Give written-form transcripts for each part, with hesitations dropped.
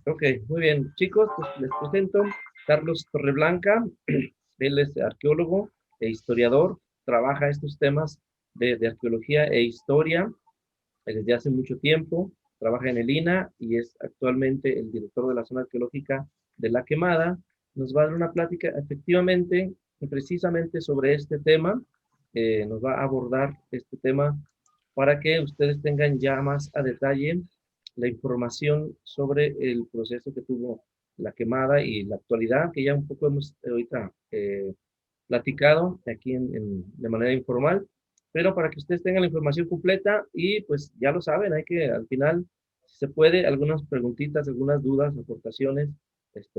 Ok, muy bien. Chicos, pues les presento Carlos Torreblanca. Él es arqueólogo e historiador. Trabaja estos temas de arqueología e historia desde hace mucho tiempo. Trabaja en el INA y es actualmente el director de la zona arqueológica de La Quemada. Nos va a dar una plática efectivamente y precisamente sobre este tema. Nos va a abordar este tema para que ustedes tengan ya más a detalle la información sobre el proceso que tuvo la quemada y la actualidad, que ya un poco hemos ahorita platicado aquí de manera informal, pero para que ustedes tengan la información completa y pues ya lo saben, hay que al final, si se puede, algunas preguntitas, algunas dudas, aportaciones,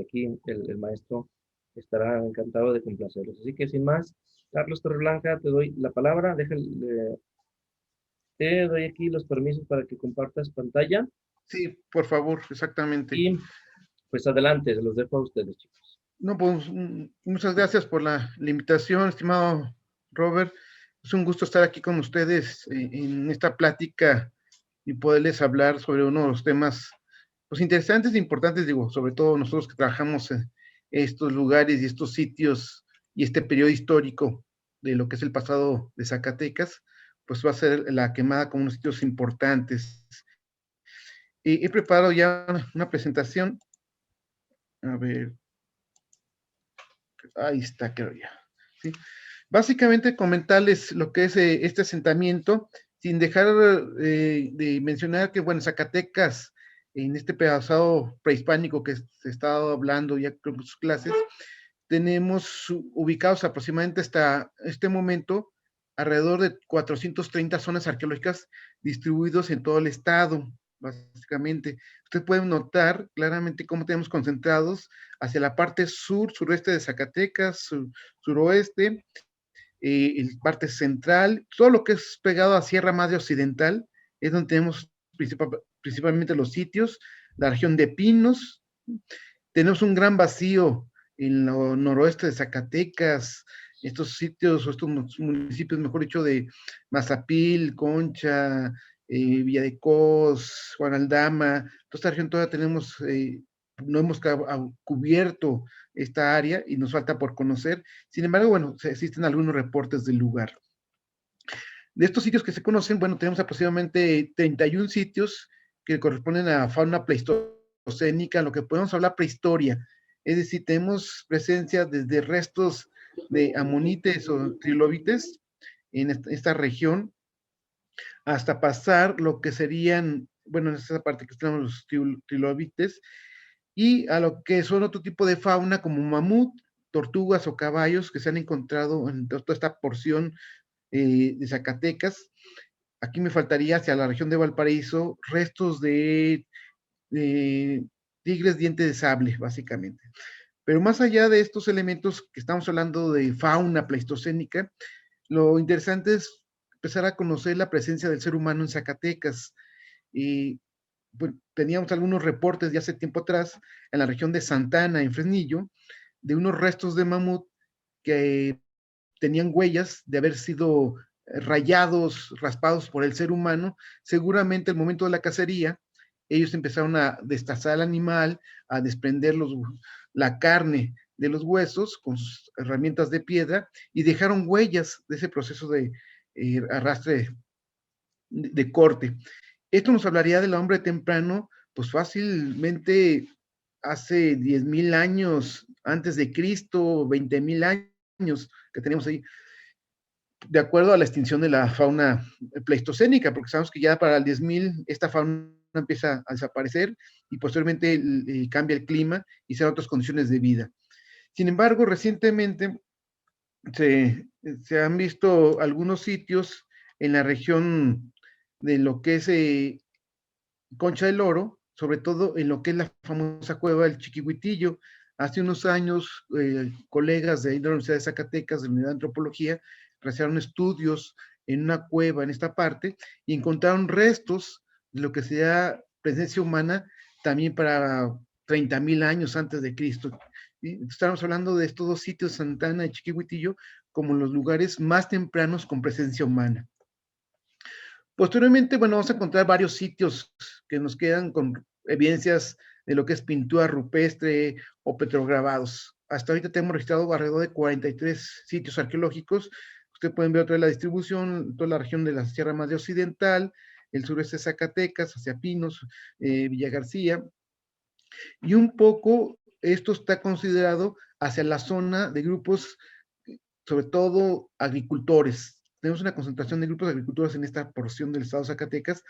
aquí el maestro estará encantado de complacerlos. Así que sin más, Carlos Torreblanca, te doy la palabra, te doy aquí los permisos para que compartas pantalla Sí, por favor, exactamente. y pues adelante, se los dejo a ustedes, chicos. No, pues muchas gracias por la invitación, estimado Robert. Es un gusto estar aquí con ustedes en esta plática y poderles hablar sobre uno de los temas pues, interesantes e importantes, digo, sobre todo nosotros que trabajamos en estos lugares y estos sitios y este periodo histórico de lo que es el pasado de Zacatecas, pues va a ser la quemada como unos sitios importantes. He preparado ya una presentación. A ver, ahí está, creo ya. ¿Sí? Básicamente comentarles lo que es este asentamiento, sin dejar de mencionar que, bueno, Zacatecas, en este pasado prehispánico que se está hablando ya con sus clases, tenemos ubicados aproximadamente hasta este momento alrededor de 430 zonas arqueológicas distribuidos en todo el estado, básicamente. Ustedes pueden notar claramente cómo tenemos concentrados hacia la parte sur, suroeste de Zacatecas, suroeste, parte central, todo lo que es pegado a Sierra Madre Occidental, es donde tenemos principalmente los sitios, la región de Pinos, tenemos un gran vacío en lo noroeste de Zacatecas, estos sitios o estos municipios, mejor dicho, de Mazapil, Concha, Villa de Cos, Juan Aldama, toda esta región todavía tenemos, no hemos cubierto esta área y nos falta por conocer. Sin embargo, bueno, existen algunos reportes del lugar. De estos sitios que se conocen, bueno, tenemos aproximadamente 31 sitios que corresponden a fauna pleistocénica, lo que podemos hablar prehistoria. Es decir, tenemos presencia desde restos de amonites o trilobites en esta región, hasta pasar lo que serían, bueno, en esta parte que tenemos los trilobites, y a lo que son otro tipo de fauna como mamut, tortugas o caballos que se han encontrado en toda esta porción de Zacatecas. Aquí me faltaría hacia la región de Valparaíso restos de tigres dientes de sable, básicamente. Pero más allá de estos elementos que estamos hablando de fauna pleistocénica, lo interesante es empezar a conocer la presencia del ser humano en Zacatecas. Y bueno, teníamos algunos reportes de hace tiempo atrás en la región de Santana, en Fresnillo, de unos restos de mamut que tenían huellas de haber sido rayados, raspados por el ser humano. Seguramente al momento de la cacería, ellos empezaron a destazar al animal, a desprender la carne de los huesos con sus herramientas de piedra y dejaron huellas de ese proceso de arrastre de corte. Esto nos hablaría del hombre temprano, pues fácilmente hace 10,000 años antes de Cristo, 20,000 años que tenemos ahí, de acuerdo a la extinción de la fauna pleistocénica, porque sabemos que ya para el 10,000 esta fauna empieza a desaparecer y posteriormente cambia el clima y se dan otras condiciones de vida. Sin embargo, recientemente se han visto algunos sitios en la región de lo que es Concha del Oro, sobre todo en lo que es la famosa cueva del Chiquihuitillo. Hace unos años, colegas de la Universidad de Zacatecas, de la Unidad de Antropología, realizaron estudios en una cueva en esta parte y encontraron restos de lo que sería presencia humana también para 30,000 años antes de Cristo. Estamos hablando de estos dos sitios, Santana y Chiquihuitillo, como los lugares más tempranos con presencia humana. Posteriormente, bueno, vamos a encontrar varios sitios que nos quedan con evidencias de lo que es pintura rupestre o petrograbados. Hasta ahorita tenemos registrado alrededor de 43 sitios arqueológicos. Ustedes pueden ver otra vez la distribución, toda la región de la Sierra Madre Occidental, el sureste de Zacatecas, hacia Pinos, Villa García, y un poco esto está considerado hacia la zona de grupos, sobre todo agricultores. Tenemos una concentración de grupos de agricultores en esta porción del estado de Zacatecas,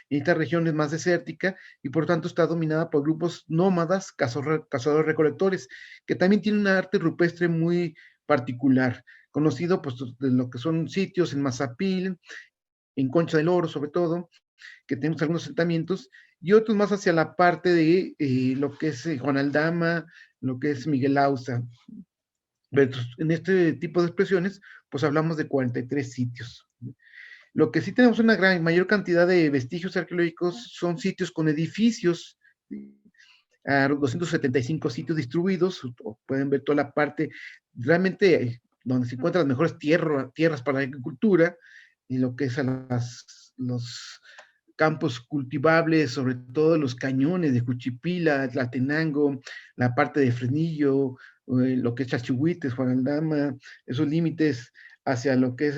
y esta región es más desértica y por tanto está dominada por grupos nómadas, cazadores-recolectores, que también tienen un arte rupestre muy particular, conocido pues de lo que son sitios en Mazapil, en Concha del Oro sobre todo, que tenemos algunos asentamientos, y otros más hacia la parte de lo que es Juan Aldama, lo que es Miguel Auza. En este tipo de expresiones, pues hablamos de 43 sitios. Lo que sí tenemos una mayor cantidad de vestigios arqueológicos son sitios con edificios, 275 sitios distribuidos, pueden ver toda la parte realmente donde se encuentran las mejores tierras para la agricultura, y lo que es los campos cultivables, sobre todo los cañones de Juchipila, Tlatenango, la parte de Fresnillo, lo que es Chachihuites, Juan Aldama, esos límites hacia lo que es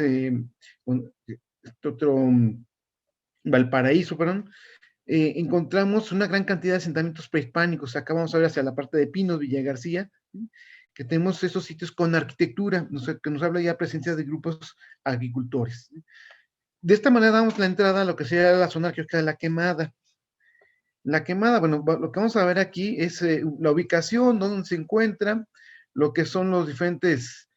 otro Valparaíso, perdón, encontramos una gran cantidad de asentamientos prehispánicos. Acá vamos a ver hacia la parte de Pinos, Villa García, que tenemos esos sitios con arquitectura, que nos habla ya presencia de grupos agricultores. De esta manera damos la entrada a lo que sería la zona arqueológica de La Quemada. La Quemada, bueno, lo que vamos a ver aquí es la ubicación, donde se encuentra, lo que son los diferentes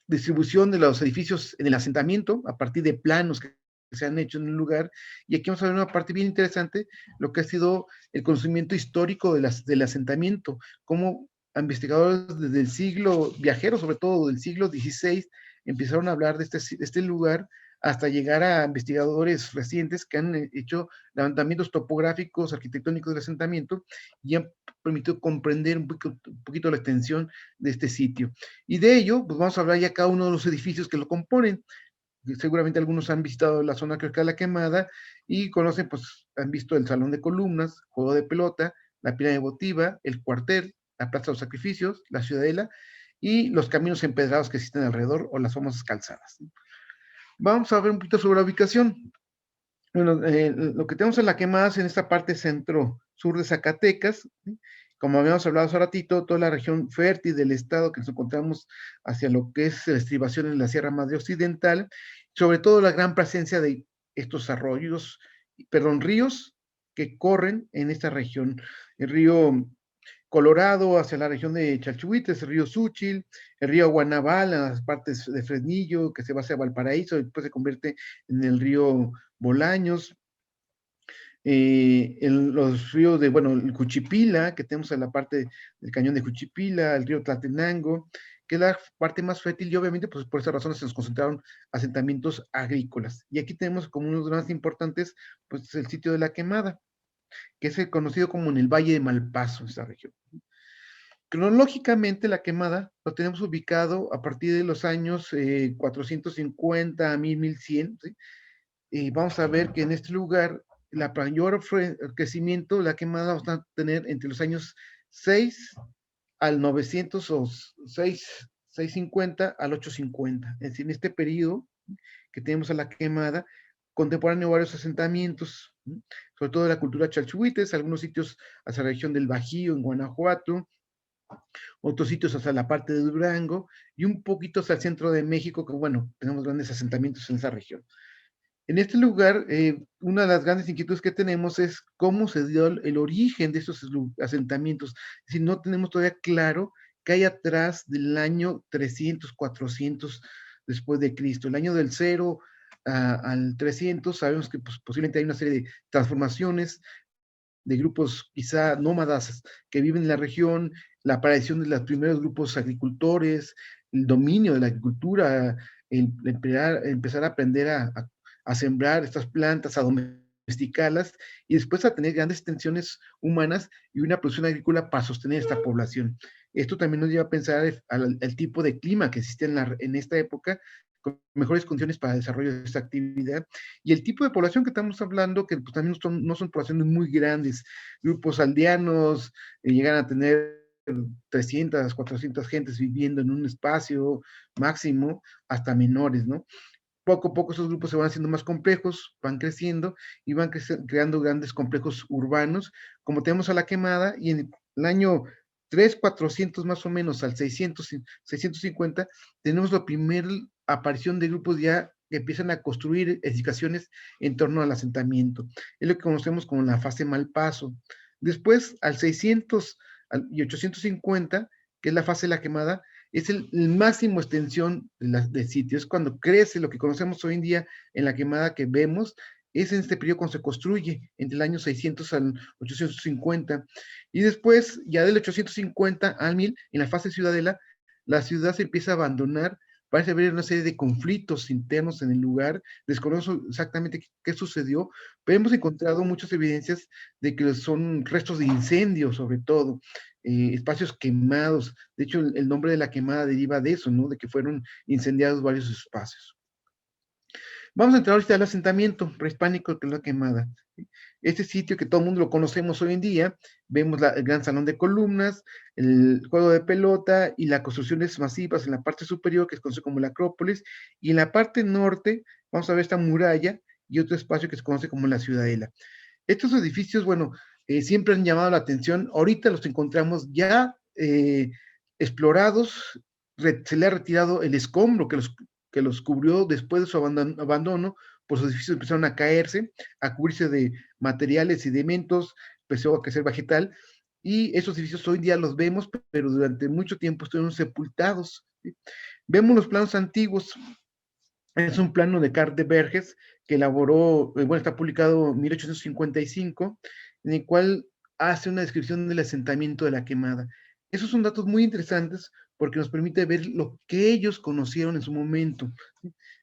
distribución de los edificios en el asentamiento, a partir de planos que se han hecho en el lugar, y aquí vamos a ver una parte bien interesante, lo que ha sido el conocimiento histórico del asentamiento, cómo investigadores desde el siglo, viajeros sobre todo del siglo XVI, empezaron a hablar de este lugar, hasta llegar a investigadores recientes que han hecho levantamientos topográficos, arquitectónicos del asentamiento, y han permitido comprender un poquito la extensión de este sitio. Y de ello, pues vamos a hablar ya cada uno de los edificios que lo componen. Seguramente algunos han visitado la zona que de La Quemada y conocen, pues han visto el Salón de Columnas, Juego de Pelota, la Pirámide Votiva, el Cuartel, la Plaza de los Sacrificios, la Ciudadela y los caminos empedrados que existen alrededor o las famosas calzadas. Vamos a ver un poquito sobre la ubicación. Bueno, lo que tenemos en La Quemada es en esta parte centro-sur de Zacatecas, ¿sí? Como habíamos hablado hace ratito, toda la región fértil del estado que nos encontramos hacia lo que es la estribación en la Sierra Madre Occidental, sobre todo la gran presencia de estos ríos que corren en esta región. El río Colorado hacia la región de Chalchuites, el río Súchil, el río Guanabal, las partes de Fresnillo, que se va hacia Valparaíso, y después se convierte en el río Bolaños, los ríos de, bueno, el Juchipila, que tenemos en la parte del cañón de Juchipila, el río Tlatenango, que es la parte más fértil, y obviamente pues por esa razón se nos concentraron asentamientos agrícolas. Y aquí tenemos como uno de los más importantes, pues el sitio de La Quemada, que es conocido como en el Valle de Malpaso, esta región. Cronológicamente, La Quemada lo tenemos ubicado a partir de los años 450 a 1100, ¿sí? Y vamos a ver que en este lugar, la mayor crecimiento, La Quemada vamos a tener entre los años 6 al 900 o 650 al 850. Es decir, en este periodo que tenemos a La Quemada, contemporáneo varios asentamientos, ¿sí? Sobre todo de la cultura chalchuites, algunos sitios hacia la región del Bajío, en Guanajuato, otros sitios hacia la parte de Durango, y un poquito hacia el centro de México, que bueno, tenemos grandes asentamientos en esa región. En este lugar, una de las grandes inquietudes que tenemos es cómo se dio el origen de estos asentamientos. Si no tenemos todavía claro qué hay atrás del año 300, 400 después de Cristo. El año del 0 al 300, sabemos que pues, posiblemente hay una serie de transformaciones de grupos quizá nómadas que viven en la región, la aparición de los primeros grupos agricultores, el dominio de la agricultura, empezar a aprender a sembrar estas plantas, a domesticarlas y después a tener grandes extensiones humanas y una producción agrícola para sostener esta población. Esto también nos lleva a pensar al tipo de clima que existía en esta época, con mejores condiciones para el desarrollo de esta actividad. Y el tipo de población que estamos hablando, que pues, también no son poblaciones muy grandes, grupos aldeanos, llegan a tener 300, 400 gentes viviendo en un espacio máximo, hasta menores, ¿no? Poco a poco esos grupos se van haciendo más complejos, van creciendo y van creando grandes complejos urbanos, como tenemos a La Quemada, y en el año 3400 más o menos al 600, 650, tenemos la primera aparición de grupos ya que empiezan a construir edificaciones en torno al asentamiento. Es lo que conocemos como la fase Malpaso. Después, al 600 y 850, que es la fase de La Quemada, es el máximo extensión del sitio, es cuando crece lo que conocemos hoy en día en La Quemada que vemos, es en este periodo cuando se construye, entre el año 600 al 850, y después, ya del 850 al 1000, en la fase Ciudadela, la ciudad se empieza a abandonar, parece haber una serie de conflictos internos en el lugar, desconozco exactamente qué sucedió, pero hemos encontrado muchas evidencias de que son restos de incendios, sobre todo, espacios quemados. De hecho, el nombre de La Quemada deriva de eso, ¿no? De que fueron incendiados varios espacios. Vamos a entrar ahorita al asentamiento prehispánico que es La Quemada. Este sitio que todo el mundo lo conocemos hoy en día, vemos el gran salón de columnas, el juego de pelota y las construcciones masivas en la parte superior, que se conoce como la Acrópolis, y en la parte norte vamos a ver esta muralla y otro espacio que se conoce como la Ciudadela. Estos edificios, bueno, siempre han llamado la atención. Ahorita los encontramos ya explorados, se le ha retirado el escombro que los cubrió después de su abandono, pues los edificios empezaron a caerse, a cubrirse de materiales y de elementos, empezó a crecer vegetal, y esos edificios hoy en día los vemos, pero durante mucho tiempo estuvieron sepultados. ¿Sí? Vemos los planos antiguos, es un plano de Carl de Verges que elaboró, bueno, está publicado en 1855, en el cual hace una descripción del asentamiento de La Quemada. Esos son datos muy interesantes porque nos permite ver lo que ellos conocieron en su momento.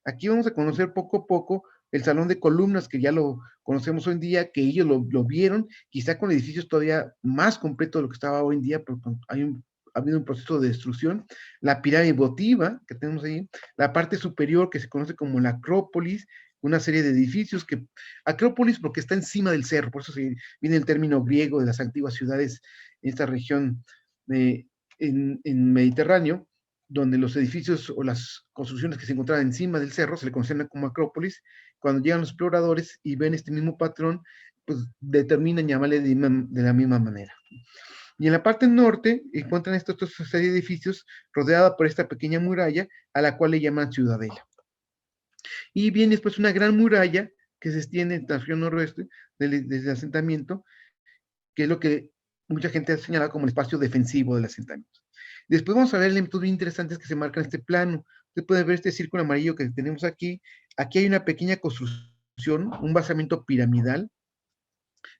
Aquí vamos a conocer poco a poco el salón de columnas, que ya lo conocemos hoy en día, que ellos lo vieron, quizá con edificios todavía más completos de lo que estaba hoy en día, porque ha habido un proceso de destrucción. La pirámide votiva que tenemos ahí, la parte superior que se conoce como la Acrópolis, una serie de edificios que, Acrópolis porque está encima del cerro, por eso viene el término griego de las antiguas ciudades en esta región en Mediterráneo, donde los edificios o las construcciones que se encontraban encima del cerro se le conocían como Acrópolis. Cuando llegan los exploradores y ven este mismo patrón, pues determinan llamarle de la misma manera. Y en la parte norte encuentran esta serie de edificios rodeada por esta pequeña muralla a la cual le llaman Ciudadela. Y viene después una gran muralla que se extiende en la región noroeste desde el asentamiento, que es lo que mucha gente ha señalado como el espacio defensivo del asentamiento. Después vamos a ver elementos bien interesantes que se marcan en este plano. Usted puede ver este círculo amarillo que tenemos aquí. Aquí hay una pequeña construcción, un basamento piramidal,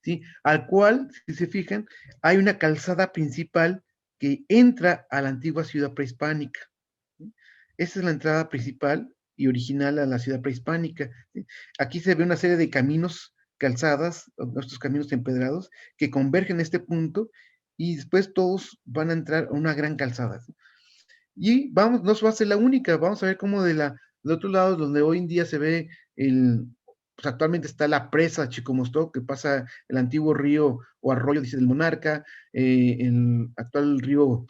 ¿sí? Al cual, si se fijan, hay una calzada principal que entra a la antigua ciudad prehispánica. ¿Sí? Esa es la entrada principal y original a la ciudad prehispánica. ¿Sí? Aquí se ve una serie de caminos, calzadas, nuestros caminos empedrados, que convergen en este punto y después todos van a entrar a una gran calzada. ¿Sí? Y vamos, no va a ser la única, vamos a ver cómo del otro lado, donde hoy en día se ve pues actualmente está la presa Chicomostoc, que pasa el antiguo río o arroyo, dice del Monarca, el actual río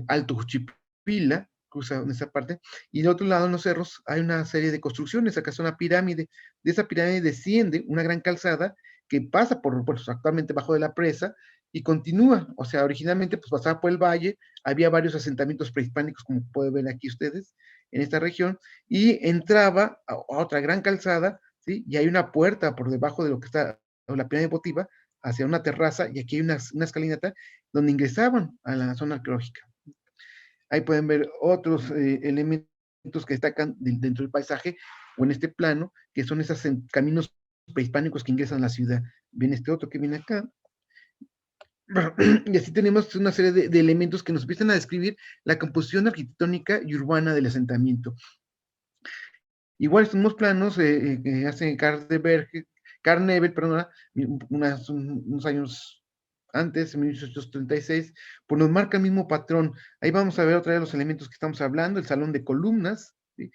Alto Juchipila, cruza en esa parte, y del otro lado en los cerros hay una serie de construcciones, acá es una pirámide, de esa pirámide desciende una gran calzada que pasa pues, actualmente bajo de la presa y continúa, o sea, originalmente pues pasaba por el valle, había varios asentamientos prehispánicos, como pueden ver aquí ustedes, en esta región, y entraba a otra gran calzada, ¿sí? Y hay una puerta por debajo de lo que está la pirámide votiva, hacia una terraza, y aquí hay una escalinata donde ingresaban a la zona arqueológica. Ahí pueden ver otros elementos que destacan dentro del paisaje, o en este plano, que son esos caminos prehispánicos que ingresan a la ciudad. Ven este otro que viene acá, y así tenemos una serie de elementos que nos empiezan a describir la composición arquitectónica y urbana del asentamiento. Igual estos planos que hace Carnevel, perdón, unos años antes, en 1836, pues nos marca el mismo patrón. Ahí vamos a ver otra vez los elementos que estamos hablando, el salón de columnas, ¿sí?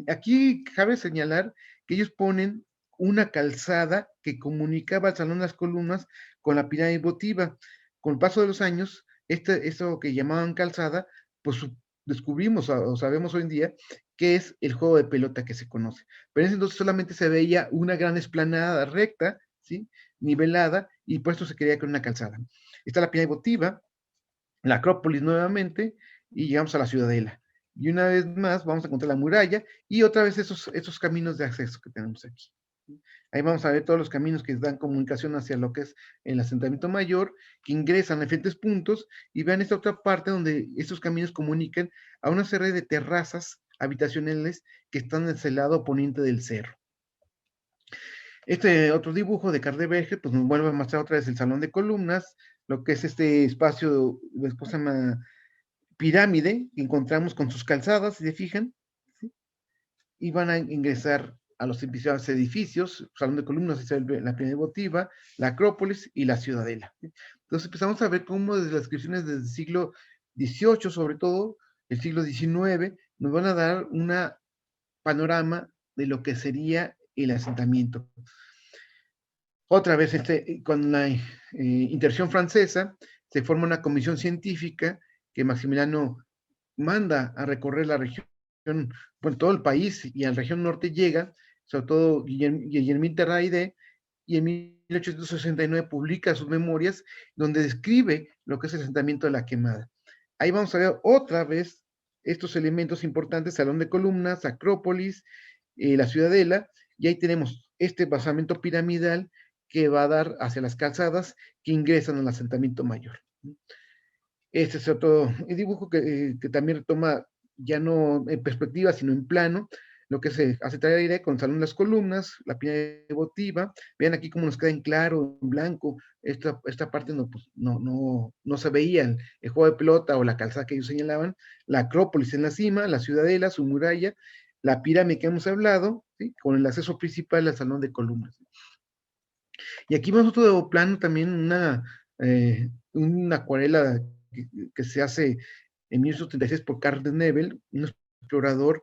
Aquí cabe señalar que ellos ponen una calzada que comunicaba el Salón de las Columnas con la pirámide votiva. Con el paso de los años, esto que llamaban calzada, pues descubrimos o sabemos hoy en día que es el juego de pelota que se conoce. Pero en ese entonces solamente se veía una gran explanada recta, ¿sí? Nivelada, y por esto se quería con una calzada. Está la pirámide votiva, la Acrópolis nuevamente, y llegamos a la Ciudadela. Y una vez más vamos a encontrar la muralla y otra vez esos caminos de acceso que tenemos aquí. Ahí vamos a ver todos los caminos que dan comunicación hacia lo que es el asentamiento mayor, que ingresan a diferentes puntos, y vean esta otra parte donde estos caminos comunican a una serie de terrazas habitacionales que están en el lado poniente del cerro. Este otro dibujo de Cardeberge, pues nos vuelve a mostrar otra vez el salón de columnas, lo que es este espacio, después se llama pirámide, que encontramos con sus calzadas, si se fijan, ¿sí? Y van a ingresar a los edificios, salón de columnas, la pirámide votiva, la Acrópolis y la Ciudadela. ¿Sí? Entonces empezamos a ver cómo desde las descripciones del siglo XVIII, sobre todo, el siglo XIX, nos van a dar una panorama de lo que sería el asentamiento. Otra vez, con la intervención francesa, se forma una comisión científica que Maximiliano manda a recorrer la región, bueno, todo el país, y a la región norte llega, sobre todo Guillermín Terraide, y en 1869 publica sus memorias, donde describe lo que es el asentamiento de la Quemada. Ahí vamos a ver otra vez estos elementos importantes: Salón de Columnas, Acrópolis, la Ciudadela, y ahí tenemos este basamento piramidal que va a dar hacia las calzadas que ingresan al asentamiento mayor. Este es otro dibujo que también retoma, ya no en perspectiva, sino en plano, lo que se hace traer con Salón de las Columnas, la pirámide votiva. Vean aquí cómo nos queda en claro, en blanco. Esta parte pues, no se veía el juego de pelota o la calzada que ellos señalaban. La Acrópolis en la cima, la Ciudadela, su muralla, la pirámide que hemos hablado, ¿sí? Con el acceso principal al Salón de Columnas. Y aquí vemos otro plano también, una acuarela que se hace en 1836 por Carl de Nebel, un explorador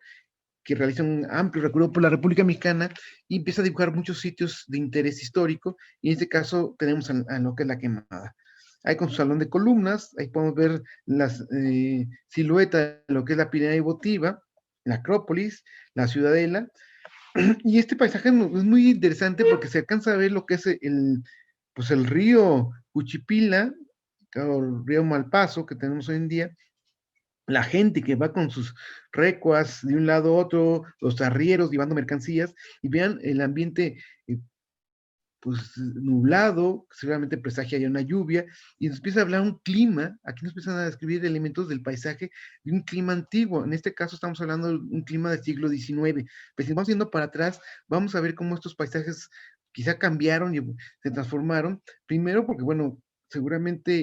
que realiza un amplio recorrido por la República Mexicana y empieza a dibujar muchos sitios de interés histórico, y en este caso tenemos a lo que es la Quemada. Ahí con su salón de columnas, ahí podemos ver las siluetas de lo que es la pirámide votiva, la Acrópolis, la Ciudadela, y este paisaje es muy interesante porque se alcanza a ver lo que es pues el río Cuchipila, o el río Malpaso que tenemos hoy en día, la gente que va con sus recuas de un lado a otro, los arrieros llevando mercancías, y vean el ambiente pues nublado, seguramente presagia ya una lluvia, y nos empieza a hablar un clima. Aquí nos empiezan a describir elementos del paisaje de un clima antiguo. En este caso estamos hablando de un clima del siglo XIX, pero si vamos yendo para atrás, vamos a ver cómo estos paisajes quizá cambiaron y se transformaron, primero porque, bueno, seguramente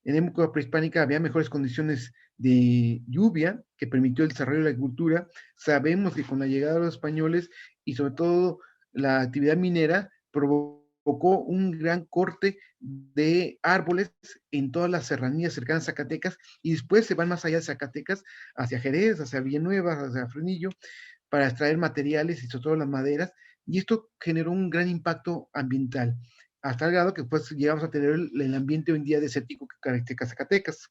en época prehispánica había mejores condiciones de lluvia que permitió el desarrollo de la agricultura. Sabemos que con la llegada de los españoles y sobre todo la actividad minera, provocó un gran corte de árboles en todas las serranías cercanas a Zacatecas, y después se van más allá de Zacatecas, hacia Jerez, hacia Villanueva, hacia Frenillo, para extraer materiales y sobre todo las maderas, y esto generó un gran impacto ambiental, hasta el grado que pues llegamos a tener el ambiente hoy en día desértico que caracteriza Zacatecas.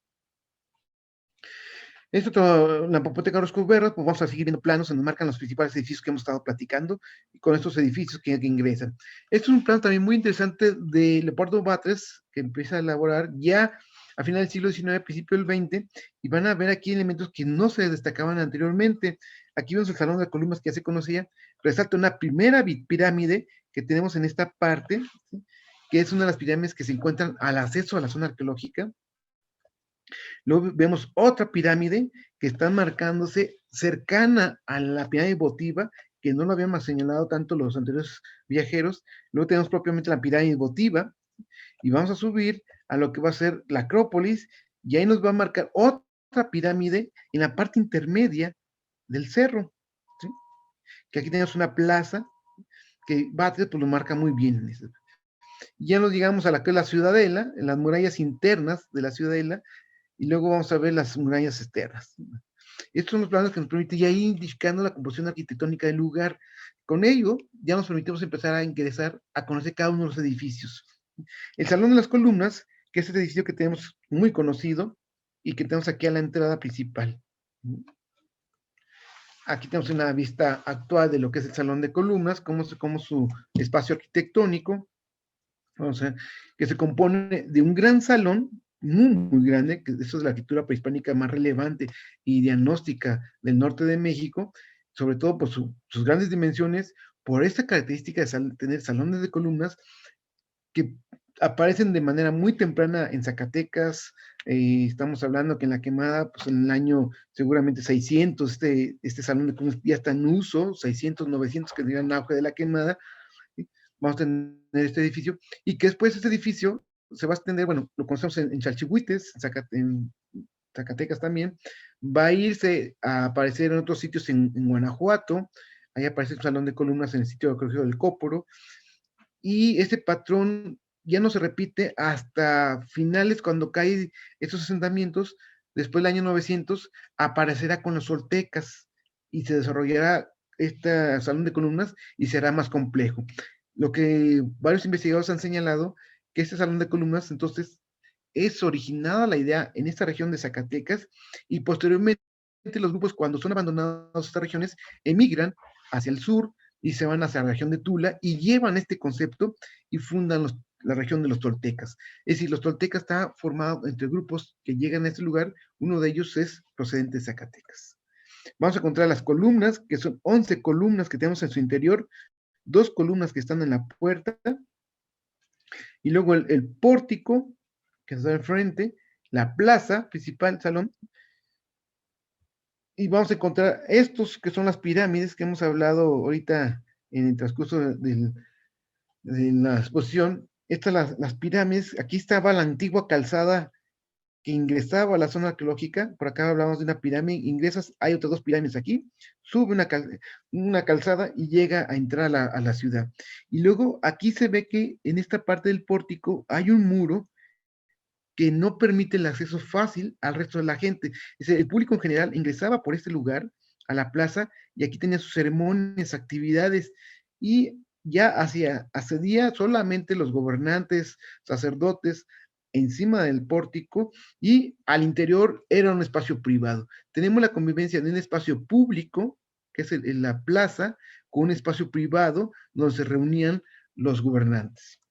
Esto, la Popoteca Orozco Berra, pues vamos a seguir viendo planos donde marcan los principales edificios que hemos estado platicando, y con estos edificios que ingresan. Esto es un plano también muy interesante de Leopoldo Batres, que empieza a elaborar ya a final del siglo XIX, principio del XX, y van a ver aquí elementos que no se destacaban anteriormente. Aquí vemos el Salón de Columnas que ya se conocía, resalta una primera pirámide que tenemos en esta parte, ¿sí? Que es una de las pirámides que se encuentran al acceso a la zona arqueológica. Luego vemos otra pirámide que está marcándose cercana a la pirámide votiva, que no lo habíamos señalado tanto los anteriores viajeros. Luego tenemos propiamente la pirámide votiva, y vamos a subir a lo que va a ser la Acrópolis, y ahí nos va a marcar otra pirámide en la parte intermedia del cerro, ¿sí? Que aquí tenemos una plaza que Batres pues lo marca muy bien. Ya nos llegamos a la que es la Ciudadela, en las murallas internas de la Ciudadela, y luego vamos a ver las murallas externas. Estos son los planos que nos permiten ya ir indicando la composición arquitectónica del lugar. Con ello, ya nos permitimos empezar a ingresar, a conocer cada uno de los edificios. El Salón de las Columnas, que es este edificio que tenemos muy conocido y que tenemos aquí a la entrada principal. Aquí tenemos una vista actual de lo que es el Salón de Columnas, como su espacio arquitectónico, o sea, que se compone de un gran salón, muy grande, que eso es la arquitectura prehispánica más relevante y diagnóstica del norte de México, sobre todo por sus grandes dimensiones, por esta característica de tener salones de columnas que aparecen de manera muy temprana en Zacatecas. Estamos hablando que en la quemada, pues en el año seguramente 600, este salón de columnas ya está en uso, 600, 900 que dirían auge de la quemada. ¿Sí? Vamos a tener este edificio, y que después este edificio se va a extender, bueno, lo conocemos en Chalchihuites, en Zacatecas también, va a irse a aparecer en otros sitios en Guanajuato, ahí aparece un salón de columnas en el sitio arqueológico del Cóporo, y ese patrón ya no se repite hasta finales, cuando caen esos asentamientos. Después del año 900 aparecerá con los oltecas y se desarrollará este salón de columnas y será más complejo. Lo que varios investigadores han señalado, que este salón de columnas entonces es originada la idea en esta región de Zacatecas, y posteriormente los grupos, cuando son abandonados estas regiones, emigran hacia el sur y se van hacia la región de Tula y llevan este concepto y fundan la región de los toltecas. Es decir, los toltecas está formado entre grupos que llegan a este lugar, uno de ellos es procedente de Zacatecas. Vamos a encontrar las columnas, que son 11 columnas que tenemos en su interior, 2 columnas que están en la puerta, y luego el pórtico, que está al frente, la plaza principal, salón, y vamos a encontrar estos que son las pirámides que hemos hablado ahorita en el transcurso de la exposición. Estas las pirámides, aquí estaba la antigua calzada que ingresaba a la zona arqueológica. Por acá hablamos de una pirámide, ingresas, hay otras 2 pirámides aquí, sube una calzada y llega a entrar a la ciudad. Y luego aquí se ve que en esta parte del pórtico hay un muro que no permite el acceso fácil al resto de la gente. Es decir, el público en general ingresaba por este lugar a la plaza y aquí tenía sus ceremonias, actividades, y ya accedía solamente los gobernantes, sacerdotes, encima del pórtico, y al interior era un espacio privado. Tenemos la convivencia de un espacio público, que es la plaza, con un espacio privado donde se reunían los gobernantes.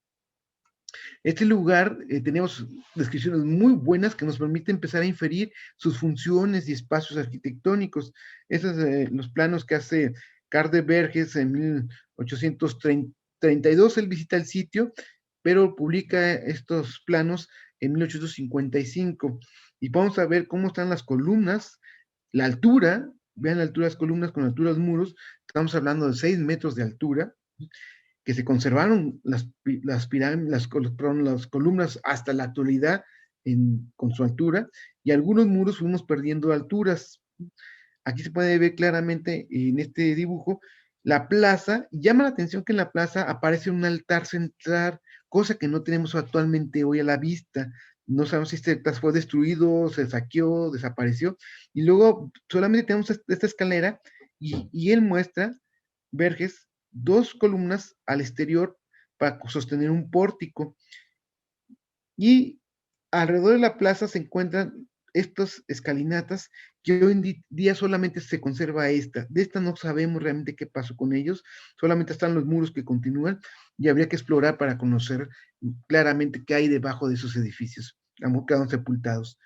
Este lugar, tenemos descripciones muy buenas que nos permiten empezar a inferir sus funciones y espacios arquitectónicos. Esos son los planos que hace Carl de Verges en 1832. Él visita el sitio, pero publica estos planos en 1855. Y vamos a ver cómo están las columnas, la altura, vean la altura de las columnas con la altura de los muros, estamos hablando de 6 metros de altura, que se conservaron las pirámides, las columnas hasta la actualidad con su altura, y algunos muros fuimos perdiendo alturas. Aquí se puede ver claramente en este dibujo la plaza. Llama la atención que en la plaza aparece un altar central, cosa que no tenemos actualmente hoy a la vista. No sabemos si este altar fue destruido, se saqueó, desapareció, y luego solamente tenemos esta escalera, y él muestra, Verges, 2 columnas al exterior para sostener un pórtico, y alrededor de la plaza se encuentran estas escalinatas que hoy en día solamente se conserva esta. De esta no sabemos realmente qué pasó con ellos, solamente están los muros que continúan, y habría que explorar para conocer claramente qué hay debajo de esos edificios, quedaron sepultados.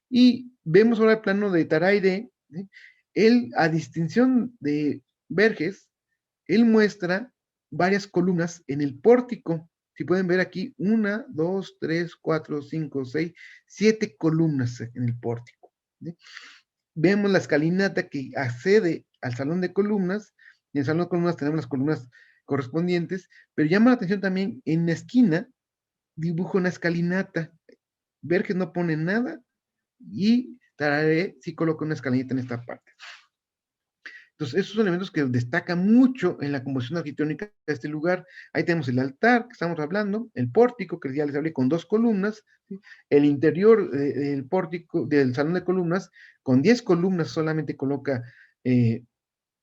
Y vemos ahora el plano de Taraide, ¿sí? Él, a distinción de Verges, él muestra varias columnas en el pórtico. Si pueden ver aquí, 1, 2, 3, 4, 5, 6, 7 columnas en el pórtico, ¿sí? Vemos la escalinata que accede al salón de columnas, y en el salón de columnas tenemos las columnas correspondientes, pero llama la atención también, en la esquina dibuja una escalinata. Verges no pone nada, y Tararé sí coloca una escalinata en esta parte. Entonces, esos son elementos que destacan mucho en la composición arquitectónica de este lugar. Ahí tenemos el altar que estamos hablando, el pórtico, que ya les hablé, con 2 columnas, ¿sí? El interior del pórtico, del salón de columnas, con 10 columnas solamente coloca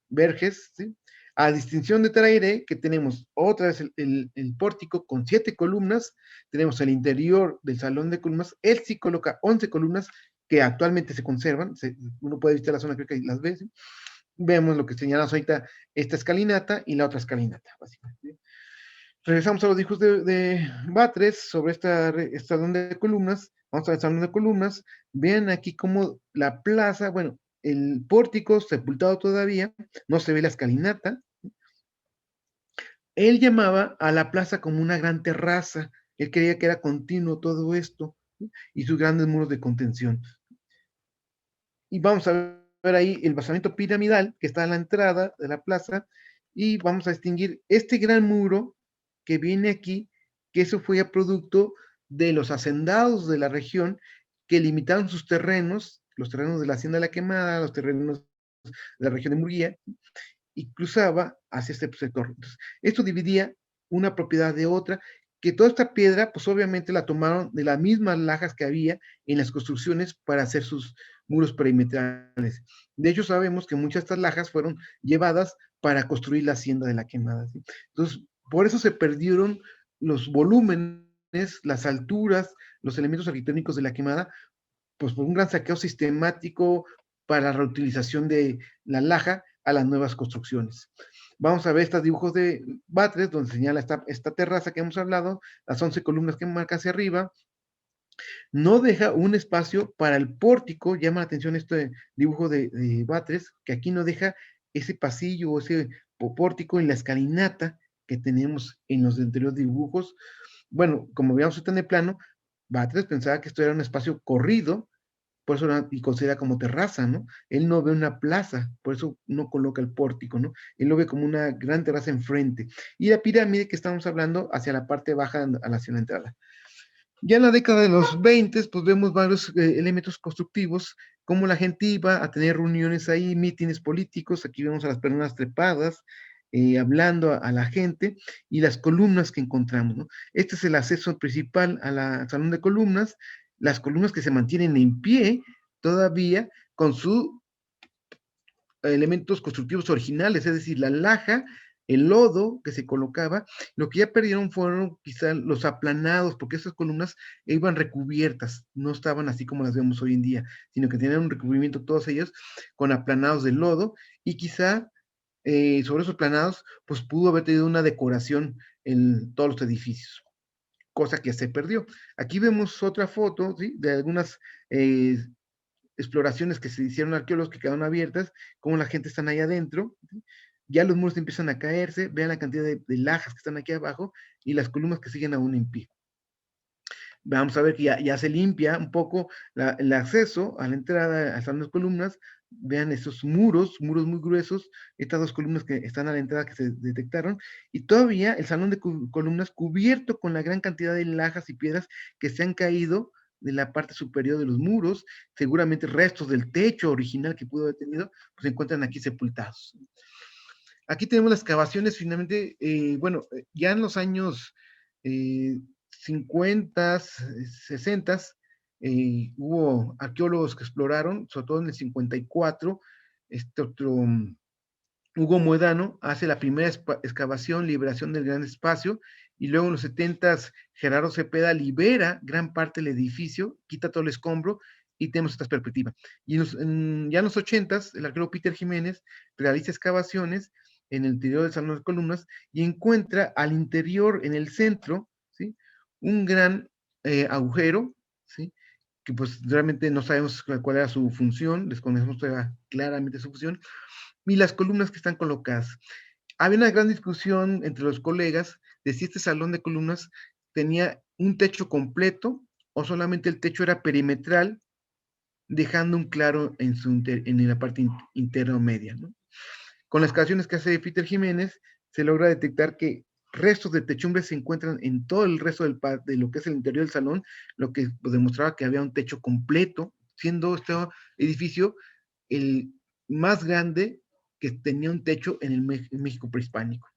Verges, ¿sí? A distinción de Traire, que tenemos otra vez el pórtico con 7 columnas, tenemos el interior del salón de columnas, él sí coloca 11 columnas que actualmente se conservan, uno puede visitar la zona, creo que las ve, ¿sí? Vemos lo que señalamos ahorita, esta escalinata y la otra escalinata, básicamente. Regresamos a los dibujos de Batres sobre este salón de columnas. Vamos al salón de columnas. Vean aquí cómo la plaza, bueno, el pórtico sepultado todavía, no se ve la escalinata. Él llamaba a la plaza como una gran terraza. Él creía que era continuo todo esto, ¿sí? Y sus grandes muros de contención. Y vamos a ver ahí el basamento piramidal que está a la entrada de la plaza, y vamos a distinguir este gran muro que viene aquí, que eso fue a producto de los hacendados de la región que limitaron sus terrenos, los terrenos de la Hacienda de la Quemada, los terrenos de la región de Murguía, y cruzaba hacia este sector. Entonces, esto dividía una propiedad de otra, que toda esta piedra, pues obviamente la tomaron de las mismas lajas que había en las construcciones para hacer sus muros perimetrales. De hecho, sabemos que muchas de estas lajas fueron llevadas para construir la hacienda de la Quemada, ¿sí? Entonces, por eso se perdieron los volúmenes, las alturas, los elementos arquitectónicos de la Quemada, pues por un gran saqueo sistemático para la reutilización de la laja a las nuevas construcciones. Vamos a ver estos dibujos de Batres, donde señala esta terraza que hemos hablado, las 11 columnas que marca hacia arriba. No deja un espacio para el pórtico, llama la atención este dibujo de Batres, que aquí no deja ese pasillo o ese pórtico en la escalinata que tenemos en los anteriores dibujos. Bueno, como veíamos en el plano, Batres pensaba que esto era un espacio corrido, por eso y considera como terraza, ¿no? Él no ve una plaza, por eso no coloca el pórtico, ¿no? Él lo ve como una gran terraza enfrente. Y la pirámide que estamos hablando hacia la parte baja, hacia la entrada. Ya en la década de los 20, pues vemos varios elementos constructivos, como la gente iba a tener reuniones ahí, mítines políticos, aquí vemos a las personas trepadas, hablando a la gente, y las columnas que encontramos, ¿no? Este es el acceso principal al salón de columnas, las columnas que se mantienen en pie todavía con sus elementos constructivos originales, es decir, la laja, el lodo que se colocaba. Lo que ya perdieron fueron quizá los aplanados, porque esas columnas iban recubiertas, no estaban así como las vemos hoy en día, sino que tenían un recubrimiento todos ellos con aplanados de lodo, y quizá sobre esos aplanados pues pudo haber tenido una decoración en todos los edificios, cosa que se perdió. Aquí vemos otra foto, ¿sí?, de algunas exploraciones que se hicieron arqueólogos que quedaron abiertas, cómo la gente está ahí adentro, ¿sí? Ya los muros empiezan a caerse, vean la cantidad de lajas que están aquí abajo y las columnas que siguen aún en pie. Vamos a ver que ya se limpia un poco el acceso a la entrada a las columnas. Vean esos muros muy gruesos, estas 2 columnas que están a la entrada que se detectaron, y todavía el salón de columnas cubierto con la gran cantidad de lajas y piedras que se han caído de la parte superior de los muros, seguramente restos del techo original que pudo haber tenido, pues se encuentran aquí sepultados. Aquí tenemos las excavaciones finalmente, bueno, ya en los años 50, 60, hubo arqueólogos que exploraron, sobre todo en el 54, este otro Hugo Moedano hace la primera excavación, liberación del gran espacio, y luego en los 70 Gerardo Cepeda libera gran parte del edificio, quita todo el escombro, y tenemos esta perspectiva. Y ya en los 80 el arqueólogo Peter Jiménez realiza excavaciones en el interior del salón de columnas y encuentra al interior, en el centro, ¿sí?, un gran agujero, ¿sí?, que pues realmente no sabemos cuál era su función, desconocemos claramente su función, y las columnas que están colocadas. Había una gran discusión entre los colegas de si este salón de columnas tenía un techo completo o solamente el techo era perimetral, dejando un claro en la parte intermedia, ¿no? Con las excavaciones que hace Peter Jiménez, se logra detectar que restos de techumbre se encuentran en todo el resto de lo que es el interior del salón, lo que pues, demostraba que había un techo completo, siendo este edificio el más grande que tenía un techo en el México prehispánico.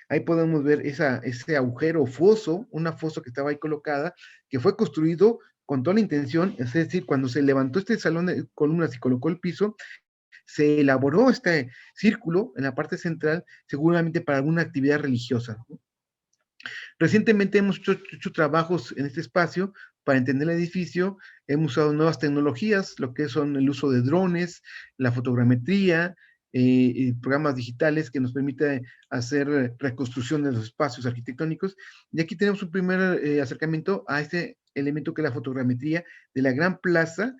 Ahí podemos ver ese agujero foso, una foso que estaba ahí colocada, que fue construido con toda la intención, es decir, cuando se levantó este salón de columnas y colocó el piso, se elaboró este círculo en la parte central, seguramente para alguna actividad religiosa, ¿no? Recientemente hemos hecho trabajos en este espacio para entender el edificio, hemos usado nuevas tecnologías, lo que son el uso de drones, la fotogrametría, programas digitales que nos permiten hacer reconstrucción de los espacios arquitectónicos. Y aquí tenemos un primer acercamiento a este elemento que es la fotogrametría de la gran plaza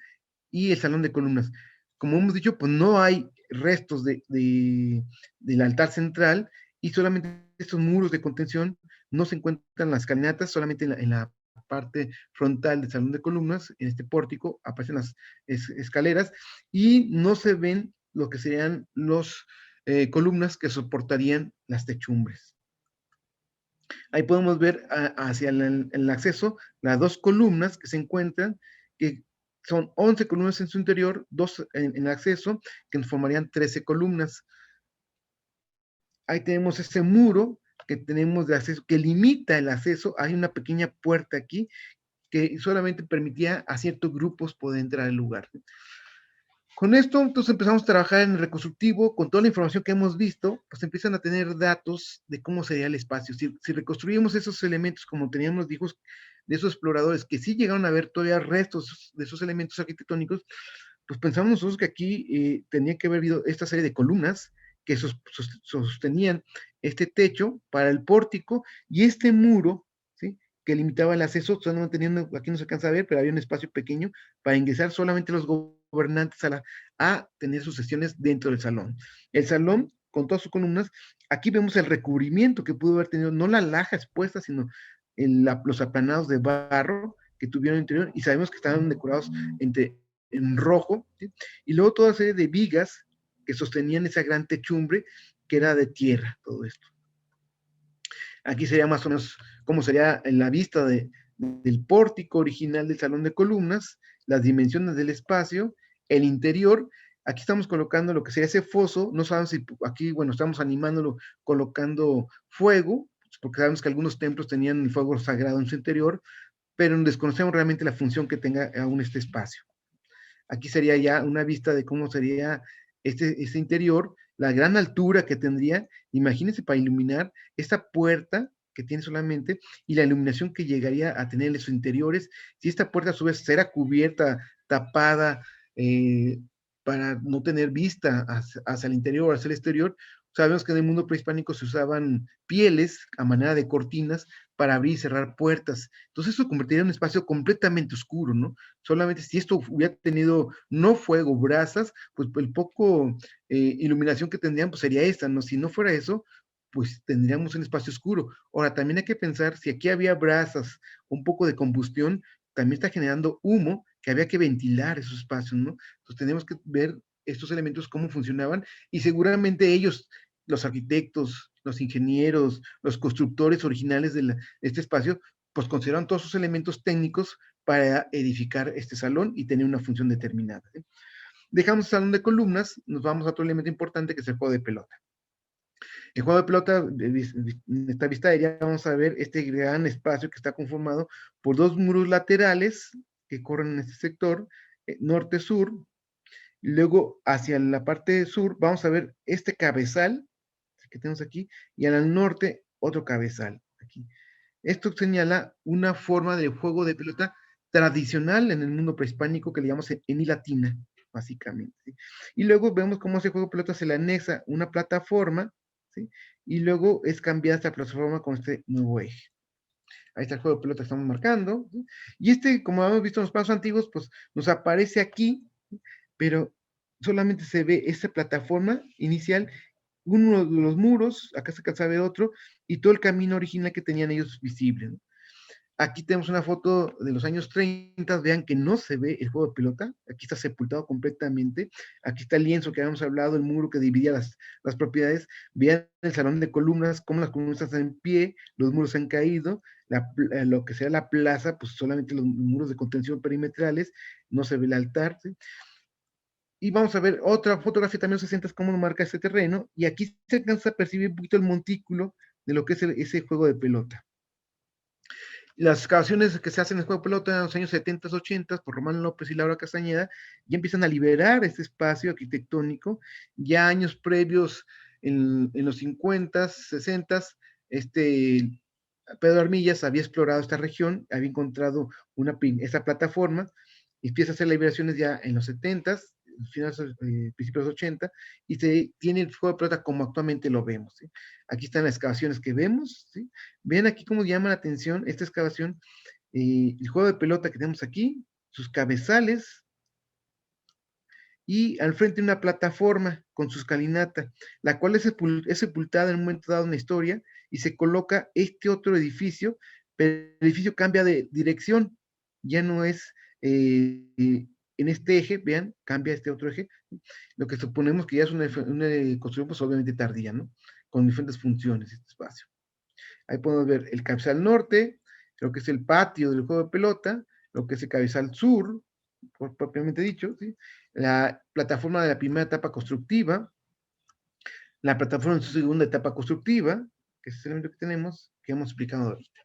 y el salón de columnas. Como hemos dicho, pues no hay restos del altar central y solamente estos muros de contención no se encuentran las escalinatas, solamente en la parte frontal del salón de columnas, en este pórtico, aparecen las escaleras y no se ven lo que serían los columnas que soportarían las techumbres. Ahí podemos ver hacia el acceso las dos columnas que se encuentran, que son 11 columnas en su interior, dos en el acceso, que nos formarían 13 columnas. Ahí tenemos ese muro que tenemos de acceso, que limita el acceso. Hay una pequeña puerta aquí que solamente permitía a ciertos grupos poder entrar al lugar. Con esto, entonces empezamos a trabajar en el reconstructivo, con toda la información que hemos visto, pues empiezan a tener datos de cómo sería el espacio. Si reconstruimos esos elementos, como teníamos hijos de esos exploradores, que sí llegaron a ver todavía restos de esos elementos arquitectónicos, pues pensamos nosotros que aquí tenía que haber habido esta serie de columnas que sostenían este techo para el pórtico y este muro, ¿sí?, que limitaba el acceso, teniendo, aquí no se alcanza a ver, pero había un espacio pequeño para ingresar solamente los gobernantes a tener sus sesiones dentro del salón. El salón, con todas sus columnas, aquí vemos el recubrimiento que pudo haber tenido, no la laja expuesta, sino los aplanados de barro que tuvieron en el interior, y sabemos que estaban decorados en rojo, ¿sí?, y luego toda serie de vigas que sostenían esa gran techumbre que era de tierra, todo esto. Aquí sería más o menos como sería en la vista del pórtico original del salón de columnas, las dimensiones del espacio, el interior. Aquí estamos colocando lo que sería ese foso, no sabemos si aquí, bueno, estamos animándolo colocando fuego, porque sabemos que algunos templos tenían el fuego sagrado en su interior, pero desconocemos realmente la función que tenga aún este espacio. Aquí sería ya una vista de cómo sería este interior, la gran altura que tendría. Imagínense para iluminar esta puerta que tiene solamente y la iluminación que llegaría a tener en sus interiores. Si esta puerta a su vez será cubierta, tapada, para no tener vista hacia el interior, hacia el exterior, sabemos que en el mundo prehispánico se usaban pieles a manera de cortinas para abrir y cerrar puertas. Entonces eso convertiría en un espacio completamente oscuro, ¿no? Solamente si esto hubiera tenido no fuego, brasas, pues el poco iluminación que tendrían pues sería esta, ¿no? Si no fuera eso, pues tendríamos un espacio oscuro. Ahora, también hay que pensar, si aquí había brasas, un poco de combustión, también está generando humo que había que ventilar esos espacios, ¿no? Entonces tenemos que ver estos elementos cómo funcionaban y seguramente ellos, los arquitectos, los ingenieros, los constructores originales de este espacio, pues consideraron todos esos elementos técnicos para edificar este salón y tener una función determinada, ¿sí? Dejamos el salón de columnas, nos vamos a otro elemento importante que es el juego de pelota. El juego de pelota, en esta vista aérea, vamos a ver este gran espacio que está conformado por dos muros laterales que corren en este sector, norte-sur. Luego, hacia la parte sur, vamos a ver este cabezal que tenemos aquí, y al norte, otro cabezal. Aquí. Esto señala una forma de juego de pelota tradicional en el mundo prehispánico que le llamamos en latina, básicamente, ¿sí? Y luego vemos cómo ese juego de pelota se le anexa una plataforma, ¿sí?, y luego es cambiada esta plataforma con este nuevo eje. Ahí está el juego de pelota que estamos marcando, ¿sí? Y como hemos visto en los pasos antiguos, pues nos aparece aquí, ¿sí?, pero solamente se ve esa plataforma inicial, uno de los muros, acá se alcanza a ver otro, y todo el camino original que tenían ellos visible, ¿no? Aquí tenemos una foto de los años 30, vean que no se ve el juego de pelota, aquí está sepultado completamente, aquí está el lienzo que habíamos hablado, el muro que dividía las propiedades, vean el salón de columnas, cómo las columnas están en pie, los muros han caído, lo que sea la plaza, pues solamente los muros de contención perimetrales, no se ve el altar, ¿sí? Y vamos a ver otra fotografía también de los 60, cómo nos marca este terreno, y aquí se alcanza a percibir un poquito el montículo de lo que es ese juego de pelota. Las excavaciones que se hacen en el juego de pelota en los años 70, 80 por Román López y Laura Castañeda ya empiezan a liberar este espacio arquitectónico. Ya años previos, en los 50, 60, Pedro Armillas había explorado esta región, había encontrado esta plataforma, y empieza a hacer liberaciones ya en los 70, finales, principios de los 80, y se tiene el juego de pelota como actualmente lo vemos, ¿sí? Aquí están las excavaciones que vemos, ¿sí? Ven aquí cómo llama la atención esta excavación, el juego de pelota que tenemos aquí, sus cabezales, y al frente una plataforma con su escalinata, la cual es sepultada en un momento dado en la historia, y se coloca este otro edificio, pero el edificio cambia de dirección, ya no es en este eje, vean, cambia este otro eje, lo que suponemos que ya es una construcción pues obviamente tardía, ¿no? Con diferentes funciones este espacio. Ahí podemos ver el cabezal norte, lo que es el patio del juego de pelota, lo que es el cabezal sur, propiamente dicho, ¿sí? La plataforma de la primera etapa constructiva, la plataforma de su segunda etapa constructiva, que es el elemento que tenemos, que hemos explicado ahorita.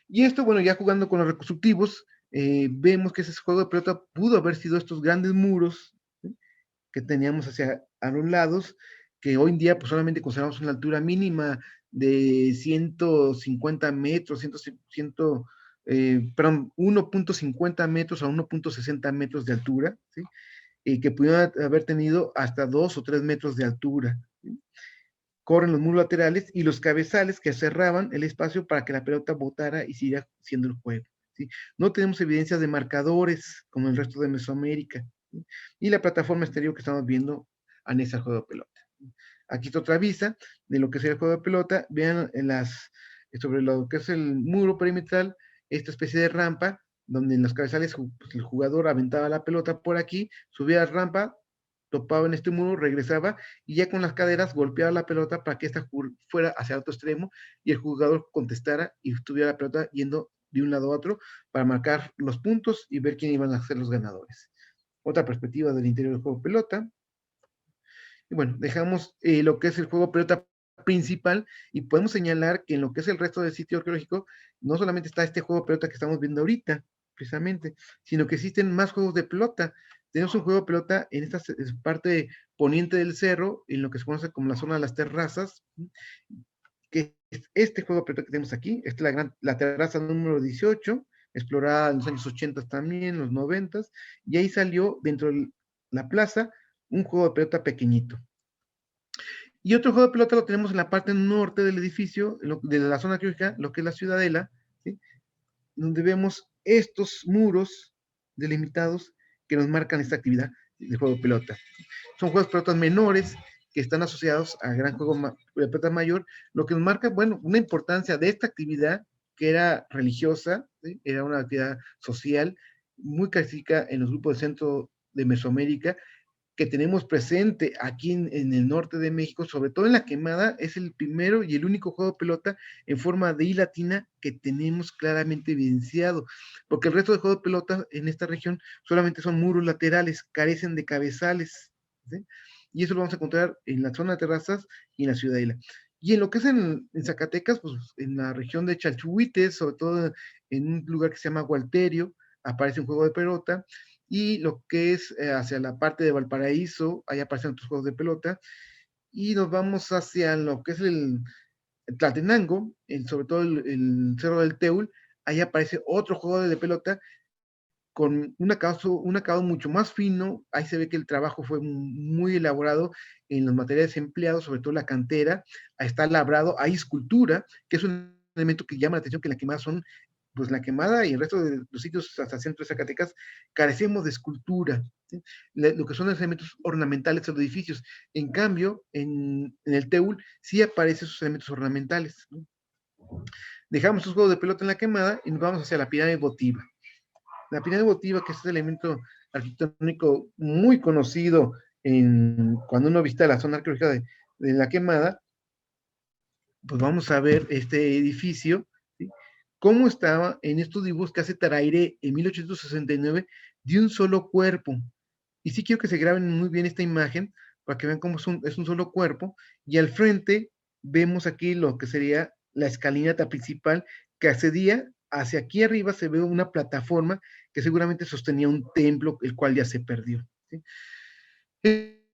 Y esto, bueno, ya jugando con los reconstructivos, vemos que ese juego de pelota pudo haber sido estos grandes muros, ¿sí?, que teníamos hacia a los lados, que hoy en día pues solamente consideramos una altura mínima de 150 metros, 1.50 metros a 1.60 metros de altura, ¿sí?, y que pudieron haber tenido hasta 2 o 3 metros de altura, ¿sí? Corren los muros laterales y los cabezales que cerraban el espacio para que la pelota botara y siguiera siendo el juego, ¿sí? No tenemos evidencias de marcadores como el resto de Mesoamérica, ¿sí? Y la plataforma exterior que estamos viendo anexa al juego de pelota. Aquí está otra vista de lo que sería el juego de pelota. Vean sobre lo que es el muro perimetral, esta especie de rampa, donde en los cabezales pues, el jugador aventaba la pelota por aquí, subía la rampa, topaba en este muro, regresaba, y ya con las caderas golpeaba la pelota para que esta fuera hacia el otro extremo, y el jugador contestara y tuviera la pelota yendo de un lado a otro para marcar los puntos y ver quién iban a ser los ganadores. Otra perspectiva del interior del juego de pelota. Y bueno, dejamos lo que es el juego de pelota principal, y podemos señalar que en lo que es el resto del sitio arqueológico no solamente está este juego de pelota que estamos viendo ahorita, precisamente, sino que existen más juegos de pelota. Tenemos un juego de pelota en esta parte poniente del cerro, en lo que se conoce como la zona de las terrazas, que es este juego de pelota que tenemos aquí. Esta es la terraza número 18, explorada en los años 80 también, en los 90, y ahí salió dentro de la plaza un juego de pelota pequeñito. Y otro juego de pelota lo tenemos en la parte norte del edificio, de la zona arqueológica, lo que es la ciudadela, ¿sí?, donde vemos estos muros delimitados que nos marcan esta actividad de juego de pelota. Son juegos de pelotas menores que están asociados al gran juego de pelota mayor, lo que nos marca, bueno, una importancia de esta actividad que era religiosa, ¿sí?, era una actividad social muy característica en los grupos de centro de Mesoamérica, que tenemos presente aquí en el norte de México, sobre todo en La Quemada. Es el primero y el único juego de pelota en forma de I latina que tenemos claramente evidenciado, porque el resto de juegos de pelota en esta región solamente son muros laterales, carecen de cabezales, ¿sí? Y eso lo vamos a encontrar en la zona de terrazas y en la ciudadela. Y en lo que es en Zacatecas, pues en la región de Chalchihuites, sobre todo en un lugar que se llama Gualterio, aparece un juego de pelota. Y lo que es hacia la parte de Valparaíso, ahí aparecen otros juegos de pelota, y nos vamos hacia lo que es el Tlaltenango, sobre todo el Cerro del Teul, ahí aparece otro juego de pelota con un acabado mucho más fino. Ahí se ve que el trabajo fue muy elaborado en los materiales empleados, sobre todo la cantera, ahí está labrado, hay escultura, que es un elemento que llama la atención, que en La Quemada son, pues La Quemada y el resto de los sitios hasta el centro de Zacatecas, carecemos de escultura, ¿sí?, lo que son los elementos ornamentales de los edificios. En cambio, en el Teul sí aparecen esos elementos ornamentales, ¿no? Dejamos esos juegos de pelota en La Quemada y nos vamos hacia la pirámide votiva. La pirámide votiva, que es un elemento arquitectónico muy conocido cuando uno visita la zona arqueológica de La Quemada, pues vamos a ver este edificio, ¿sí?, cómo estaba en estos dibujos que hace Taraire en 1869, de un solo cuerpo. Y sí quiero que se graben muy bien esta imagen para que vean cómo es un solo cuerpo. Y al frente vemos aquí lo que sería la escalinata principal que accedía hacia aquí arriba. Se ve una plataforma que seguramente sostenía un templo, el cual ya se perdió. ¿Sí?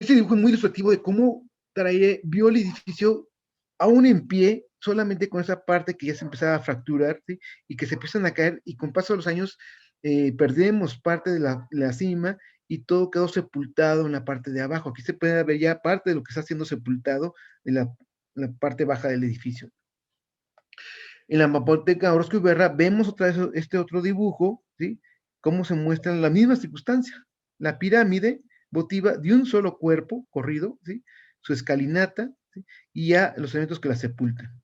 Este dibujo es muy ilustrativo de cómo vio el edificio aún en pie, solamente con esa parte que ya se empezaba a fracturar, ¿sí? Y que se empiezan a caer, y con paso de los años perdemos parte de la cima y todo quedó sepultado en la parte de abajo. Aquí se puede ver ya parte de lo que está siendo sepultado en la parte baja del edificio. En la mapoteca Orozco y Berra vemos otra vez este otro dibujo, ¿sí? Cómo se muestran la misma circunstancia. La pirámide votiva de un solo cuerpo corrido, ¿sí? Su escalinata, ¿sí? Y ya los elementos que la sepultan.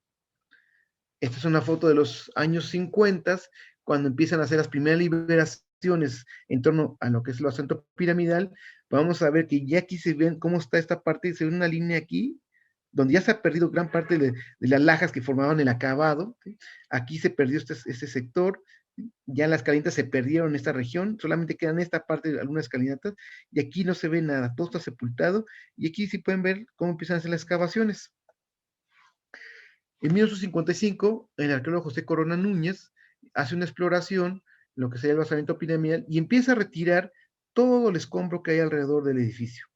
Esta es una foto de los años 50, cuando empiezan a hacer las primeras liberaciones en torno a lo que es el basamento piramidal. Vamos a ver que ya aquí se ven cómo está esta parte, se ve una línea aquí, donde ya se ha perdido gran parte de las lajas que formaban el acabado. ¿Sí? Aquí se perdió este sector, ¿sí? Ya las escalinatas se perdieron en esta región, solamente quedan esta parte de algunas escalinatas, y aquí no se ve nada, todo está sepultado, y aquí sí pueden ver cómo empiezan a hacer las excavaciones. En 1955, el arqueólogo José Corona Núñez hace una exploración, lo que sería el basamento piramidal, y empieza a retirar todo el escombro que hay alrededor del edificio.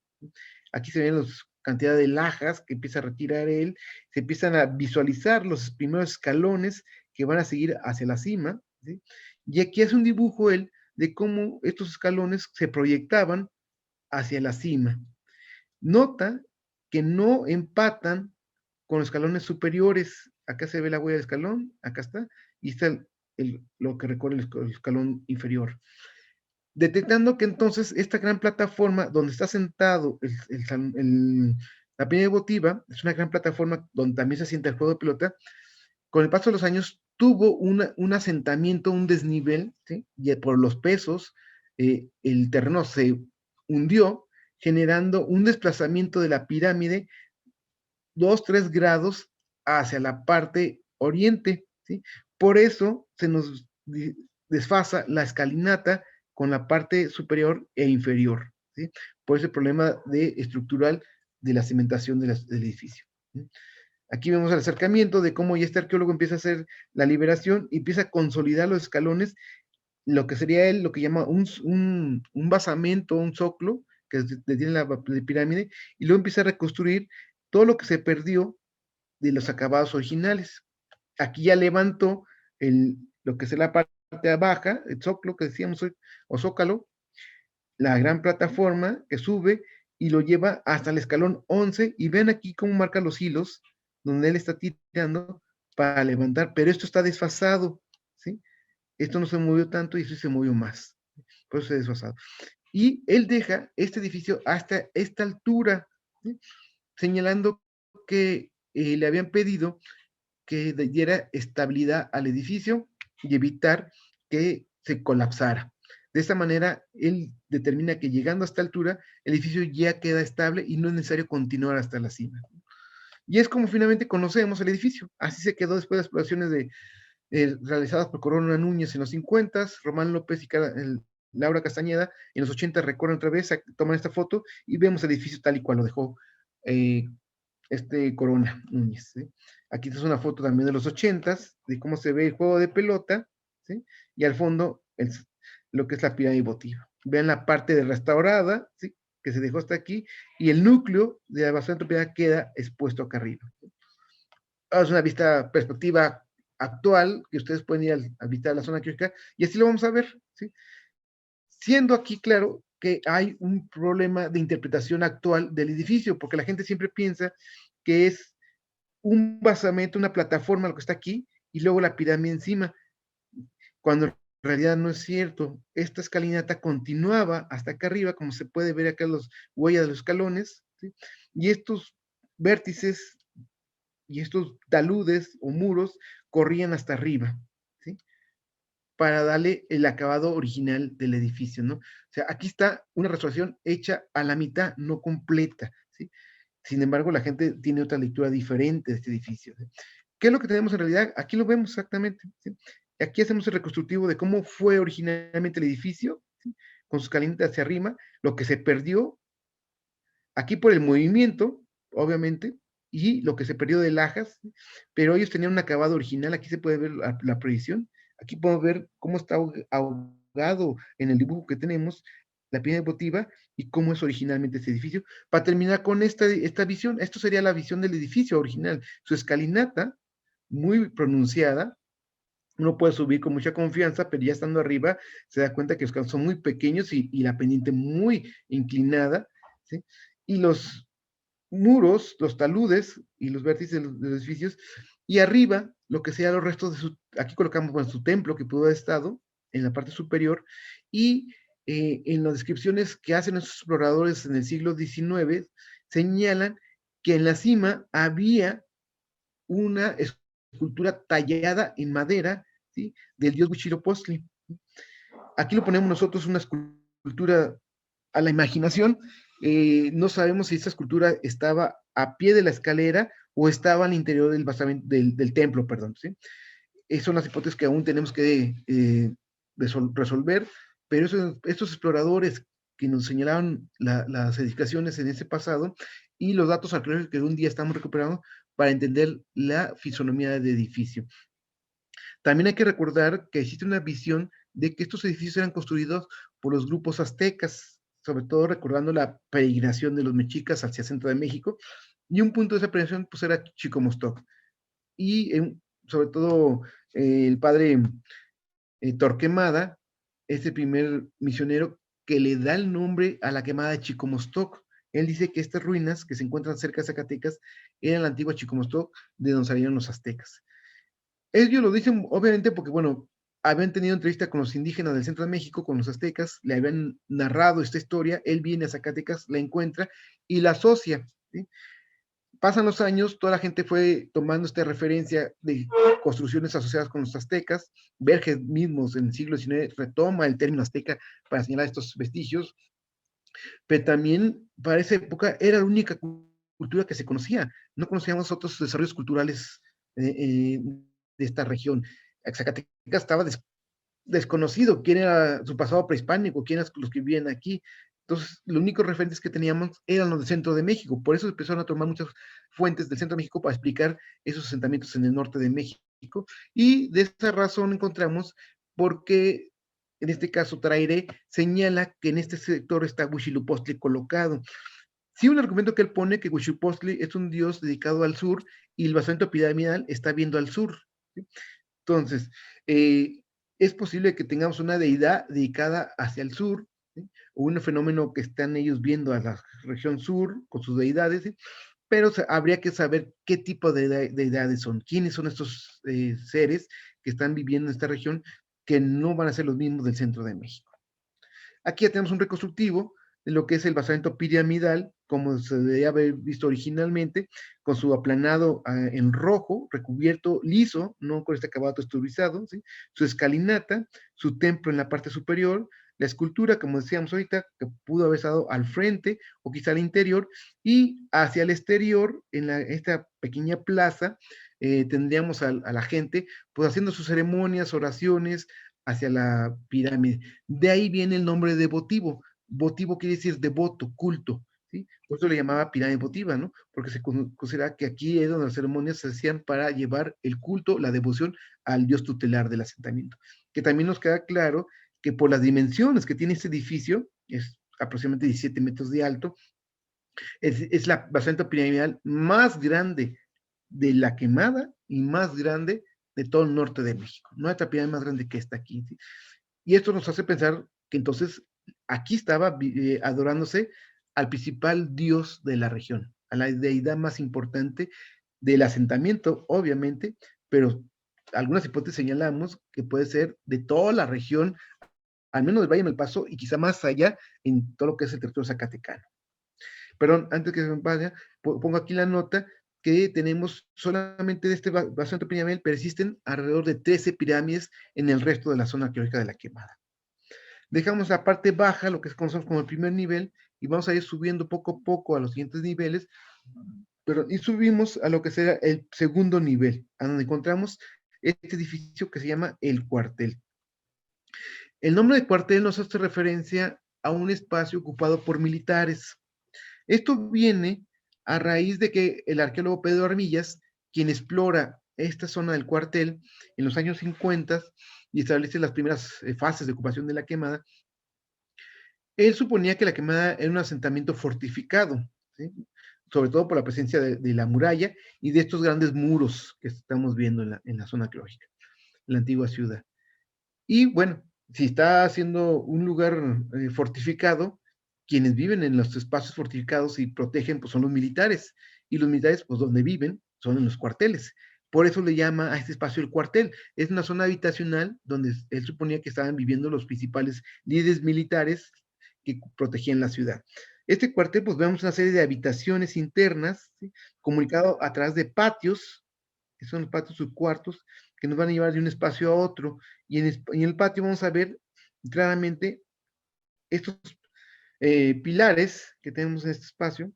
Aquí se ven la cantidad de lajas que empieza a retirar él, se empiezan a visualizar los primeros escalones que van a seguir hacia la cima, ¿sí? Y aquí hace un dibujo él de cómo estos escalones se proyectaban hacia la cima. Nota que no empatan con los escalones superiores. Acá se ve la huella del escalón, acá está, y está lo que recorre el escalón inferior. Detectando que entonces esta gran plataforma donde está sentado la pirámide votiva, es una gran plataforma donde también se sienta el juego de pelota, con el paso de los años tuvo un asentamiento, un desnivel, ¿sí? Y por los pesos, el terreno se hundió, generando un desplazamiento de la pirámide 2, 3 grados hacia la parte oriente, ¿sí? Por eso se nos desfasa la escalinata con la parte superior e inferior, ¿sí? Por ese problema estructural de la cimentación del edificio. ¿Sí? Aquí vemos el acercamiento de cómo ya este arqueólogo empieza a hacer la liberación y empieza a consolidar los escalones, lo que sería él, lo que llama un basamento, un zoclo, que tiene la pirámide, y luego empieza a reconstruir todo lo que se perdió de los acabados originales. Aquí ya levantó lo que es la parte baja, el zoclo que decíamos hoy, o zócalo, la gran plataforma que sube y lo lleva hasta el escalón 11, y ven aquí cómo marca los hilos donde él está tirando para levantar, pero esto está desfasado, ¿sí? Esto no se movió tanto y esto se movió más, por eso se ha desfasado. Y él deja este edificio hasta esta altura, ¿sí? Señalando que le habían pedido que diera estabilidad al edificio y evitar que se colapsara. De esta manera, él determina que llegando a esta altura, el edificio ya queda estable y no es necesario continuar hasta la cima. Y es como finalmente conocemos el edificio. Así se quedó después de las exploraciones realizadas por Corona Núñez en los 50, Román López y Laura Castañeda en los 80 recorren otra vez, toman esta foto y vemos el edificio tal y cual lo dejó Corona Núñez. ¿Sí? Aquí es una foto también de los 80, de cómo se ve el juego de pelota, ¿sí? Y al fondo lo que es la pirámide votiva. Vean la parte de restaurada, ¿sí? Que se dejó hasta aquí, y el núcleo de la basura piedad queda expuesto acá arriba. Es una vista perspectiva actual, que ustedes pueden ir a visitar la zona arqueológica, y así lo vamos a ver, ¿sí? Siendo aquí claro que hay un problema de interpretación actual del edificio, porque la gente siempre piensa que es un basamento, una plataforma, lo que está aquí, y luego la pirámide encima, cuando en realidad no es cierto. Esta escalinata continuaba hasta acá arriba, como se puede ver acá las huellas de los escalones, ¿sí? Y estos vértices y estos taludes o muros corrían hasta arriba, ¿sí? Para darle el acabado original del edificio, ¿no? O sea, aquí está una restauración hecha a la mitad, no completa, ¿sí? Sin embargo, la gente tiene otra lectura diferente de este edificio, ¿sí? ¿Qué es lo que tenemos en realidad? Aquí lo vemos exactamente, ¿sí? Aquí hacemos el reconstructivo de cómo fue originalmente el edificio, ¿sí? con sus escalinata hacia arriba, lo que se perdió aquí por el movimiento, obviamente, y lo que se perdió de lajas, pero ellos tenían un acabado original. Aquí se puede ver la proyección, aquí podemos ver cómo está ahogado en el dibujo que tenemos la pirámide votiva y cómo es originalmente este edificio. Para terminar con esta visión, esto sería la visión del edificio original, su escalinata muy pronunciada. Uno puede subir con mucha confianza, pero ya estando arriba se da cuenta que los cantos son muy pequeños y la pendiente muy inclinada, ¿sí? Y los muros, los taludes y los vértices de los edificios, y arriba lo que sea los restos de aquí colocamos, bueno, su templo que pudo haber estado en la parte superior, y en las descripciones que hacen esos exploradores en el siglo XIX, señalan que en la cima había una escultura tallada en madera, ¿sí?, del dios Huitzilopochtli. Aquí lo ponemos nosotros, una escultura a la imaginación. No sabemos si esta escultura estaba a pie de la escalera o estaba al interior del basamento, del templo, perdón, ¿sí? Son las hipótesis que aún tenemos que resolver, pero estos exploradores que nos señalaron las edificaciones en ese pasado y los datos arqueológicos que un día estamos recuperando para entender la fisonomía del edificio. También hay que recordar que existe una visión de que estos edificios eran construidos por los grupos aztecas, sobre todo recordando la peregrinación de los mexicas hacia el centro de México, y un punto de esa peregrinación pues era Chicomostoc. Y sobre todo el padre Torquemada es el primer misionero que le da el nombre a la quemada de Chicomostoc. Él dice que estas ruinas que se encuentran cerca de Zacatecas eran la antigua Chicomostoc de donde salieron los aztecas. Ellos lo dicen obviamente porque, bueno, habían tenido entrevista con los indígenas del centro de México, con los aztecas, le habían narrado esta historia, él viene a Zacatecas, la encuentra y la asocia, ¿sí? Pasan los años, toda la gente fue tomando esta referencia de construcciones asociadas con los aztecas. Verges mismos en el siglo XIX retoma el término azteca para señalar estos vestigios, pero también para esa época era la única cultura que se conocía. No conocíamos otros desarrollos culturales de esta región. Zacatecas estaba desconocido quién era su pasado prehispánico, quién eran los que vivían aquí. Entonces, los únicos referentes que teníamos eran los del centro de México. Por eso empezaron a tomar muchas fuentes del centro de México para explicar esos asentamientos en el norte de México. Y de esa razón encontramos porque, en este caso, Trairé señala que en este sector está Huitzilopochtli colocado. Sí, un argumento que él pone que Huitzilopochtli es un dios dedicado al sur y el basamento piramidal está viendo al sur, ¿sí? Entonces, es posible que tengamos una deidad dedicada hacia el sur, ¿sí?, o un fenómeno que están ellos viendo a la región sur con sus deidades, ¿sí?, pero habría que saber qué tipo de deidades son, quiénes son estos seres que están viviendo en esta región, que no van a ser los mismos del centro de México. Aquí ya tenemos un reconstructivo de lo que es el basamento piramidal, como se debía haber visto originalmente, con su aplanado en rojo, recubierto liso, no con este acabado texturizado, ¿sí?, su escalinata, su templo en la parte superior, la escultura, como decíamos ahorita, que pudo haber estado al frente o quizá al interior, y hacia el exterior, en esta pequeña plaza, tendríamos a la gente pues haciendo sus ceremonias, oraciones hacia la pirámide. De ahí viene el nombre de votivo. Votivo quiere decir devoto, culto, ¿sí? Por eso le llamaba pirámide votiva, ¿no? Porque se considera que aquí es donde las ceremonias se hacían para llevar el culto, la devoción al dios tutelar del asentamiento. Que también nos queda claro que por las dimensiones que tiene este edificio, es aproximadamente 17 metros de alto, es la basamento piramidal más grande de la quemada y más grande de todo el norte de México. No hay otra pirámide más grande que esta aquí, ¿sí? Y esto nos hace pensar que entonces aquí estaba adorándose al principal dios de la región, a la deidad más importante del asentamiento, obviamente, pero algunas hipótesis señalamos que puede ser de toda la región, al menos del Valle del Paso y quizá más allá en todo lo que es el territorio zacatecano. Perdón, antes que se me vaya, pongo aquí la nota que tenemos solamente de este basamento piramidal, persisten alrededor de 13 pirámides en el resto de la zona arqueológica de la quemada. Dejamos la parte baja, lo que conocemos como el primer nivel, y vamos a ir subiendo poco a poco a los siguientes niveles, y subimos a lo que será el segundo nivel, a donde encontramos este edificio que se llama el cuartel. El nombre de cuartel nos hace referencia a un espacio ocupado por militares. Esto viene a raíz de que el arqueólogo Pedro Armillas, quien explora esta zona del cuartel en los años 50 y establece las primeras fases de ocupación de la Quemada, él suponía que la Quemada era un asentamiento fortificado, ¿sí? Sobre todo por la presencia de la muralla y de estos grandes muros que estamos viendo en la zona arqueológica, en la antigua ciudad. Y bueno, si está siendo un lugar fortificado, quienes viven en los espacios fortificados y protegen, pues son los militares. Y los militares, pues donde viven, son en los cuarteles. Por eso le llama a este espacio el cuartel. Es una zona habitacional donde él suponía que estaban viviendo los principales líderes militares que protegían la ciudad. Este cuartel, pues vemos una serie de habitaciones internas, ¿sí? Comunicado a través de patios, que son los patios subcuartos, que nos van a llevar de un espacio a otro. Y en el patio vamos a ver claramente estos pilares que tenemos en este espacio.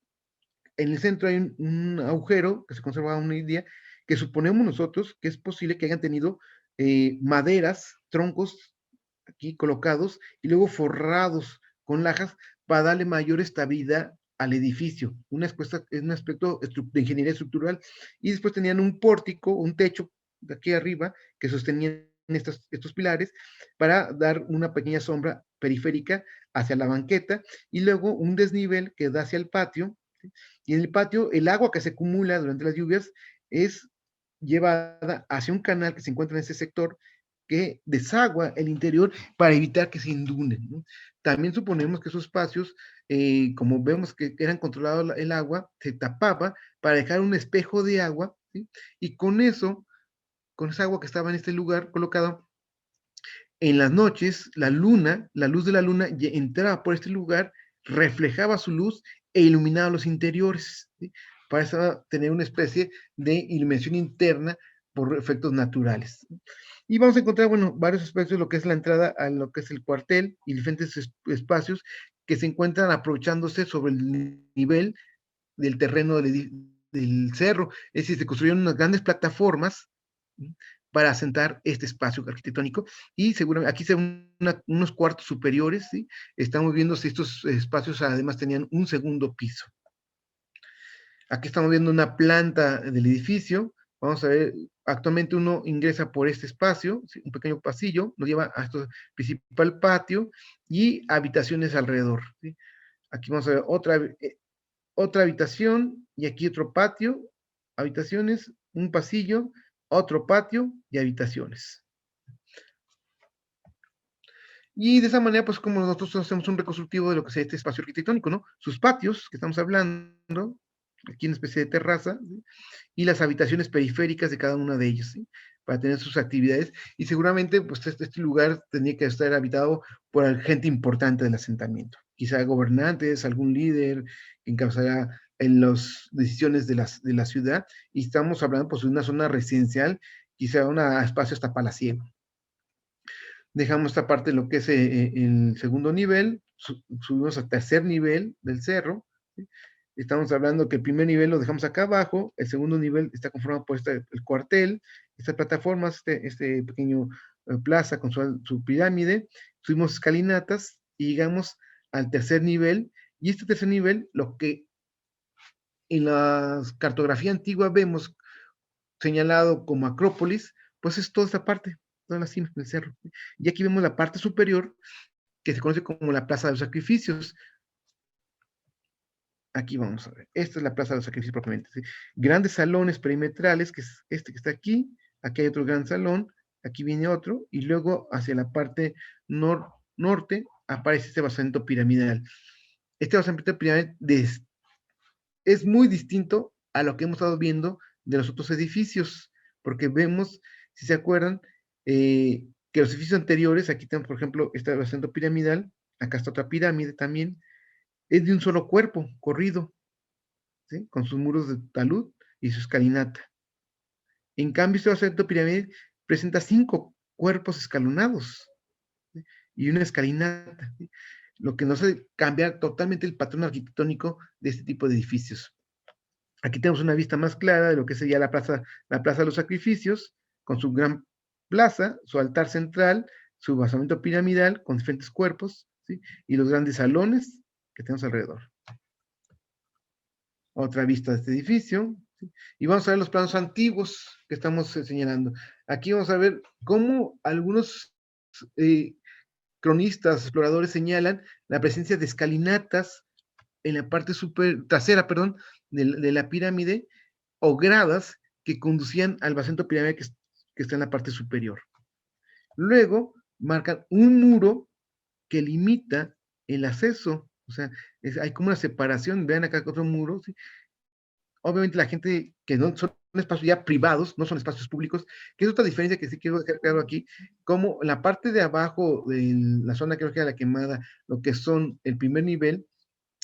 En el centro hay un agujero que se conserva aún hoy día, que suponemos nosotros que es posible que hayan tenido maderas, troncos aquí colocados y luego forrados con lajas para darle mayor estabilidad al edificio, un aspecto de ingeniería estructural. Y después tenían un pórtico, un techo de aquí arriba que sostenían estos pilares para dar una pequeña sombra periférica hacia la banqueta y luego un desnivel que da hacia el patio. ¿Sí? Y en el patio el agua que se acumula durante las lluvias es llevada hacia un canal que se encuentra en ese sector que desagua el interior para evitar que se inunden, ¿no? También suponemos que esos espacios, como vemos que eran controlados el agua, se tapaba para dejar un espejo de agua, ¿sí? Y con eso, con esa agua que estaba en este lugar colocado, en las noches, la luz de la luna entraba por este lugar, reflejaba su luz e iluminaba los interiores, ¿sí? Para eso tener una especie de iluminación interna por efectos naturales. Y vamos a encontrar, bueno, varios aspectos de lo que es la entrada a lo que es el cuartel y diferentes espacios que se encuentran aprovechándose sobre el nivel del terreno del cerro. Es decir, se construyeron unas grandes plataformas, ¿sí? Para asentar este espacio arquitectónico y seguramente aquí se ven unos cuartos superiores, ¿sí? Estamos viendo si estos espacios además tenían un segundo piso. Aquí estamos viendo una planta del edificio. Vamos a ver, actualmente uno ingresa por este espacio, ¿sí? Un pequeño pasillo, nos lleva a este principal patio y habitaciones alrededor, ¿sí? Aquí vamos a ver otra habitación y aquí otro patio, habitaciones, un pasillo, otro patio y habitaciones. Y de esa manera, pues como nosotros hacemos un reconstructivo de lo que es este espacio arquitectónico, ¿no? Sus patios, que estamos hablando, aquí en especie de terraza, ¿sí? Y las habitaciones periféricas de cada una de ellas, ¿sí? Para tener sus actividades. Y seguramente, pues este lugar tendría que estar habitado por gente importante del asentamiento. Quizá gobernantes, algún líder que encabezara en las decisiones de la ciudad. Y estamos hablando, pues, de una zona residencial, quizá un espacio hasta palaciego. Dejamos esta parte de lo que es el segundo nivel, subimos al tercer nivel del cerro, ¿sí? Estamos hablando que el primer nivel lo dejamos acá abajo, el segundo nivel está conformado por el cuartel, estas plataformas, este pequeño plaza con su pirámide, subimos escalinatas y llegamos al tercer nivel, y este tercer nivel, lo que en la cartografía antigua vemos señalado como Acrópolis, pues es toda esta parte, toda la cima del cerro. Y aquí vemos la parte superior, que se conoce como la Plaza de los Sacrificios. Aquí vamos a ver, esta es la Plaza de los Sacrificios propiamente, ¿sí? Grandes salones perimetrales, que es este que está aquí hay otro gran salón, aquí viene otro, y luego hacia la parte norte aparece este basamento piramidal. Este basamento piramidal es muy distinto a lo que hemos estado viendo de los otros edificios, porque vemos, si se acuerdan, que los edificios anteriores, aquí tenemos, por ejemplo, este basamento piramidal, acá está otra pirámide también, es de un solo cuerpo, corrido, ¿sí? Con sus muros de talud y su escalinata. En cambio, este basamento piramidal presenta 5 cuerpos escalonados, ¿sí? Y una escalinata, ¿sí? Lo que nos hace cambiar totalmente el patrón arquitectónico de este tipo de edificios. Aquí tenemos una vista más clara de lo que sería la plaza de los Sacrificios, con su gran plaza, su altar central, su basamento piramidal con diferentes cuerpos, ¿sí? Y los grandes salones que tenemos alrededor. Otra vista de este edificio, ¿sí? Y vamos a ver los planos antiguos que estamos señalando. Aquí vamos a ver cómo algunos cronistas, exploradores señalan la presencia de escalinatas en la parte trasera, perdón, de la pirámide, o gradas que conducían al basamento piramidal que está en la parte superior. Luego marcan un muro que limita el acceso, o sea, hay como una separación, vean acá otro muro, ¿sí? Obviamente la gente que no son espacios ya privados, no son espacios públicos, que es otra diferencia que sí quiero dejar claro aquí, como la parte de abajo de la zona arqueológica de la Quemada, lo que son el primer nivel,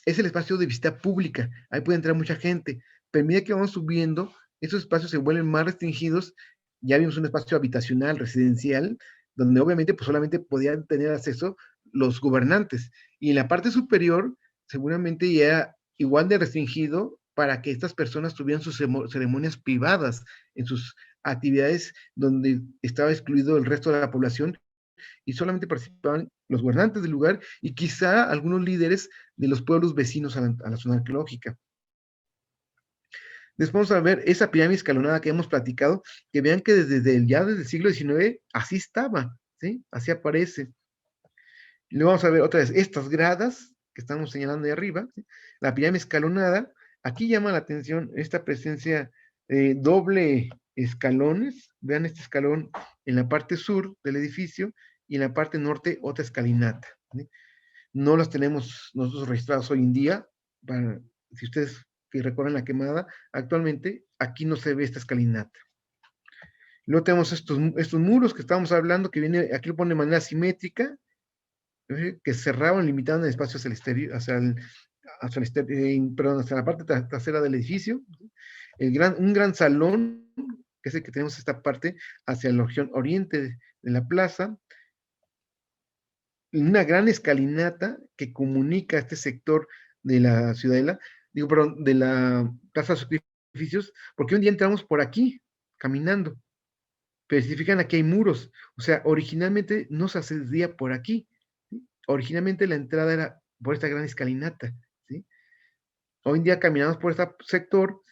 es el espacio de visita pública, ahí puede entrar mucha gente, pero a medida que vamos subiendo, esos espacios se vuelven más restringidos, ya vimos un espacio habitacional, residencial, donde obviamente pues solamente podían tener acceso los gobernantes, y en la parte superior seguramente ya era igual de restringido para que estas personas tuvieran sus ceremonias privadas en sus actividades donde estaba excluido el resto de la población y solamente participaban los gobernantes del lugar y quizá algunos líderes de los pueblos vecinos a la zona arqueológica. Después vamos a ver esa pirámide escalonada que hemos platicado, que vean que desde el siglo XIX así estaba, ¿sí? Así aparece. Y luego vamos a ver otra vez estas gradas que estamos señalando de arriba, ¿sí? La pirámide escalonada, aquí llama la atención esta presencia doble escalones, vean este escalón en la parte sur del edificio y en la parte norte otra escalinata, ¿sí? No las tenemos nosotros registrados hoy en día, si ustedes que recuerdan la Quemada, actualmente aquí no se ve esta escalinata. Luego tenemos estos muros que estábamos hablando, que viene, aquí lo pone de manera simétrica, que cerraban, limitaban el espacio hacia el exterior, perdón, hacia la parte trasera del edificio. Un gran salón, que es el que tenemos esta parte, hacia la región oriente de la plaza. Una gran escalinata que comunica este sector de la ciudadela, perdón, de la Plaza de Sacrificios, porque un día entramos por aquí, caminando, pero si se fijan, aquí hay muros, o sea, originalmente no se accedía por aquí, ¿sí? Originalmente la entrada era por esta gran escalinata, ¿sí? Hoy en día caminamos por este sector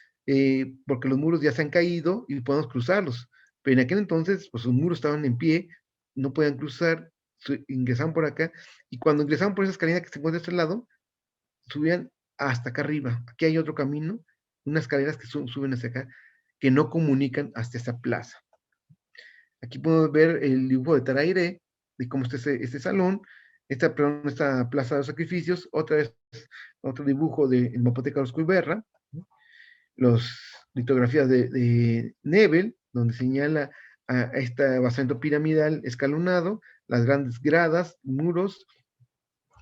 porque los muros ya se han caído y podemos cruzarlos, pero en aquel entonces, pues los muros estaban en pie, no podían cruzar, ingresaban por acá, y cuando ingresaban por esa escalera que se encuentra de este lado, subían hasta acá arriba. Aquí hay otro camino, unas escaleras que suben hacia acá, que no comunican hasta esta plaza. Aquí podemos ver el dibujo de Tarairé, de cómo está este salón, esta plaza de los sacrificios, otra vez otro dibujo del Mapoteca Orozco Iberra, las litografías de Nebel, donde señala a este basamento piramidal escalonado, las grandes gradas, muros,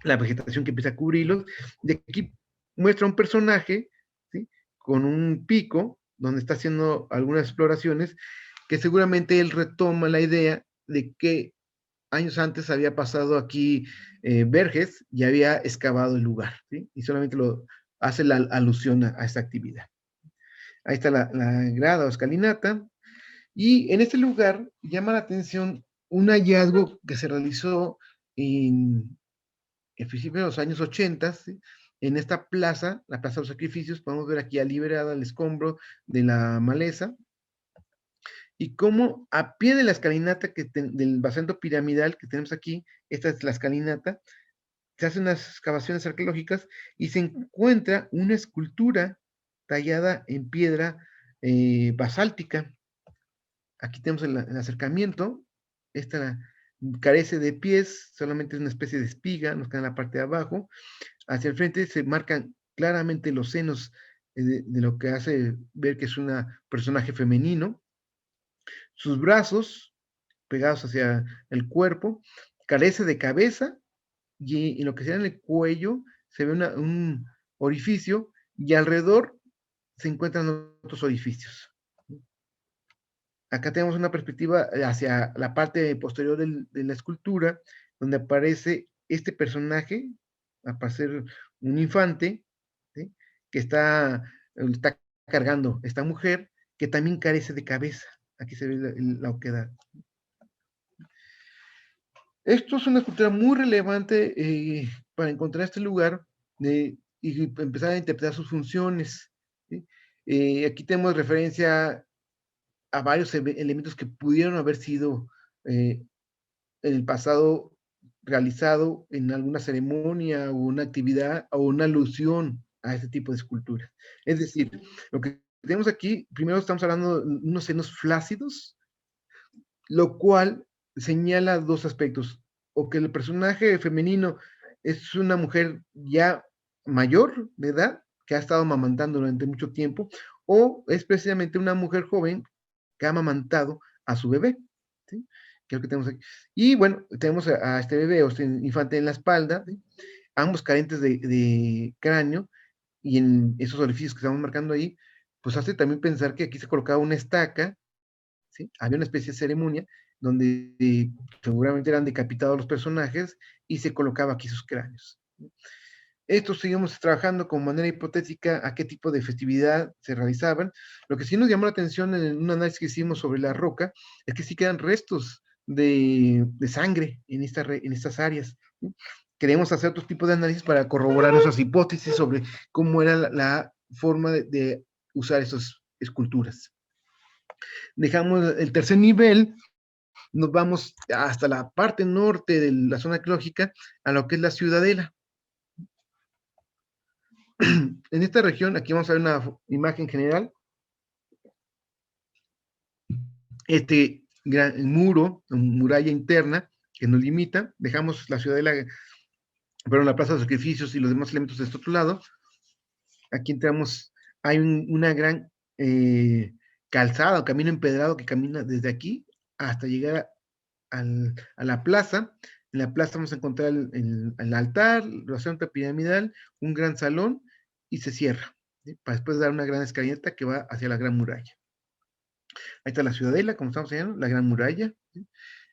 la vegetación que empieza a cubrirlos. De aquí muestra un personaje, ¿sí? Con un pico, donde está haciendo algunas exploraciones, que seguramente él retoma la idea de que años antes había pasado aquí Verges y había excavado el lugar, ¿sí? Y solamente lo hace la alusión a esta actividad. Ahí está la grada o escalinata. Y en este lugar llama la atención un hallazgo que se realizó en principio de los años 80, ¿sí? En esta plaza, la Plaza de los Sacrificios, podemos ver aquí ya liberada el escombro de la maleza, y cómo a pie de la escalinata del basamento piramidal que tenemos aquí, esta es la escalinata, se hacen unas excavaciones arqueológicas y se encuentra una escultura tallada en piedra basáltica. Aquí tenemos el acercamiento, esta carece de pies, solamente es una especie de espiga, nos queda en la parte de abajo. Hacia el frente se marcan claramente los senos de lo que hace ver que es un personaje femenino. Sus brazos pegados hacia el cuerpo, carece de cabeza y en lo que sea en el cuello se ve un orificio y alrededor se encuentran otros orificios. Acá tenemos una perspectiva hacia la parte posterior de la escultura, donde aparece este personaje, a parecer un infante, ¿sí? Que está cargando esta mujer, que también carece de cabeza. Aquí se ve la oquedad. Esto es una escultura muy relevante para encontrar este lugar y empezar a interpretar sus funciones, ¿sí? Aquí tenemos referencia a varios elementos que pudieron haber sido en el pasado realizado en alguna ceremonia o una actividad o una alusión a este tipo de escultura. Es decir, lo que tenemos aquí, primero estamos hablando de unos senos flácidos, lo cual señala dos aspectos, o que el personaje femenino es una mujer ya mayor de edad, que ha estado amamantando durante mucho tiempo, o es precisamente una mujer joven que ha amamantado a su bebé, ¿sí? Que es lo que tenemos aquí. Y bueno, tenemos a este bebé o este infante en la espalda, ¿sí? Ambos carentes de cráneo, y en esos orificios que estamos marcando ahí, pues hace también pensar que aquí se colocaba una estaca, ¿sí? Había una especie de ceremonia donde seguramente eran decapitados los personajes y se colocaba aquí sus cráneos. Esto seguimos trabajando con manera hipotética a qué tipo de festividad se realizaban. Lo que sí nos llamó la atención en un análisis que hicimos sobre la roca es que sí quedan restos de sangre en estas áreas. ¿Sí? Queremos hacer otro tipo de análisis para corroborar nuestras hipótesis sobre cómo era la forma de usar esas esculturas. Dejamos el tercer nivel, nos vamos hasta la parte norte de la zona arqueológica, a lo que es la ciudadela. En esta región, aquí vamos a ver una imagen general. Este gran muro, muralla interna que nos limita, dejamos la ciudadela, perdón, la plaza de sacrificios y los demás elementos de este otro lado. Aquí entramos, hay una gran calzada o camino empedrado que camina desde aquí hasta llegar a la plaza. En la plaza vamos a encontrar el altar, la santa piramidal, un gran salón y se cierra, ¿sí? Para después dar una gran escalinata que va hacia la gran muralla. Ahí está la ciudadela, como estamos viendo, la gran muralla, ¿sí?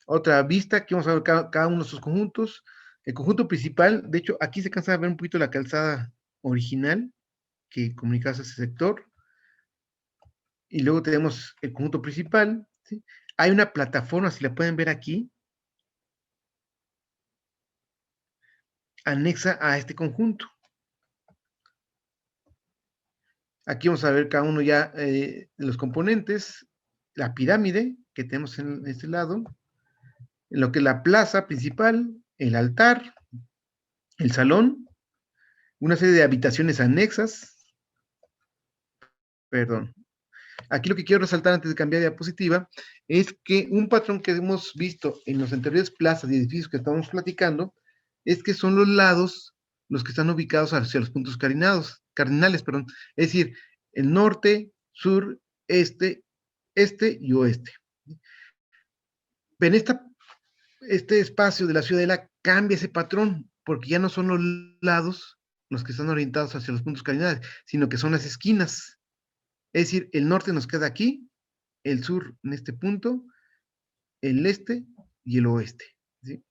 Otra vista, aquí vamos a ver cada uno de sus conjuntos. El conjunto principal, de hecho, aquí se cansa de ver un poquito la calzada original que comunicaba ese sector. Y luego tenemos el conjunto principal, ¿sí? Hay una plataforma, si la pueden ver aquí, anexa a este conjunto. Aquí vamos a ver cada uno ya de los componentes, la pirámide que tenemos en este lado, en lo que es la plaza principal, el altar, el salón, una serie de habitaciones anexas, perdón. Aquí lo que quiero resaltar antes de cambiar de diapositiva es que un patrón que hemos visto en los anteriores plazas y edificios que estamos platicando es que son los lados los que están ubicados hacia los puntos cardinales, perdón. Es decir, el norte, sur, este y oeste. En este espacio de la ciudadela cambia ese patrón, porque ya no son los lados los que están orientados hacia los puntos cardinales, sino que son las esquinas. Es decir, el norte nos queda aquí, el sur en este punto, el este y el oeste, ¿sí?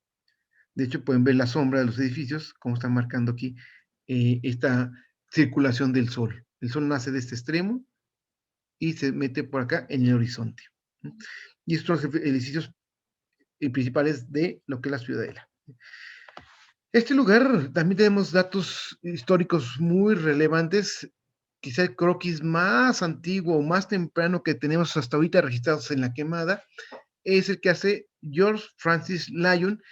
De hecho, pueden ver la sombra de los edificios, como están marcando aquí esta circulación del sol. El sol nace de este extremo y se mete por acá en el horizonte. Y estos son los edificios principales de lo que es la ciudadela. Este lugar también tenemos datos históricos muy relevantes, quizá el croquis más antiguo o más temprano que tenemos hasta ahorita registrados en la quemada, es el que hace George Francis Lyon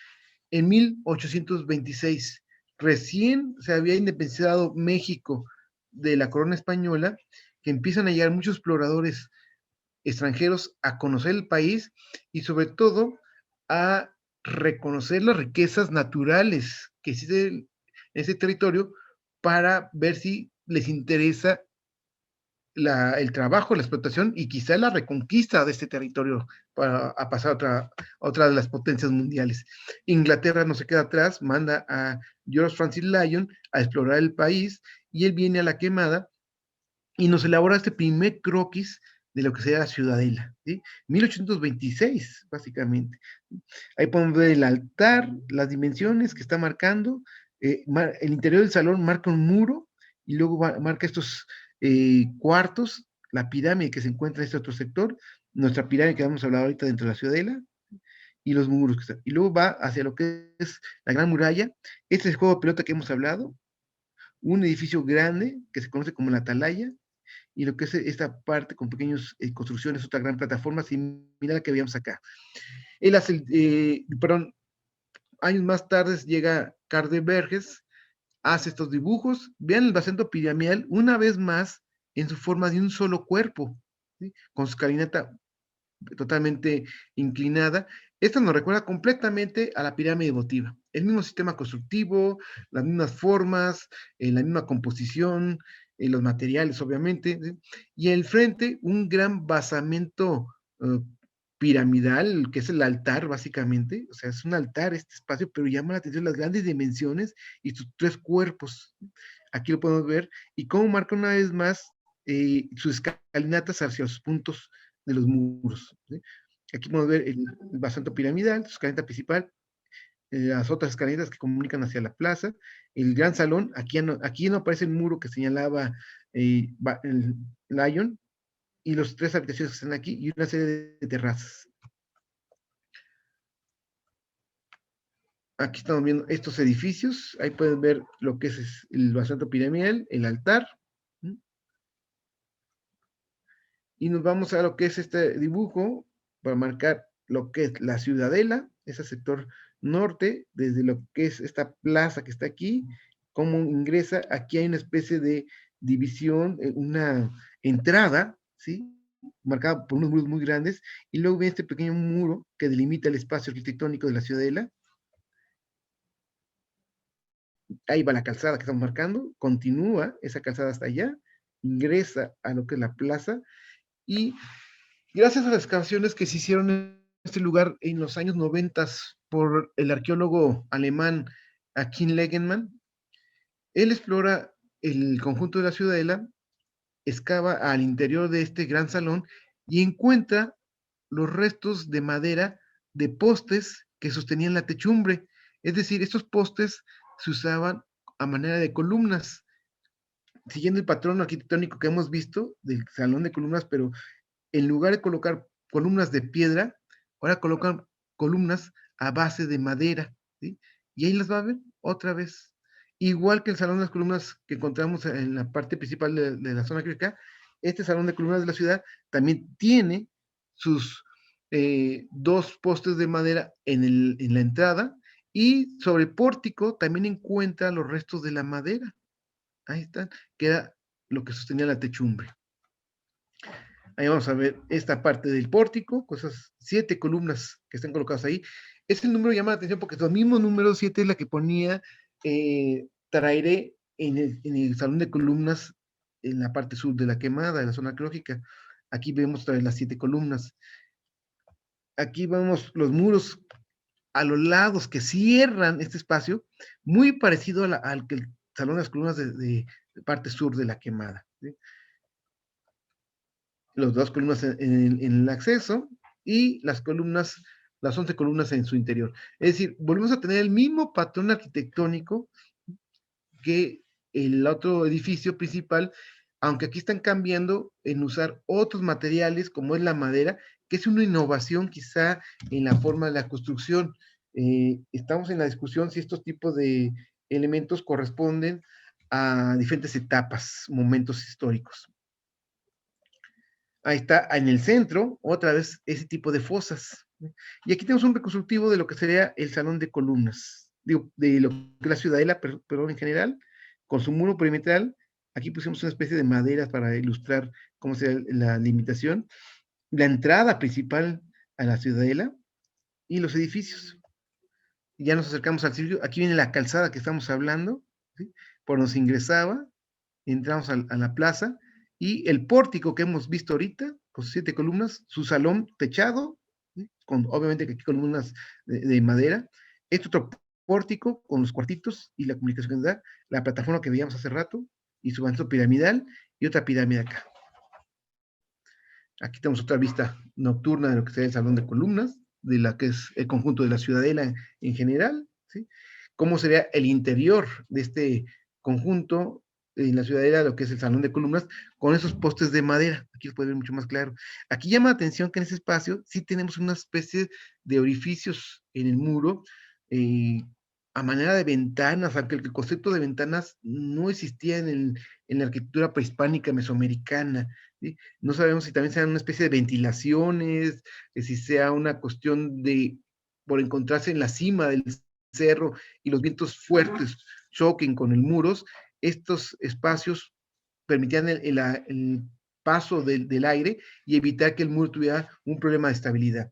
en 1826. Recién se había independizado México de la corona española, que empiezan a llegar muchos exploradores extranjeros a conocer el país y sobre todo a reconocer las riquezas naturales que existen en ese territorio para ver si les interesa el trabajo, la explotación y quizá la reconquista de este territorio para a pasar a otra de las potencias mundiales. Inglaterra no se queda atrás, manda a George Francis Lyon a explorar el país y él viene a la quemada y nos elabora este primer croquis de lo que sería la ciudadela, ¿sí? 1826, básicamente. Ahí podemos ver el altar, las dimensiones que está marcando, el interior del salón marca un muro y luego marca estos cuartos, la pirámide que se encuentra en este otro sector, nuestra pirámide que hemos hablado ahorita dentro de la ciudadela, y los muros que están. Y luego va hacia lo que es la Gran Muralla. Este es el juego de pelota que hemos hablado, un edificio grande que se conoce como la Atalaya, y lo que es esta parte con pequeñas construcciones, otra gran plataforma similar a la que veíamos acá. Él hace, perdón, años más tarde llega Carl Verges, hace estos dibujos, vean el basento piramidal una vez más en su forma de un solo cuerpo, ¿sí? Con su escalinata totalmente inclinada. Esta nos recuerda completamente a la pirámide votiva. El mismo sistema constructivo, las mismas formas, la misma composición, los materiales, obviamente. ¿Sí? Y en el frente, un gran basamento piramidal, que es el altar, básicamente. O sea, es un altar este espacio, pero llama la atención las grandes dimensiones y sus tres cuerpos. Aquí lo podemos ver. Y cómo marca una vez más sus escalinatas hacia los puntos de los muros. ¿Sí? Aquí podemos ver el basamento piramidal, su escalinata principal, las otras escaleras que comunican hacia la plaza, el gran salón, aquí no aparece el muro que señalaba el Lion, y las tres habitaciones que están aquí, y una serie de terrazas. Aquí estamos viendo estos edificios, ahí pueden ver lo que es el basamento piramidal, el altar, y nos vamos a lo que es este dibujo para marcar lo que es la ciudadela, ese sector norte, desde lo que es esta plaza que está aquí, cómo ingresa, aquí hay una especie de división, una entrada, ¿sí? Marcada por unos muros muy grandes, y luego viene este pequeño muro que delimita el espacio arquitectónico de la ciudadela. Ahí va la calzada que estamos marcando, continúa esa calzada hasta allá, ingresa a lo que es la plaza, y gracias a las excavaciones que se hicieron en este lugar en los años 90 por el arqueólogo alemán Akin Legemann, él explora el conjunto de la ciudadela, excava al interior de este gran salón y encuentra los restos de madera de postes que sostenían la techumbre. Es decir, estos postes se usaban a manera de columnas, siguiendo el patrón arquitectónico que hemos visto del salón de columnas, pero en lugar de colocar columnas de piedra, ahora colocan columnas a base de madera, ¿sí? Y ahí las va a ver otra vez. Igual que el salón de las columnas que encontramos en la parte principal de la zona crítica, este salón de columnas de la ciudad también tiene sus dos postes de madera en la entrada, y sobre el pórtico también encuentra los restos de la madera. Ahí están, que era lo que sostenía la techumbre. Ahí vamos a ver esta parte del pórtico, con esas 7 columnas que están colocadas ahí. Este número llama la atención porque los mismos números 7 es la que ponía Trairé en el salón de columnas en la parte sur de la quemada, de la zona arqueológica. Aquí vemos otra vez las 7 columnas. Aquí vemos los muros a los lados que cierran este espacio, muy parecido al que el salón de las columnas de parte sur de la quemada. ¿Sí? Las dos columnas en el acceso y las 11 columnas en su interior. Es decir, volvemos a tener el mismo patrón arquitectónico que el otro edificio principal, aunque aquí están cambiando en usar otros materiales como es la madera, que es una innovación quizá en la forma de la construcción. Estamos en la discusión si estos tipos de elementos corresponden a diferentes etapas, momentos históricos. Ahí está, en el centro, otra vez, ese tipo de fosas. Y aquí tenemos un reconstructivo de lo que sería el salón de columnas, digo, de lo que es la ciudadela, perdón, en general, con su muro perimetral. Aquí pusimos una especie de madera para ilustrar cómo sería la limitación. La entrada principal a la ciudadela y los edificios. Y ya nos acercamos al sitio. Aquí viene la calzada que estamos hablando, ¿sí? Por donde se ingresaba, entramos a la plaza, y el pórtico que hemos visto ahorita, con sus 7 columnas, su salón techado, ¿sí? Con obviamente aquí columnas de madera, este otro pórtico con los cuartitos y la comunicación que da, la plataforma que veíamos hace rato, y su basamento piramidal, y otra pirámide acá. Aquí tenemos otra vista nocturna de lo que sería el salón de columnas, de la que es el conjunto de la ciudadela en general, ¿sí? Cómo sería el interior de este conjunto en la ciudadela lo que es el salón de columnas, con esos postes de madera. Aquí lo pueden ver mucho más claro. Aquí llama la atención que en ese espacio sí tenemos una especie de orificios en el muro, eh, a manera de ventanas, aunque el concepto de ventanas no existía en la arquitectura prehispánica mesoamericana, ¿sí? No sabemos si también sean una especie de ventilaciones, si sea una cuestión de, por encontrarse en la cima del cerro y los vientos fuertes choquen con el muros, estos espacios permitían el paso del aire y evitar que el muro tuviera un problema de estabilidad.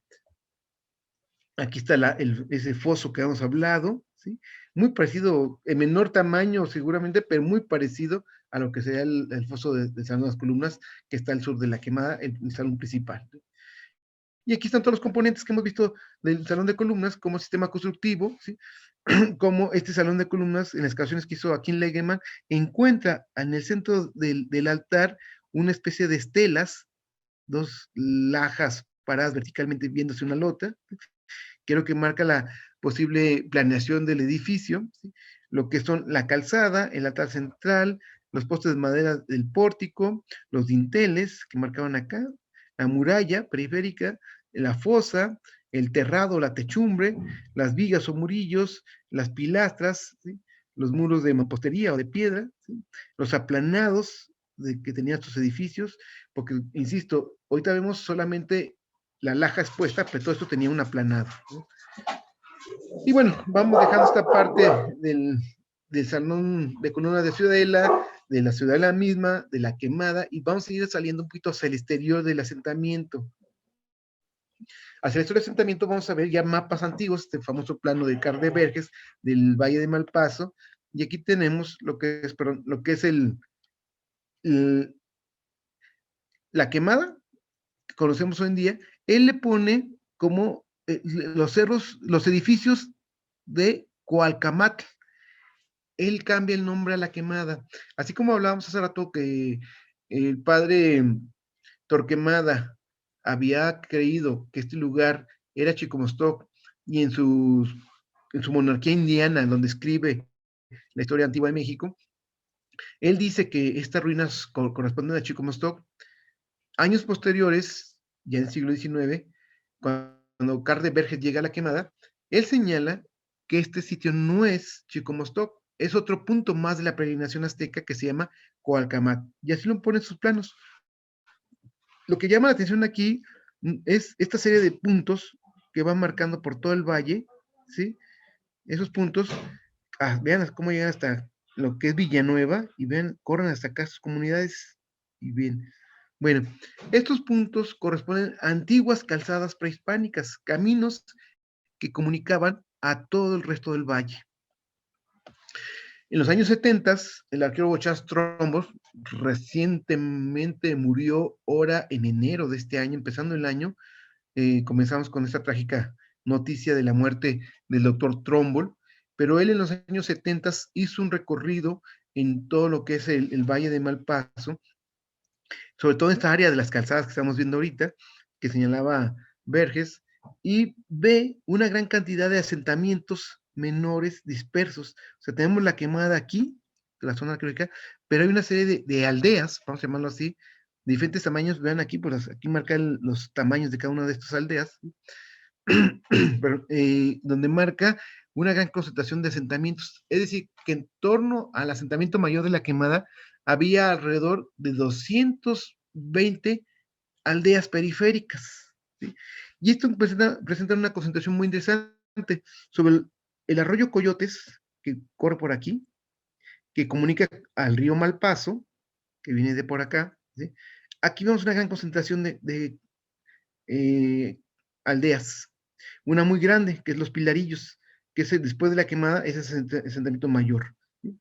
Aquí está ese foso que hemos hablado, ¿sí? Muy parecido, en menor tamaño seguramente, pero muy parecido a lo que sería el foso de Salón de las Columnas, que está al sur de la Quemada, el salón principal. Y aquí están todos los componentes que hemos visto del salón de columnas como sistema constructivo, ¿sí? Como este salón de columnas, en las excavaciones que hizo Joaquín Legeman, encuentra en el centro del altar una especie de estelas, dos lajas paradas verticalmente viéndose una lota, creo que marca la posible planeación del edificio, ¿sí? Lo que son la calzada, el altar central, los postes de madera del pórtico, los dinteles que marcaban acá, la muralla periférica, la fosa, el terrado, la techumbre, las vigas o murillos, las pilastras, ¿sí? Los muros de mampostería o de piedra, ¿sí? Los aplanados que tenían estos edificios, porque, insisto, ahorita vemos solamente la laja expuesta, pero todo esto tenía un aplanado, ¿no? Y bueno, vamos dejando esta parte del salón de columnas de Ciudadela, de la Ciudadela misma, de la Quemada, y vamos a ir saliendo un poquito hacia el exterior del asentamiento. Hacia el exterior del asentamiento vamos a ver ya mapas antiguos, este famoso plano de Car de Verges, del Valle de Malpaso, y aquí tenemos lo que es, perdón, lo que es la Quemada, que conocemos hoy en día. Él le pone como los cerros, los edificios de Coalcamatl. Él cambia el nombre a la Quemada. Así como hablábamos hace rato que el padre Torquemada había creído que este lugar era Chicomostoc, y en su monarquía indiana, en donde escribe la historia antigua de México, él dice que estas ruinas corresponden a Chicomostoc. Años posteriores, ya en el siglo XIX, cuando Car de Verges llega a la Quemada, él señala que este sitio no es Chicomostoc, es otro punto más de la peregrinación azteca que se llama Coalcamat, y así lo pone en sus planos. Lo que llama la atención aquí es esta serie de puntos que van marcando por todo el valle, ¿sí? Esos puntos, vean cómo llegan hasta lo que es Villanueva, y vean, corren hasta acá sus comunidades, y bien. Bueno, estos puntos corresponden a antiguas calzadas prehispánicas, caminos que comunicaban a todo el resto del valle. En los años 70, el arqueólogo Charles Trombos recientemente murió ahora en enero de este año, empezando el año. Comenzamos con esta trágica noticia de la muerte del doctor Trumbull, pero él en los años 70 hizo un recorrido en todo lo que es el Valle de Malpaso, sobre todo en esta área de las calzadas que estamos viendo ahorita, que señalaba Verges, y ve una gran cantidad de asentamientos menores dispersos. O sea, tenemos la Quemada aquí, la zona arqueológica, pero hay una serie de aldeas, vamos a llamarlo así, de diferentes tamaños. Vean aquí, pues aquí marca los tamaños de cada una de estas aldeas, pero, donde marca una gran concentración de asentamientos. Es decir, que en torno al asentamiento mayor de la Quemada había alrededor de 220 aldeas periféricas, ¿sí? Y esto presenta una concentración muy interesante sobre el arroyo Coyotes, que corre por aquí, que comunica al río Malpaso, que viene de por acá, ¿sí? Aquí vemos una gran concentración de aldeas. Una muy grande, que es Los Pilarillos, que es después de la Quemada, es el asentamiento mayor, ¿sí?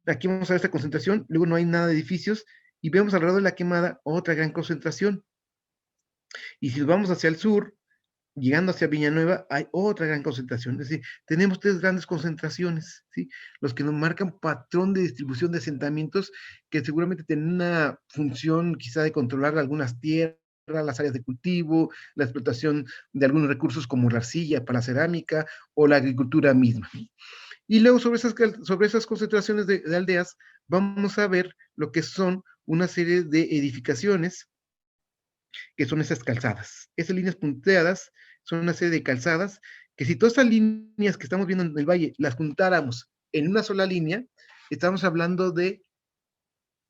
Aquí vamos a ver esta concentración, luego no hay nada de edificios, y vemos alrededor de la Quemada otra gran concentración. Y si nos vamos hacia el sur, llegando hacia Villanueva, hay otra gran concentración. Es decir, tenemos tres grandes concentraciones, ¿sí? Los que nos marcan patrón de distribución de asentamientos que seguramente tienen una función quizá de controlar algunas tierras, las áreas de cultivo, la explotación de algunos recursos como la arcilla para la cerámica o la agricultura misma. Y luego sobre esas concentraciones de aldeas vamos a ver lo que son una serie de edificaciones, que son esas calzadas. Esas líneas punteadas son una serie de calzadas que si todas esas líneas que estamos viendo en el valle las juntáramos en una sola línea, estamos hablando de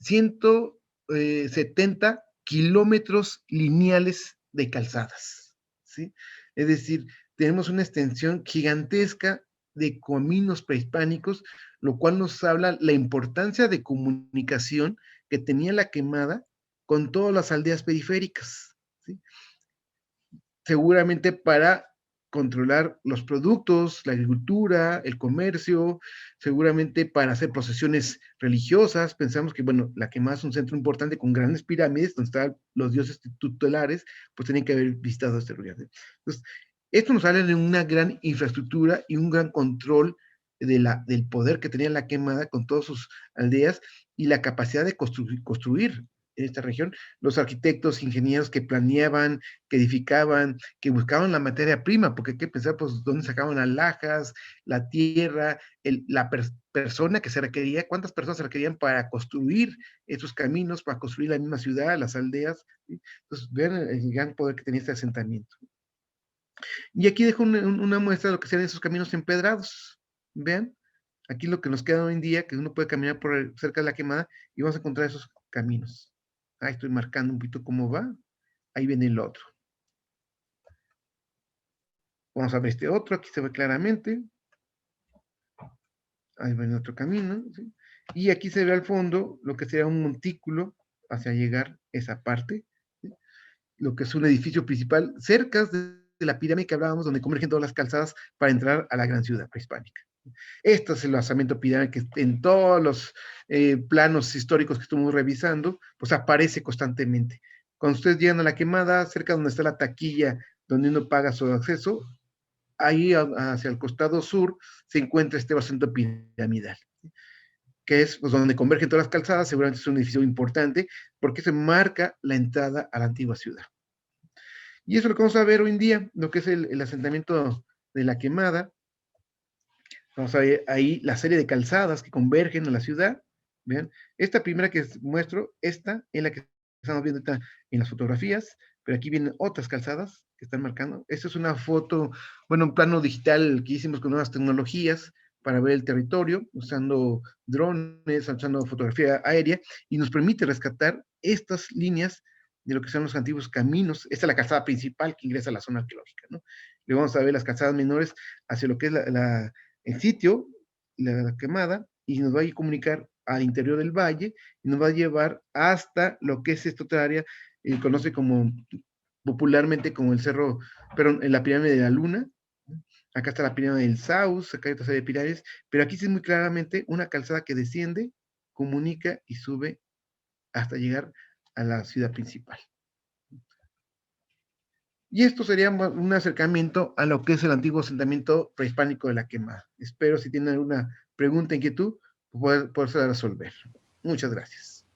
170 kilómetros lineales de calzadas, ¿sí? Es decir, tenemos una extensión gigantesca de caminos prehispánicos, lo cual nos habla la importancia de comunicación que tenía la Quemada con todas las aldeas periféricas, ¿sí? Seguramente para controlar los productos, la agricultura, el comercio, seguramente para hacer procesiones religiosas. Pensamos que, bueno, la Quemada es un centro importante con grandes pirámides, donde están los dioses tutelares, pues tienen que haber visitado este lugar. Entonces, esto nos habla de una gran infraestructura y un gran control del poder que tenía la Quemada con todas sus aldeas y la capacidad de construir en esta región. Los arquitectos, ingenieros que planeaban, que edificaban, que buscaban la materia prima, porque hay que pensar, pues, dónde sacaban las lajas, la tierra, persona que se requería, cuántas personas se requerían para construir esos caminos, para construir la misma ciudad, las aldeas, ¿sí? Entonces, vean el gran poder que tenía este asentamiento. Y aquí dejo una muestra de lo que serían esos caminos empedrados. Vean, aquí lo que nos queda hoy en día, que uno puede caminar por cerca de la Quemada y vamos a encontrar esos caminos. Ahí estoy marcando un poquito cómo va. Ahí viene el otro. Vamos a ver este otro, aquí se ve claramente. Ahí viene otro camino, ¿sí? Y aquí se ve al fondo lo que sería un montículo hacia llegar a esa parte, ¿sí? Lo que es un edificio principal cerca de la pirámide que hablábamos, donde convergen todas las calzadas para entrar a la gran ciudad prehispánica. Este es el basamento pirámide que en todos los planos históricos que estuvimos revisando, pues aparece constantemente. Cuando ustedes llegan a la Quemada, cerca donde está la taquilla, donde uno paga su acceso, ahí hacia el costado sur se encuentra este basamento piramidal, que es pues, donde convergen todas las calzadas. Seguramente es un edificio importante, porque se marca la entrada a la antigua ciudad. Y eso es lo que vamos a ver hoy en día, lo que es el asentamiento de la Quemada. Vamos a ver ahí la serie de calzadas que convergen a la ciudad. Vean, esta primera que muestro, esta es la que estamos viendo en las fotografías, pero aquí vienen otras calzadas que están marcando. Esta es una foto, bueno, un plano digital que hicimos con nuevas tecnologías para ver el territorio, usando drones, usando fotografía aérea, y nos permite rescatar estas líneas de lo que son los antiguos caminos. Esta es la calzada principal que ingresa a la zona arqueológica, ¿no? Le vamos a ver las calzadas menores hacia lo que es el sitio, la Quemada, y nos va a comunicar al interior del valle, y nos va a llevar hasta lo que es esta otra área, conoce como popularmente como el cerro, perdón, en la pirámide de la Luna. Acá está la pirámide del Saus, acá hay otra serie de pirámides, pero aquí sí es muy claramente una calzada que desciende, comunica y sube hasta llegar a la ciudad principal. Y esto sería un acercamiento a lo que es el antiguo asentamiento prehispánico de la Quemada. Espero, si tienen alguna pregunta, inquietud, poderse resolver. Muchas gracias.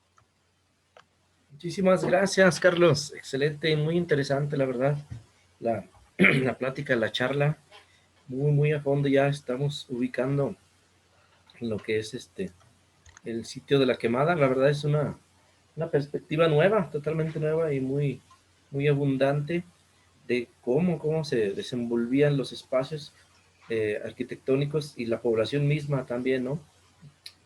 Muchísimas gracias, Carlos. Excelente y muy interesante, la verdad. La, la plática, la charla, muy, muy a fondo. Ya estamos ubicando lo que es el sitio de la Quemada. La verdad es una perspectiva nueva, totalmente nueva y muy, muy abundante de cómo se desenvolvían los espacios arquitectónicos y la población misma también, ¿no?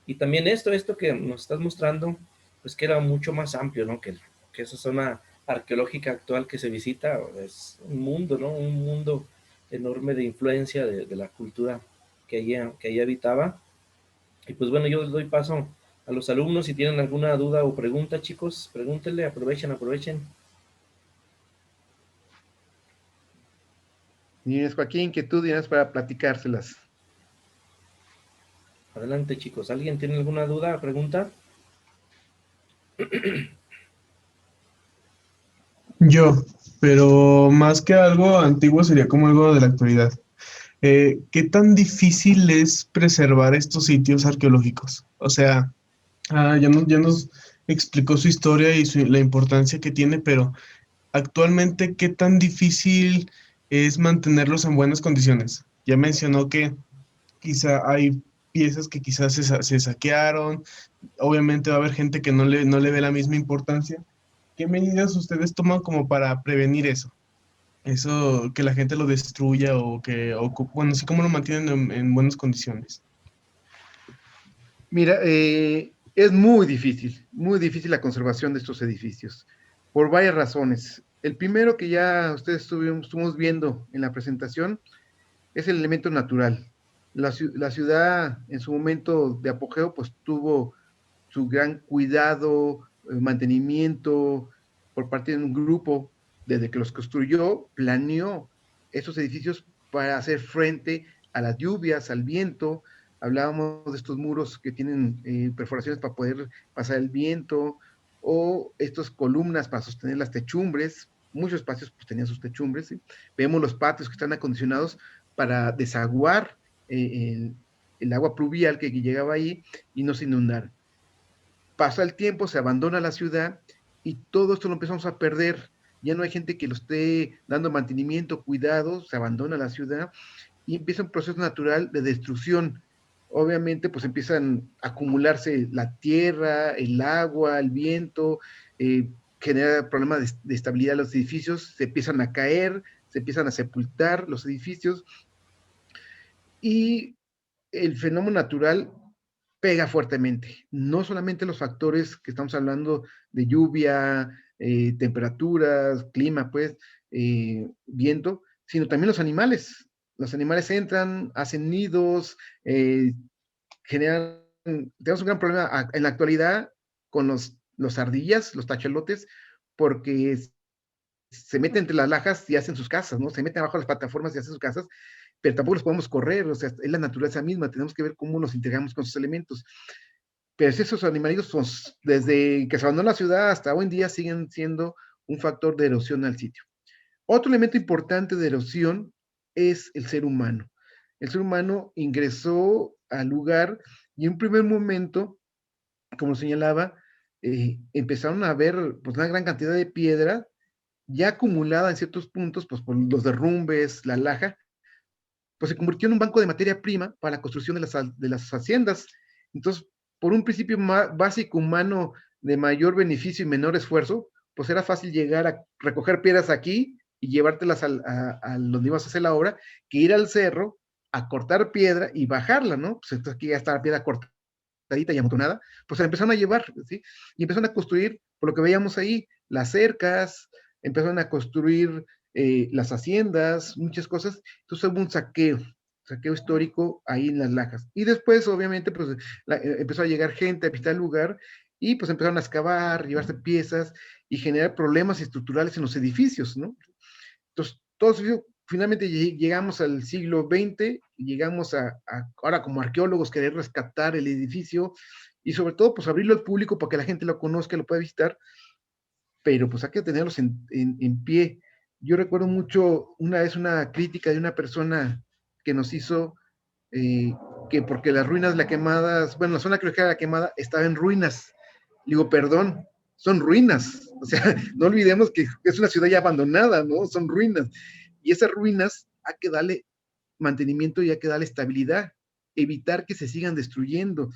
Y también esto que nos estás mostrando, pues que era mucho más amplio, ¿no? Que esa zona arqueológica actual que se visita, es un mundo, ¿no? Un mundo enorme de influencia de la cultura que allí habitaba. Y pues bueno, yo les doy paso a los alumnos. Si tienen alguna duda o pregunta, chicos, pregúntenle, aprovechen. Tienes cualquier inquietud y para platicárselas. Adelante, chicos. ¿Alguien tiene alguna duda o pregunta? Yo, pero más que algo antiguo sería como algo de la actualidad. ¿Qué tan difícil es preservar estos sitios arqueológicos? O sea, ya nos explicó su historia y la importancia que tiene, pero actualmente, ¿qué tan difícil es mantenerlos en buenas condiciones? Ya mencionó que quizá hay piezas que quizás se saquearon, obviamente va a haber gente que no le ve la misma importancia. ¿Qué medidas ustedes toman como para prevenir eso? Eso, que la gente lo destruya bueno, sí, cómo lo mantienen en buenas condiciones. Mira, es muy difícil la conservación de estos edificios, por varias razones. El primero que ya ustedes estuvimos viendo en la presentación es el elemento natural. La ciudad en su momento de apogeo pues tuvo su gran cuidado, mantenimiento por parte de un grupo, desde que los construyó, planeó esos edificios para hacer frente a las lluvias, al viento. Hablábamos de estos muros que tienen perforaciones para poder pasar el viento, o estas columnas para sostener las techumbres. Muchos espacios pues, tenían sus techumbres. ¿Sí? Vemos los patios que están acondicionados para desaguar el agua pluvial que llegaba ahí y no se inundara. Pasa el tiempo, se abandona la ciudad y todo esto lo empezamos a perder. Ya no hay gente que lo esté dando mantenimiento, cuidado, se abandona la ciudad y empieza un proceso natural de destrucción. Obviamente, pues empiezan a acumularse la tierra, el agua, el viento, genera problemas de estabilidad de los edificios, se empiezan a caer, se empiezan a sepultar los edificios y el fenómeno natural pega fuertemente. No solamente los factores que estamos hablando de lluvia, temperaturas, clima, pues, viento, sino también los animales. Los animales entran, hacen nidos, generan, tenemos un gran problema en la actualidad con los ardillas, los tachelotes, porque se meten entre las lajas y hacen sus casas, ¿no? Se meten abajo de las plataformas y hacen sus casas, pero tampoco los podemos correr, o sea, es la naturaleza misma, tenemos que ver cómo nos integramos con sus elementos. Pero esos animalitos, pues, desde que se abandonó la ciudad hasta hoy en día, siguen siendo un factor de erosión al sitio. Otro elemento importante de erosión es el ser humano. El ser humano ingresó al lugar y en un primer momento, como señalaba, empezaron a ver pues, una gran cantidad de piedra ya acumulada en ciertos puntos, pues por los derrumbes, la laja, pues se convirtió en un banco de materia prima para la construcción de las haciendas. Entonces, por un principio básico humano de mayor beneficio y menor esfuerzo, pues era fácil llegar a recoger piedras aquí y llevártelas a donde ibas a hacer la obra, que ir al cerro a cortar piedra y bajarla, ¿no? Pues entonces aquí ya está la piedra cortadita y amontonada, pues se la empezaron a llevar, ¿sí? Y empezaron a construir, por lo que veíamos ahí, las cercas, empezaron a construir las haciendas, muchas cosas. Entonces hubo un saqueo histórico ahí en las lajas. Y después, obviamente, pues empezó a llegar gente a visitar el lugar y pues empezaron a excavar, llevarse piezas y generar problemas estructurales en los edificios, ¿no? Entonces, todo eso, finalmente llegamos al siglo XX, llegamos ahora como arqueólogos querer rescatar el edificio y sobre todo pues abrirlo al público para que la gente lo conozca, lo pueda visitar, pero pues hay que tenerlos en pie. Yo recuerdo mucho una vez una crítica de una persona que nos hizo eh, que porque las ruinas de la quemadas, bueno, la zona arqueológica de la quemada estaba en ruinas. Digo, perdón, son ruinas. O sea, no olvidemos que es una ciudad ya abandonada, ¿no? Son ruinas. Y esas ruinas hay que darle mantenimiento y hay que darle estabilidad, evitar que se sigan destruyendo.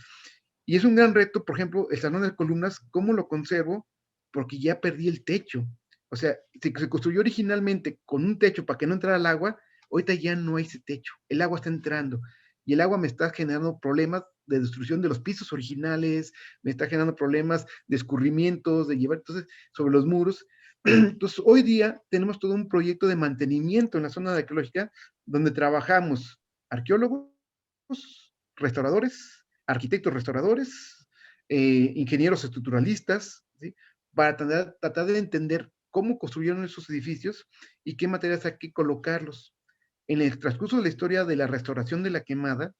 Y es un gran reto, por ejemplo, el salón de columnas, ¿cómo lo conservo? Porque ya perdí el techo. O sea, se construyó originalmente con un techo para que no entrara el agua, ahorita ya no hay ese techo, el agua está entrando y el agua me está generando problemas de destrucción de los pisos originales, me está generando problemas de escurrimientos, de llevar entonces sobre los muros. Entonces, hoy día tenemos todo un proyecto de mantenimiento en la zona arqueológica donde trabajamos arqueólogos, restauradores, arquitectos restauradores, ingenieros estructuralistas, ¿sí? Para tratar de entender cómo construyeron esos edificios y qué materiales hay que colocarlos. En el transcurso de la historia de la restauración de la quemada,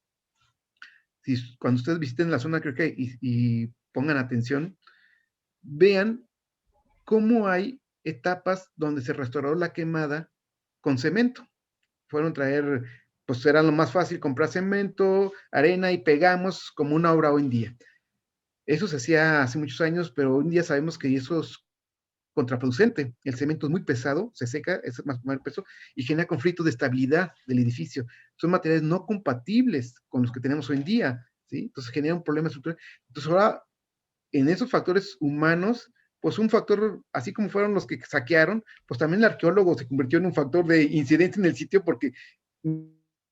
cuando ustedes visiten la zona creo que y pongan atención, vean cómo hay etapas donde se restauró la quemada con cemento. Fueron traer, pues era lo más fácil comprar cemento, arena y pegamos como una obra hoy en día. Eso se hacía hace muchos años, pero hoy en día sabemos que eso es contraproducente. El cemento es muy pesado, se seca, es más peso y genera conflictos de estabilidad del edificio. Son materiales no compatibles con los que tenemos hoy en día, ¿sí? Entonces genera un problema estructural. Entonces ahora en esos factores humanos, pues un factor, así como fueron los que saquearon, pues también el arqueólogo se convirtió en un factor de incidencia en el sitio porque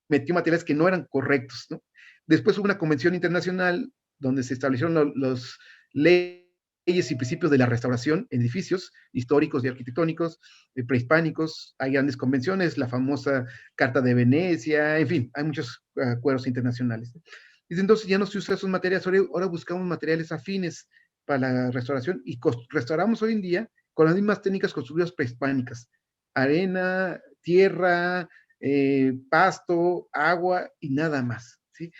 metió materiales que no eran correctos, ¿no? Después hubo una convención internacional donde se establecieron los leyes y principios de la restauración en edificios históricos y arquitectónicos, prehispánicos. Hay grandes convenciones, la famosa Carta de Venecia, en fin, hay muchos acuerdos internacionales. Desde entonces ya no se usan esos materiales, ahora buscamos materiales afines para la restauración y restauramos hoy en día con las mismas técnicas construidas prehispánicas: arena, tierra, pasto, agua y nada más, ¿sí?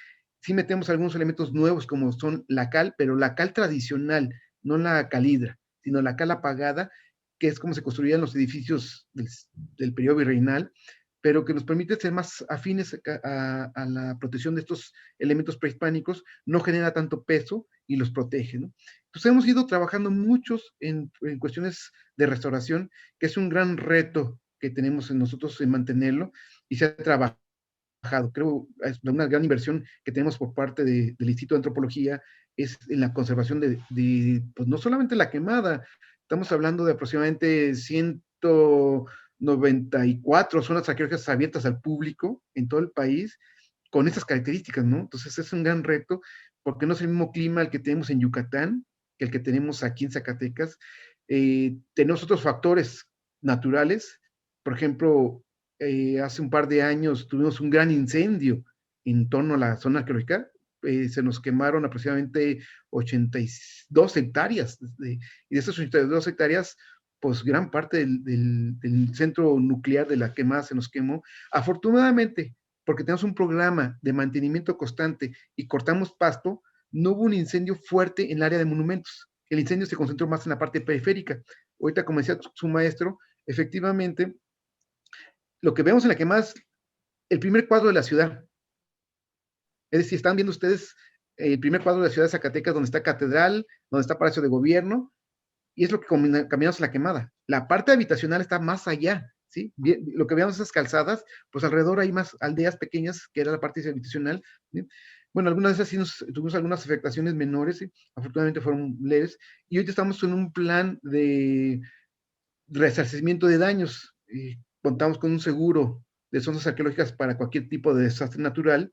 Sí metemos algunos elementos nuevos como son la cal, pero la cal tradicional, no la calidra, sino la cal apagada, que es como se construían los edificios del periodo virreinal, pero que nos permite ser más afines a la protección de estos elementos prehispánicos, no genera tanto peso y los protege, ¿no? Entonces hemos ido trabajando muchos en cuestiones de restauración, que es un gran reto que tenemos en nosotros en mantenerlo, y se ha trabajado. Creo es una gran inversión que tenemos por parte del Instituto de Antropología, es en la conservación pues no solamente la quemada, estamos hablando de aproximadamente 194 zonas arqueológicas abiertas al público en todo el país, con estas características, ¿no? Entonces es un gran reto, porque no es el mismo clima el que tenemos en Yucatán que el que tenemos aquí en Zacatecas. Tenemos otros factores naturales, por ejemplo, hace un par de años tuvimos un gran incendio en torno a la zona arqueológica. Se nos quemaron aproximadamente 82 hectáreas, y de esas 82 hectáreas, pues gran parte del centro nuclear de la quemada se nos quemó. Afortunadamente, porque tenemos un programa de mantenimiento constante y cortamos pasto, no hubo un incendio fuerte en el área de monumentos. El incendio se concentró más en la parte periférica. Ahorita, como decía su maestro, efectivamente, lo que vemos en la quemada es el primer cuadro de la ciudad. Es decir, están viendo ustedes el primer cuadro de la ciudad de Zacatecas, donde está Catedral, donde está Palacio de Gobierno, y es lo que caminamos en la quemada. La parte habitacional está más allá, ¿sí? Lo que veamos esas calzadas, pues alrededor hay más aldeas pequeñas, que era la parte habitacional, ¿sí? Bueno, algunas de esas sí tuvimos algunas afectaciones menores, ¿sí? Afortunadamente fueron leves, y hoy estamos en un plan de resarcimiento de daños. Contamos con un seguro de zonas arqueológicas para cualquier tipo de desastre natural.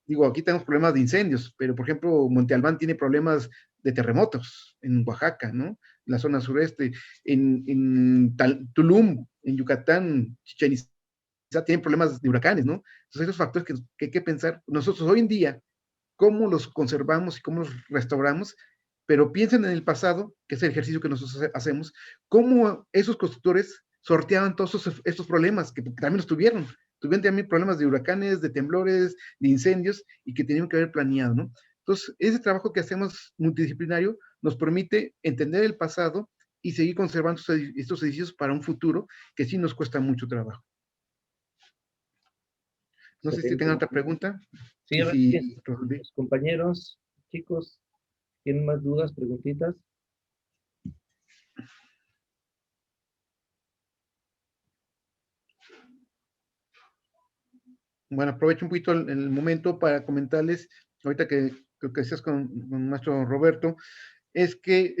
Digo, aquí tenemos problemas de incendios, pero por ejemplo, Monte Albán tiene problemas de terremotos en Oaxaca, ¿no? La zona sureste, en Tulum, en Yucatán, Chichén Itzá tienen problemas de huracanes, ¿no? Entonces, esos factores que hay que pensar nosotros hoy en día, cómo los conservamos y cómo los restauramos, pero piensen en el pasado, que es el ejercicio que nosotros hacemos, cómo esos constructores sorteaban todos estos problemas, que también los tuvieron también problemas de huracanes, de temblores, de incendios, y que tenían que haber planeado, ¿no? Entonces, ese trabajo que hacemos multidisciplinario nos permite entender el pasado y seguir conservando estos edificios para un futuro que sí nos cuesta mucho trabajo. No sé si tengan otra pregunta. Sí, si los compañeros, chicos, ¿tienen más dudas, preguntitas? Bueno, aprovecho un poquito el momento para comentarles, ahorita que creo que decías con nuestro Roberto, es que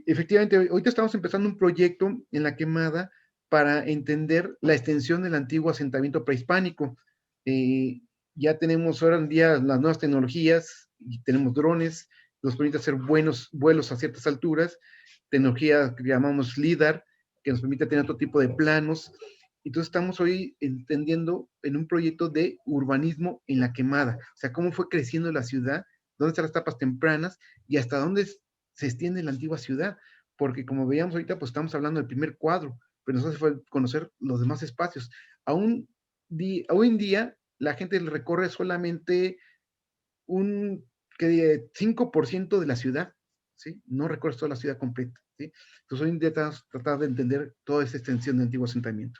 efectivamente ahorita estamos empezando un proyecto en la quemada para entender la extensión del antiguo asentamiento prehispánico. Ya tenemos ahora en día las nuevas tecnologías y tenemos drones, nos permite hacer buenos vuelos a ciertas alturas, tecnología que llamamos LIDAR, que nos permite tener otro tipo de planos. Entonces estamos hoy entendiendo en un proyecto de urbanismo en la quemada, o sea, cómo fue creciendo la ciudad, dónde están las etapas tempranas y hasta dónde se extiende la antigua ciudad, porque como veíamos ahorita, pues estamos hablando del primer cuadro, pero nos hace falta conocer los demás espacios. Hoy en día, la gente recorre solamente un 5% de la ciudad, ¿sí? No recorre toda la ciudad completa, ¿sí? Entonces hoy en día estamos tratando de entender toda esa extensión del antiguo asentamiento.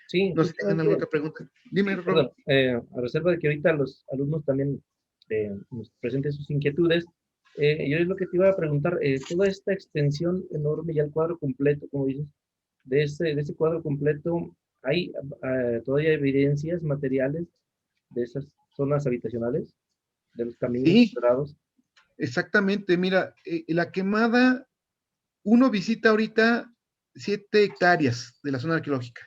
Sí, no sé si tengan alguna otra pregunta. Dime, perdón, a reserva de que ahorita los alumnos también nos presenten sus inquietudes, yo es lo que te iba a preguntar, toda esta extensión enorme y al cuadro completo, como dices, de ese cuadro completo, ¿hay todavía evidencias materiales de esas zonas habitacionales, de los caminos sí, cerrados? Exactamente, mira, la quemada, uno visita ahorita 7 hectáreas de la zona arqueológica,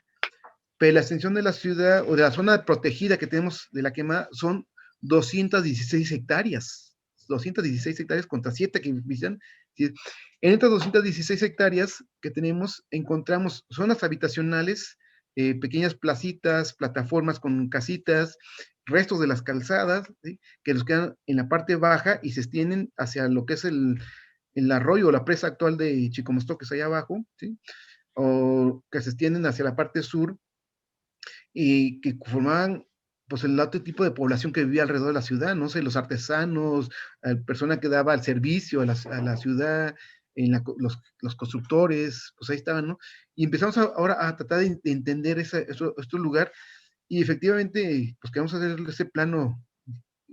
pero la extensión de la ciudad o de la zona protegida que tenemos de la quemada son 216 hectáreas. 216 hectáreas contra 7 que visitan. En estas 216 hectáreas que tenemos, encontramos zonas habitacionales, pequeñas placitas, plataformas con casitas, restos de las calzadas, ¿sí? Que nos quedan en la parte baja y se extienden hacia lo que es el arroyo o la presa actual de Chicomostoques allá abajo, ¿sí? O que se extienden hacia la parte sur y que formaban pues el otro tipo de población que vivía alrededor de la ciudad, no sé, los artesanos, la persona que daba el servicio a la ciudad, los constructores, pues ahí estaban, ¿no? Y empezamos ahora a tratar de entender este lugar y efectivamente, pues queremos hacer ese plano,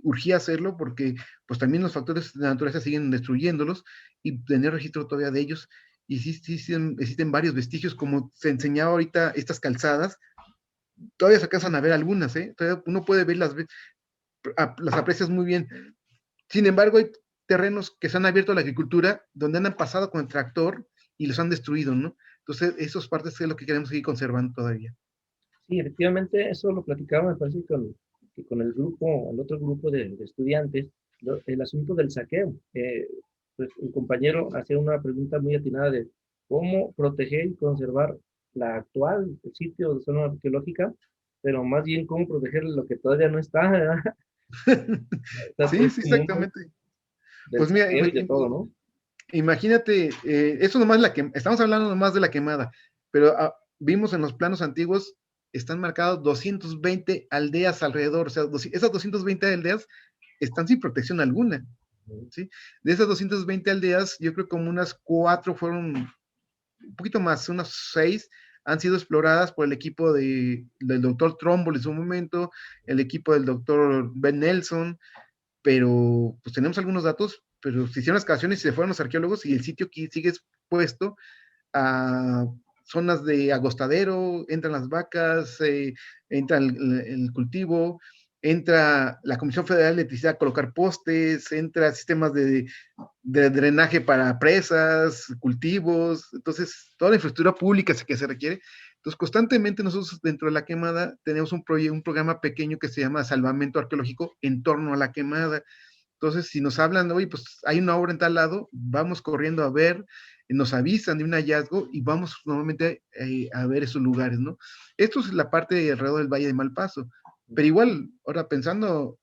urgía hacerlo porque pues también los factores de la naturaleza siguen destruyéndolos y tener registro todavía de ellos. Y sí, sí, sí existen varios vestigios, como se enseñaba ahorita, estas calzadas, todavía se alcanzan a ver algunas, ¿eh? Todavía uno puede ver las aprecias muy bien. Sin embargo, hay terrenos que se han abierto a la agricultura donde han pasado con el tractor y los han destruido, ¿no? Entonces, esas partes es lo que queremos seguir conservando todavía. Sí, efectivamente, eso lo platicaba, me parece, que con el grupo, el otro grupo de estudiantes, el asunto del saqueo. Pues un compañero hacía una pregunta muy atinada de cómo proteger y conservar la actual sitio de zona arqueológica, pero más bien cómo proteger lo que todavía no está, ¿verdad? Está todo Sí, sí, este mundo exactamente. del Pues mira, saqueo y de todo, ¿no? imagínate, eso nomás estamos hablando nomás de la quemada, pero vimos en los planos antiguos, están marcados 220 aldeas alrededor, o sea, esas 220 aldeas están sin protección alguna, ¿sí? De esas 220 aldeas, yo creo como unas 4 fueron, un poquito más, unas 6 han sido exploradas por el equipo del doctor Trumbull en su momento, el equipo del doctor Ben Nelson, pero pues tenemos algunos datos, pero se hicieron excavaciones y se fueron los arqueólogos y el sitio aquí sigue expuesto a zonas de agostadero, entran las vacas, entra el cultivo, entra la Comisión Federal de Electricidad a colocar postes, entra sistemas de drenaje para presas, cultivos, entonces toda la infraestructura pública que se requiere. Entonces, constantemente nosotros dentro de la quemada tenemos un programa pequeño que se llama Salvamento Arqueológico en torno a la quemada. Entonces, si nos hablan, oye, pues hay una obra en tal lado, vamos corriendo a ver, nos avisan de un hallazgo y vamos normalmente a ver esos lugares, ¿no? Esto es la parte de alrededor del Valle de Malpaso. Pero igual, ahora pensando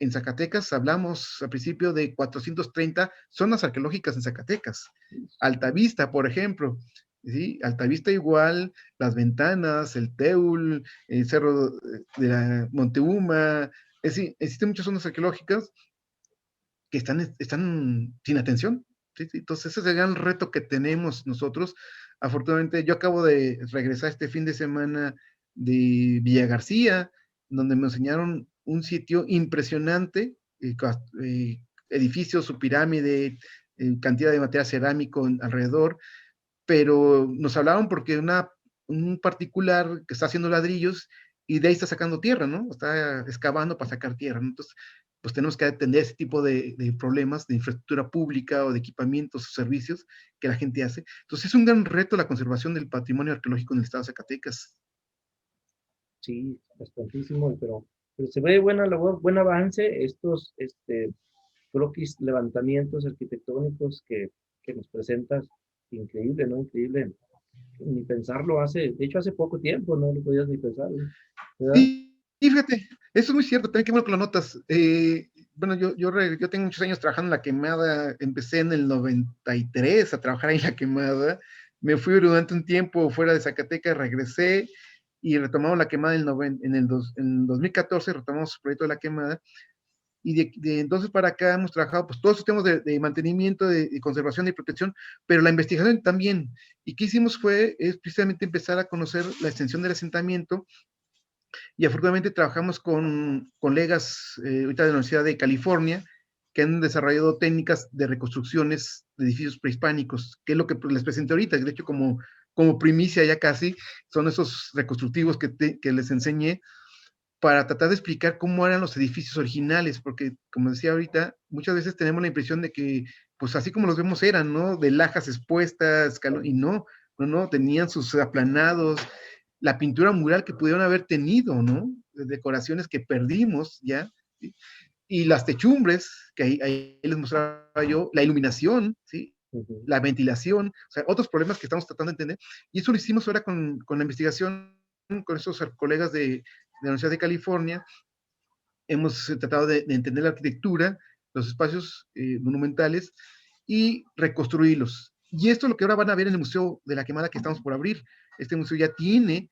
en Zacatecas, hablamos al principio de 430 zonas arqueológicas en Zacatecas. Altavista, por ejemplo, ¿sí? Altavista igual, Las Ventanas, el Teul, el Cerro de la Monteuma, es decir, existen muchas zonas arqueológicas que están sin atención. ¿Sí? Entonces, ese es el gran reto que tenemos nosotros. Afortunadamente, yo acabo de regresar este fin de semana de Villa García, donde me enseñaron un sitio impresionante, edificios, su pirámide, cantidad de material cerámico alrededor, pero nos hablaban porque un particular que está haciendo ladrillos y de ahí está sacando tierra, ¿no? Está excavando para sacar tierra, ¿no? Entonces, pues tenemos que atender ese tipo de problemas de infraestructura pública o de equipamientos o servicios que la gente hace. Entonces, es un gran reto la conservación del patrimonio arqueológico en el estado de Zacatecas. Sí, bastantísimo, pero se ve buena labor, buen avance estos croquis, levantamientos arquitectónicos que nos presentas. Increíble, ¿no? Increíble. Ni pensarlo de hecho hace poco tiempo, no lo podías ni pensar, ¿no? ¿Verdad? Sí, y fíjate, eso es muy cierto, también qué bueno que lo notas. Bueno, yo tengo muchos años trabajando en la quemada, empecé en el 93 a trabajar en la quemada, me fui durante un tiempo fuera de Zacatecas, regresé y retomamos la quemada en 2014, retomamos el proyecto de la quemada, y de entonces para acá hemos trabajado pues todos los temas de mantenimiento, de conservación y protección, pero la investigación también. Y qué hicimos es precisamente empezar a conocer la extensión del asentamiento y afortunadamente trabajamos con colegas ahorita de la Universidad de California que han desarrollado técnicas de reconstrucciones de edificios prehispánicos, que es lo que les presenté ahorita, de hecho como primicia ya casi, son esos reconstructivos que les enseñé, para tratar de explicar cómo eran los edificios originales, porque, como decía ahorita, muchas veces tenemos la impresión de que, pues así como los vemos eran, ¿no? De lajas expuestas, y no, tenían sus aplanados, la pintura mural que pudieron haber tenido, ¿no? Decoraciones que perdimos ya, ¿sí? Y las techumbres, que ahí les mostraba yo, la iluminación, ¿sí? La ventilación, o sea, otros problemas que estamos tratando de entender, y eso lo hicimos ahora con la investigación, con esos colegas de la Universidad de California. Hemos tratado de entender la arquitectura, los espacios monumentales y reconstruirlos. Y esto es lo que ahora van a ver en el Museo de la Quemada que estamos por abrir. Este museo ya tiene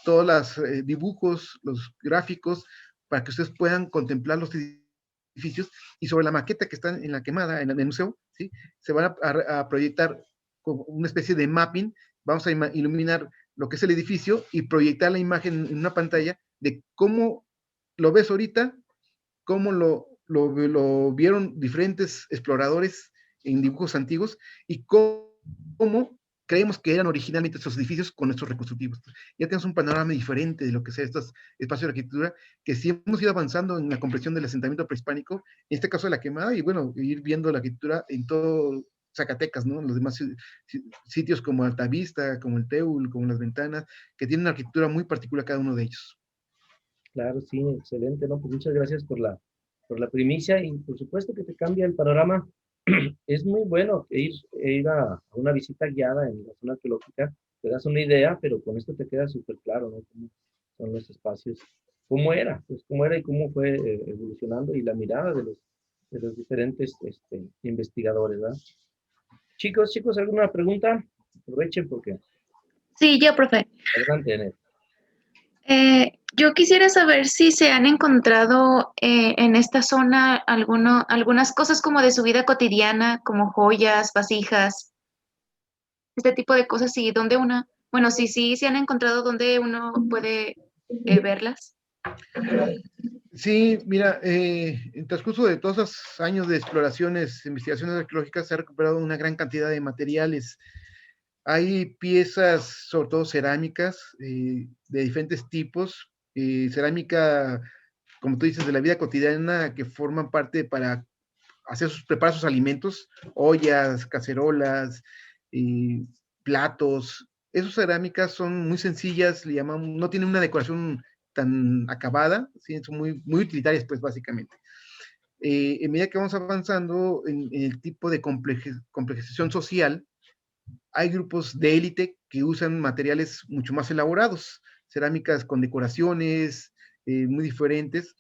todos los dibujos, los gráficos, para que ustedes puedan contemplar los edificios, y sobre la maqueta que está en la Quemada, en el museo, ¿sí? Se van a proyectar como una especie de mapping. Vamos a iluminar lo que es el edificio y proyectar la imagen en una pantalla de cómo lo ves ahorita, cómo lo vieron diferentes exploradores en dibujos antiguos, y cómo creemos que eran originalmente estos edificios con estos reconstructivos. Ya tenemos un panorama diferente de lo que sea estos espacios de arquitectura, que sí hemos ido avanzando en la comprensión del asentamiento prehispánico, en este caso de la Quemada, y bueno, ir viendo la arquitectura en todo Zacatecas, ¿no? En los demás sitios como Altavista, como el Teul, como Las Ventanas, que tienen una arquitectura muy particular cada uno de ellos. Claro, sí, excelente, ¿no? Pues muchas gracias por la primicia y por supuesto que te cambia el panorama. Es muy bueno ir a una visita guiada en la zona arqueológica, te das una idea, pero con esto te queda súper claro, ¿no? Cómo son los espacios, cómo era y cómo fue evolucionando y la mirada de los diferentes investigadores, ¿verdad? Chicos, ¿alguna pregunta? Aprovechen porque Sí, yo, profe. adelante, Enet. Yo quisiera saber si se han encontrado en esta zona algunas cosas como de su vida cotidiana, como joyas, vasijas, este tipo de cosas, y donde bueno, sí se han encontrado donde uno puede verlas. Sí, mira, en el transcurso de todos esos años de exploraciones, investigaciones arqueológicas, se ha recuperado una gran cantidad de materiales. Hay piezas, sobre todo cerámicas, de diferentes tipos, cerámica, como tú dices, de la vida cotidiana, que forman parte para preparar sus alimentos, ollas, cacerolas, platos. Esas cerámicas son muy sencillas, le llamamos, no tienen una decoración tan acabada, ¿sí? Son muy utilitarias, pues, básicamente. En medida que vamos avanzando en el tipo de complejización social, hay grupos de élite que usan materiales mucho más elaborados, cerámicas con decoraciones muy diferentes,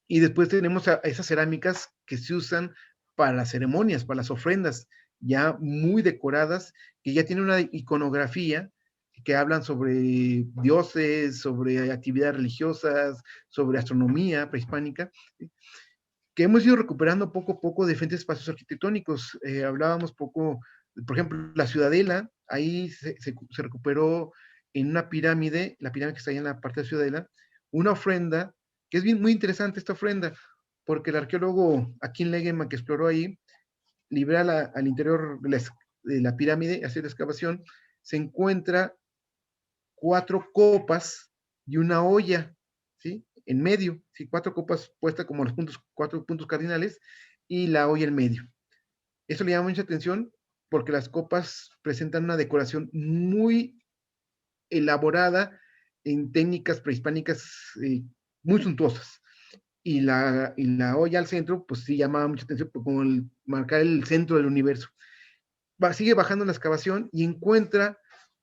y después tenemos a esas cerámicas que se usan para las ceremonias, para las ofrendas, ya muy decoradas, que ya tienen una iconografía, que hablan sobre dioses, sobre actividades religiosas, sobre astronomía prehispánica, ¿sí? Que hemos ido recuperando poco a poco diferentes espacios arquitectónicos. Hablábamos poco, por ejemplo, la Ciudadela, ahí se recuperó en una pirámide, la pirámide que está ahí en la parte de la Ciudadela, una ofrenda, que es muy interesante esta ofrenda, porque el arqueólogo Akin Legeman, que exploró ahí, libera al interior de la pirámide, hace la excavación, se encuentra 4 copas y una olla, ¿sí? En medio, ¿sí? 4 copas puestas como los 4 puntos cardinales, y la olla en medio. Eso le llama mucha atención porque las copas presentan una decoración muy elaborada en técnicas prehispánicas muy suntuosas. Y la olla al centro, pues sí llamaba mucha atención, como marcar el centro del universo. Sigue bajando la excavación y encuentra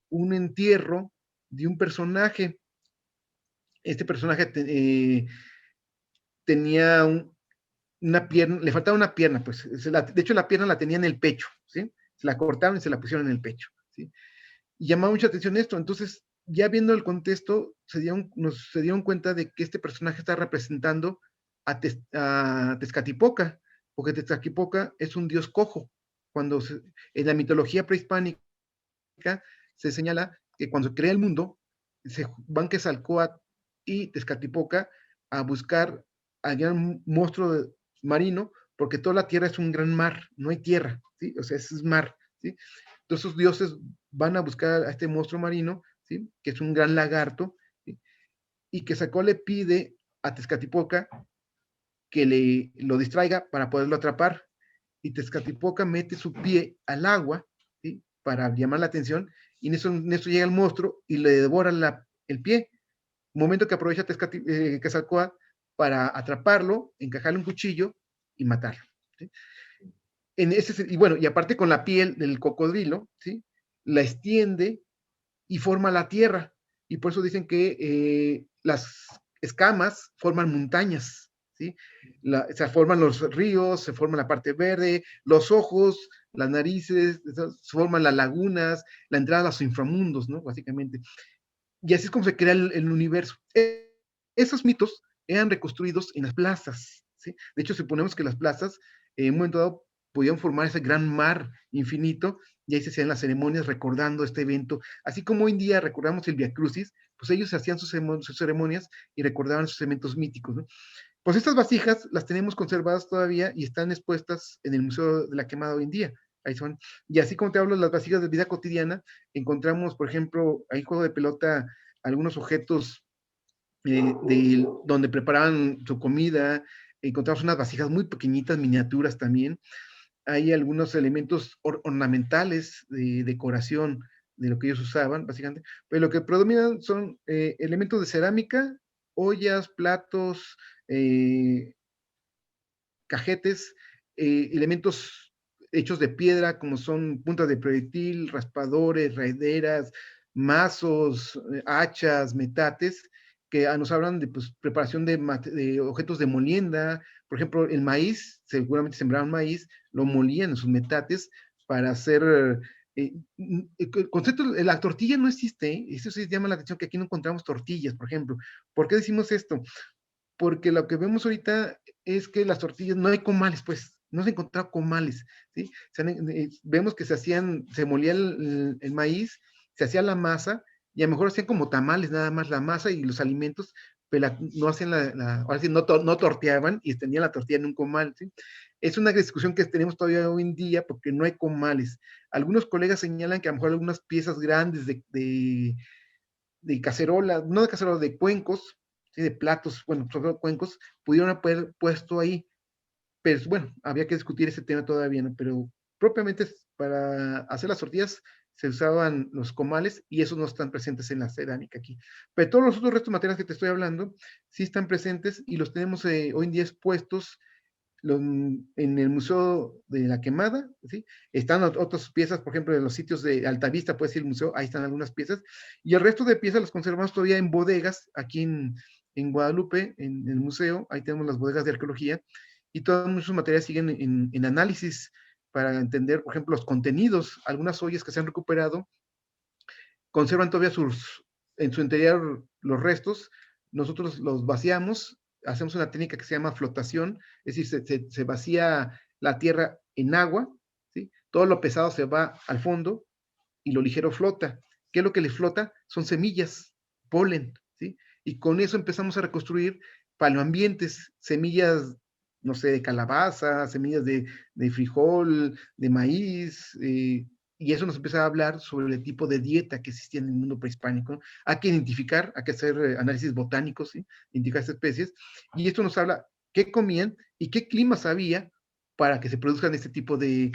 un entierro de un personaje. Este personaje tenía una pierna, le faltaba una pierna, pues, de hecho la pierna la tenía en el pecho, ¿sí? Se la cortaron y se la pusieron en el pecho, ¿sí? Y llamaba mucha atención esto. Entonces, ya viendo el contexto, se dieron cuenta de que este personaje está representando a Tezcatlipoca, porque Tezcatlipoca es un dios cojo. En la mitología prehispánica se señala que cuando se crea el mundo, se van Quetzalcóatl y Tezcatlipoca a buscar al gran monstruo marino, porque toda la tierra es un gran mar, no hay tierra, ¿sí? O sea, es mar, ¿sí? Entonces los dioses van a buscar a este monstruo marino, ¿sí? Que es un gran lagarto, ¿sí? y Quetzalcóatl le pide a Tezcatlipoca que lo distraiga para poderlo atrapar, y Tezcatlipoca mete su pie al agua, ¿sí? Para llamar la atención, y en eso llega el monstruo y le devora el pie, momento que aprovecha Quetzalcóatl para atraparlo, encajarle un cuchillo y matarlo, ¿sí? Y bueno, y aparte con la piel del cocodrilo, ¿sí? La extiende y forma la tierra, y por eso dicen que las escamas forman montañas, ¿sí? Se forman los ríos, se forma la parte verde, los ojos, las narices, se forman las lagunas, la entrada a los inframundos, ¿no? Básicamente. Y así es como se crea el universo. Esos mitos eran reconstruidos en las plazas, ¿sí? De hecho, suponemos que las plazas, en un momento dado, podían formar ese gran mar infinito, y ahí se hacían las ceremonias recordando este evento. Así como hoy en día recordamos el Via Crucis, pues ellos hacían sus ceremonias y recordaban sus eventos míticos, ¿no? Pues estas vasijas las tenemos conservadas todavía y están expuestas en el Museo de la Quemada hoy en día. Ahí son. Y así como te hablo de las vasijas de vida cotidiana, encontramos, por ejemplo, ahí juego de pelota, algunos objetos donde preparaban su comida, encontramos unas vasijas muy pequeñitas, miniaturas también. Hay algunos elementos ornamentales de decoración de lo que ellos usaban, básicamente, pero lo que predominan son elementos de cerámica, ollas, platos, cajetes, elementos hechos de piedra, como son puntas de proyectil, raspadores, raideras, mazos, hachas, metates, que nos hablan de pues, preparación de objetos de molienda. Por ejemplo, el maíz, seguramente sembraban maíz, lo molían en sus metates para hacer... el concepto, la tortilla no existe, ¿eh? Eso sí llama la atención, que aquí no encontramos tortillas, por ejemplo. ¿Por qué decimos esto? Porque lo que vemos ahorita es que las tortillas, no hay comales, pues, no se han encontrado comales, ¿sí? Vemos que se molía el maíz, se hacía la masa, y a lo mejor hacían como tamales, nada más la masa y los alimentos, pero no hacían ahora sí, no torteaban y tenían la tortilla en un comal, ¿sí? Es una discusión que tenemos todavía hoy en día porque no hay comales. Algunos colegas señalan que a lo mejor algunas piezas grandes de cacerola, no de cacerola, de cuencos, ¿sí? De platos, bueno, sobre todo cuencos, pudieron haber puesto ahí, pero bueno, había que discutir ese tema todavía, ¿no? Pero propiamente para hacer las tortillas se usaban los comales y esos no están presentes en la cerámica aquí. Pero todos los otros restos materiales que te estoy hablando sí están presentes y los tenemos hoy en día expuestos en el Museo de la Quemada, ¿sí? Están otras piezas, por ejemplo, de los sitios de Altavista, puede ser el museo, ahí están algunas piezas, y el resto de piezas las conservamos todavía en bodegas, aquí en Guadalupe, en el museo, ahí tenemos las bodegas de arqueología, y todos nuestros materiales siguen en análisis para entender, por ejemplo, los contenidos. Algunas ollas que se han recuperado conservan todavía en su interior los restos, nosotros los vaciamos, hacemos una técnica que se llama flotación, es decir, se vacía la tierra en agua, ¿sí? Todo lo pesado se va al fondo y lo ligero flota. ¿Qué es lo que le flota? Son semillas, polen, ¿sí? Y con eso empezamos a reconstruir paleoambientes, semillas, no sé, de calabaza, semillas de frijol, de maíz, y eso nos empieza a hablar sobre el tipo de dieta que existía en el mundo prehispánico. Hay que identificar, hay que hacer análisis botánicos, ¿sí? Identificar estas especies, y esto nos habla qué comían y qué climas había para que se produzcan este tipo de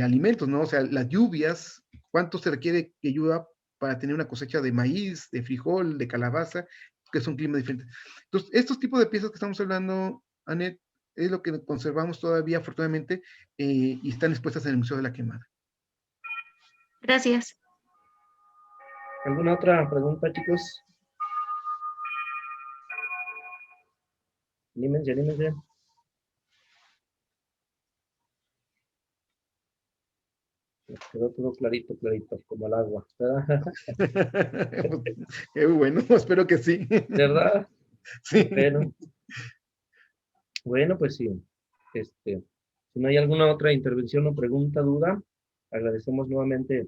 alimentos, ¿no? O sea, las lluvias, cuánto se requiere que llueva para tener una cosecha de maíz, de frijol, de calabaza, que es un clima diferente. Entonces, estos tipos de piezas que estamos hablando, Anet, es lo que conservamos todavía, afortunadamente, y están expuestas en el Museo de la Quemada. Gracias. ¿Alguna otra pregunta, chicos? Anímense, anímense. Quedó todo clarito, clarito, como el agua. Qué bueno, espero que sí. ¿Verdad? Sí. Bueno, pues sí. Si no hay alguna otra intervención o pregunta, duda, agradecemos nuevamente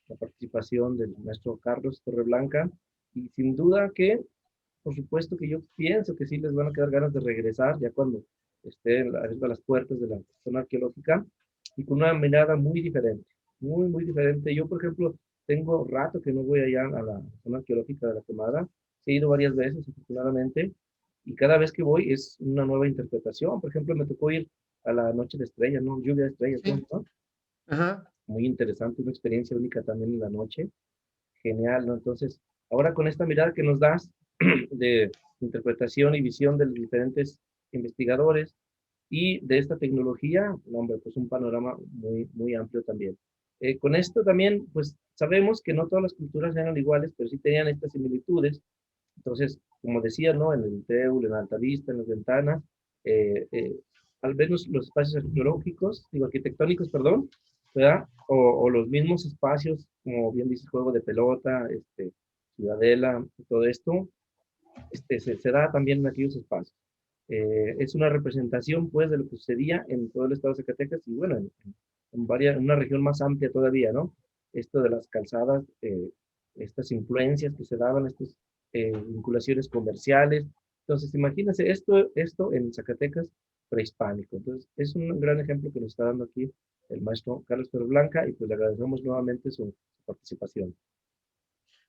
la participación del maestro Carlos Torreblanca, y sin duda que, por supuesto que yo pienso que sí les van a quedar ganas de regresar ya cuando estén a las puertas de la zona arqueológica, y con una mirada muy diferente, muy diferente. Yo, por ejemplo, tengo rato que no voy allá a la zona arqueológica de la Quemada, he ido varias veces, afortunadamente, y cada vez que voy es una nueva interpretación. Por ejemplo, me tocó ir a la Noche de Estrellas, ¿no? Lluvia de Estrellas, Sí, ¿no? ajá. Muy interesante, una experiencia única también en la noche. Genial, ¿no? Entonces, ahora con esta mirada que nos das de interpretación y visión de los diferentes investigadores y de esta tecnología, no, hombre, pues un panorama muy, muy amplio también. Con esto también, pues sabemos que no todas las culturas eran iguales, pero sí tenían estas similitudes. Entonces, como decía, ¿no? En el Teul, en Alta Vista, en las ventanas, eh, eh, al menos los espacios arqueológicos, digo, arquitectónicos, perdón, ¿verdad? O los mismos espacios, como bien dice, juego de pelota, ciudadela, todo esto, se da también en aquellos espacios. Es una representación, pues, de lo que sucedía en todo el estado de Zacatecas y, bueno, en una región más amplia todavía, ¿no? Esto de las calzadas, estas influencias que se daban, estas vinculaciones comerciales. Entonces, imagínense esto en Zacatecas prehispánico. Entonces, es un gran ejemplo que nos está dando aquí el maestro Carlos Torreblanca y pues le agradecemos nuevamente su participación.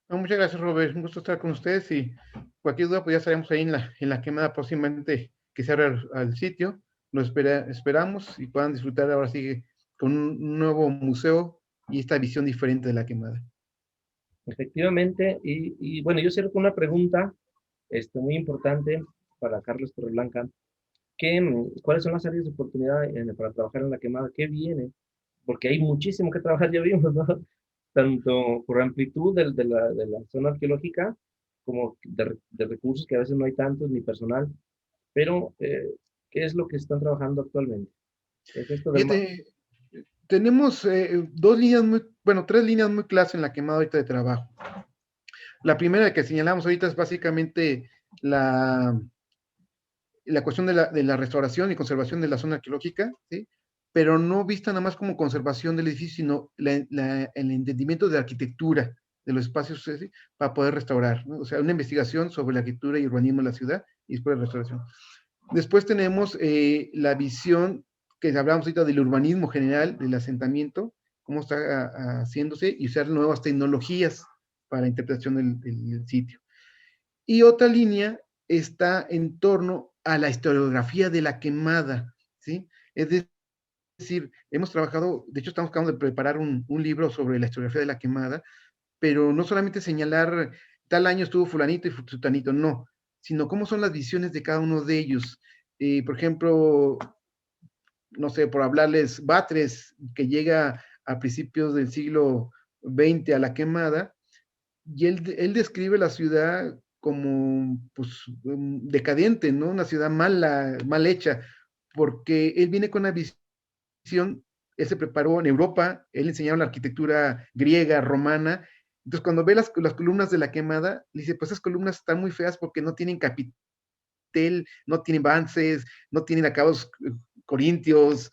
No, muchas gracias, Robert. Un gusto estar con ustedes y cualquier duda, pues ya estaremos ahí en la quemada próximamente que se abra al sitio. Esperamos y puedan disfrutar ahora sí con un nuevo museo y esta visión diferente de la quemada. Efectivamente, y bueno, yo cierro con una pregunta muy importante para Carlos Torreblanca. ¿Cuáles son las áreas de oportunidad para trabajar en la quemada? ¿Qué viene? Porque hay muchísimo que trabajar, ya vimos, ¿no? Tanto por amplitud de la zona arqueológica como de recursos que a veces no hay tantos ni personal. Pero, ¿qué es lo que están trabajando actualmente? ¿Es esto del mar? Fíjate, tenemos dos líneas bueno, tres líneas muy claras en la quemada ahorita de trabajo. La primera que señalamos ahorita es básicamente la cuestión de la restauración y conservación de la zona arqueológica, ¿sí? Pero no vista nada más como conservación del edificio, sino el entendimiento de la arquitectura de los espacios, ¿sí? Para poder restaurar, ¿no? O sea, una investigación sobre la arquitectura y urbanismo de la ciudad y después la restauración. Después tenemos la visión que hablamos ahorita del urbanismo general, del asentamiento, cómo está haciéndose y usar nuevas tecnologías para la interpretación del sitio. Y otra línea está en torno a la historiografía de la quemada, ¿sí? Es decir, hemos trabajado, de hecho estamos acabando de preparar un libro sobre la historiografía de la quemada, pero no solamente señalar tal año estuvo fulanito y sutanito, no, sino cómo son las visiones de cada uno de ellos. Por ejemplo, no sé, por hablarles, Batres, que llega a principios del siglo XX a la quemada, y él describe la ciudad como pues, decadente, ¿no? Una ciudad mala, mal hecha, porque él viene con una visión, él se preparó en Europa, él enseñaba la arquitectura griega, romana, entonces cuando ve las columnas de la quemada, le dice, pues esas columnas están muy feas porque no tienen capitel, no tienen avances, no tienen acabados corintios,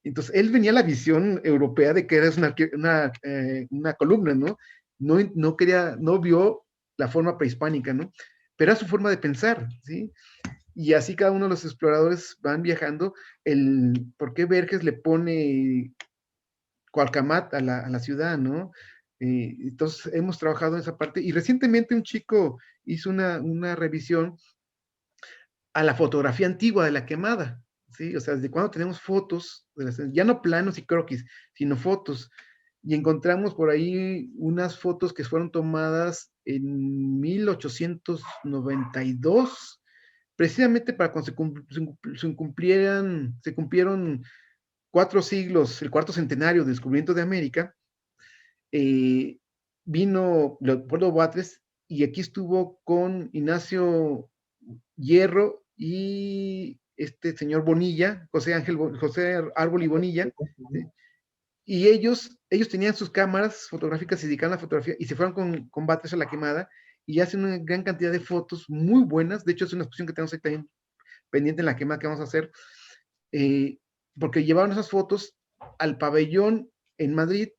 entonces, él venía a la visión europea de que era una columna, ¿no? No quería, no vio la forma prehispánica, ¿no? Pero era su forma de pensar, ¿sí? Y así cada uno de los exploradores van viajando. ¿Por qué Verges le pone Cualcamat a la ciudad, ¿no? Entonces, hemos trabajado en esa parte. Y recientemente un chico hizo una revisión a la fotografía antigua de la quemada, ¿sí? O sea, desde cuando tenemos fotos, ya no planos y croquis, sino fotos. Y encontramos por ahí unas fotos que fueron tomadas en 1892, precisamente para cuando se cumplieron 4 siglos, el cuarto centenario del descubrimiento de América. Vino Leopoldo Batres y aquí estuvo con Ignacio Hierro y este señor Bonilla, José Árbol y Bonilla, ¿sí? Y ellos tenían sus cámaras fotográficas, se dedicaban a la fotografía y se fueron con Batres a la quemada y hacen una gran cantidad de fotos muy buenas. De hecho, es una exposición que tenemos ahí también pendiente en la quemada que vamos a hacer, porque llevaron esas fotos al pabellón en Madrid,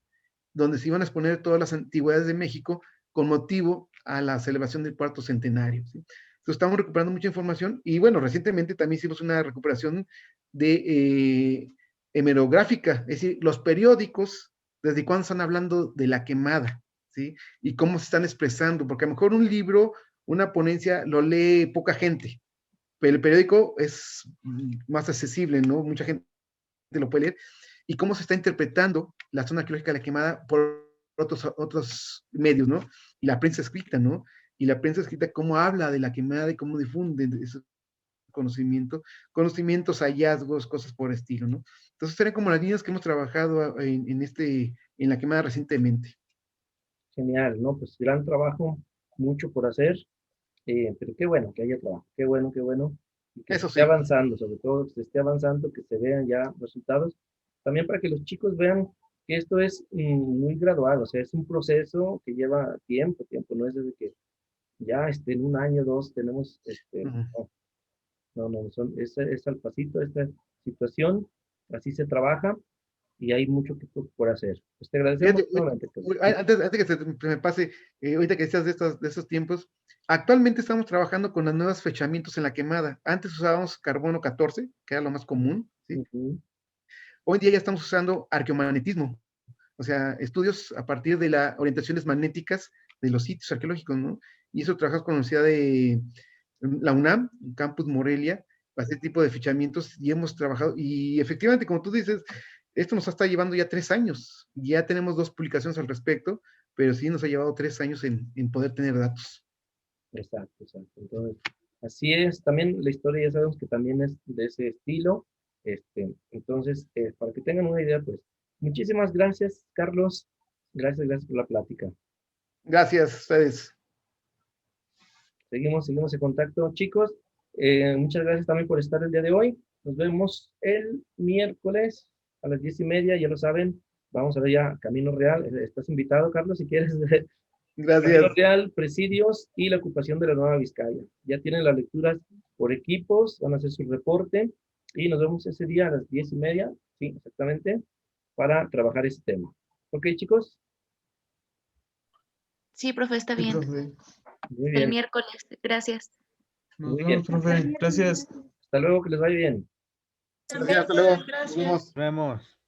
donde se iban a exponer todas las antigüedades de México con motivo a la celebración del cuarto centenario, ¿sí? Entonces, estamos recuperando mucha información y bueno, recientemente también hicimos una recuperación de hemerográfica, es decir, los periódicos, desde cuándo están hablando de la quemada, ¿sí? Y cómo se están expresando, porque a lo mejor un libro, una ponencia lo lee poca gente, pero el periódico es más accesible, ¿no? Mucha gente lo puede leer. Y cómo se está interpretando la zona arqueológica de la Quemada por otros medios, ¿no? Y la prensa escrita, ¿no? Y la prensa escrita cómo habla de la Quemada y cómo difunde ese conocimientos, hallazgos, cosas por el estilo, ¿no? Entonces serían como las líneas que hemos trabajado en la Quemada recientemente. Genial, ¿no? Pues gran trabajo, mucho por hacer, pero qué bueno que haya trabajo, qué bueno, y que se Eso esté sí. avanzando, sobre todo que se esté avanzando, que se vean ya resultados, también para que los chicos vean que esto es muy gradual, o sea, es un proceso que lleva tiempo, no es desde que ya en un año, dos, tenemos, es al pasito esta situación, así se trabaja y hay mucho que por hacer. Pues te agradecemos Fíjate, nuevamente. antes que se me pase, ahorita que decías de esos tiempos, actualmente estamos trabajando con los nuevos fechamientos en la Quemada. Antes usábamos carbono 14, que era lo más común, ¿sí? Hoy en día ya estamos usando arqueomagnetismo, o sea, estudios a partir de las orientaciones magnéticas de los sitios arqueológicos, ¿no? Y eso trabajamos con la Universidad de la UNAM, Campus Morelia, para este tipo de fichamientos, y hemos trabajado, y efectivamente, como tú dices, esto nos está llevando ya 3 años, ya tenemos 2 publicaciones al respecto, pero sí nos ha llevado 3 años en poder tener datos. Exacto. Entonces, así es. También la historia ya sabemos que también es de ese estilo. Entonces, para que tengan una idea, pues, muchísimas gracias, Carlos. Gracias por la plática. Gracias a ustedes. Seguimos en contacto, chicos. Muchas gracias también por estar el día de hoy. Nos vemos el miércoles a las 10:30, ya lo saben. Vamos a ver ya Camino Real. Estás invitado, Carlos, si quieres. Gracias. Camino Real, presidios y la ocupación de la Nueva Vizcaya. Ya tienen las lecturas por equipos, van a hacer su reporte y nos vemos ese día a las 10:30, sí, exactamente, para trabajar ese tema. ¿Ok, chicos? Sí, profe, está Sí, bien. profe. Muy El bien. miércoles. Gracias. Nos Muy vemos, bien. profe. Gracias. Hasta luego, que les vaya bien. Gracias, hasta luego. Nos vemos. Nos vemos.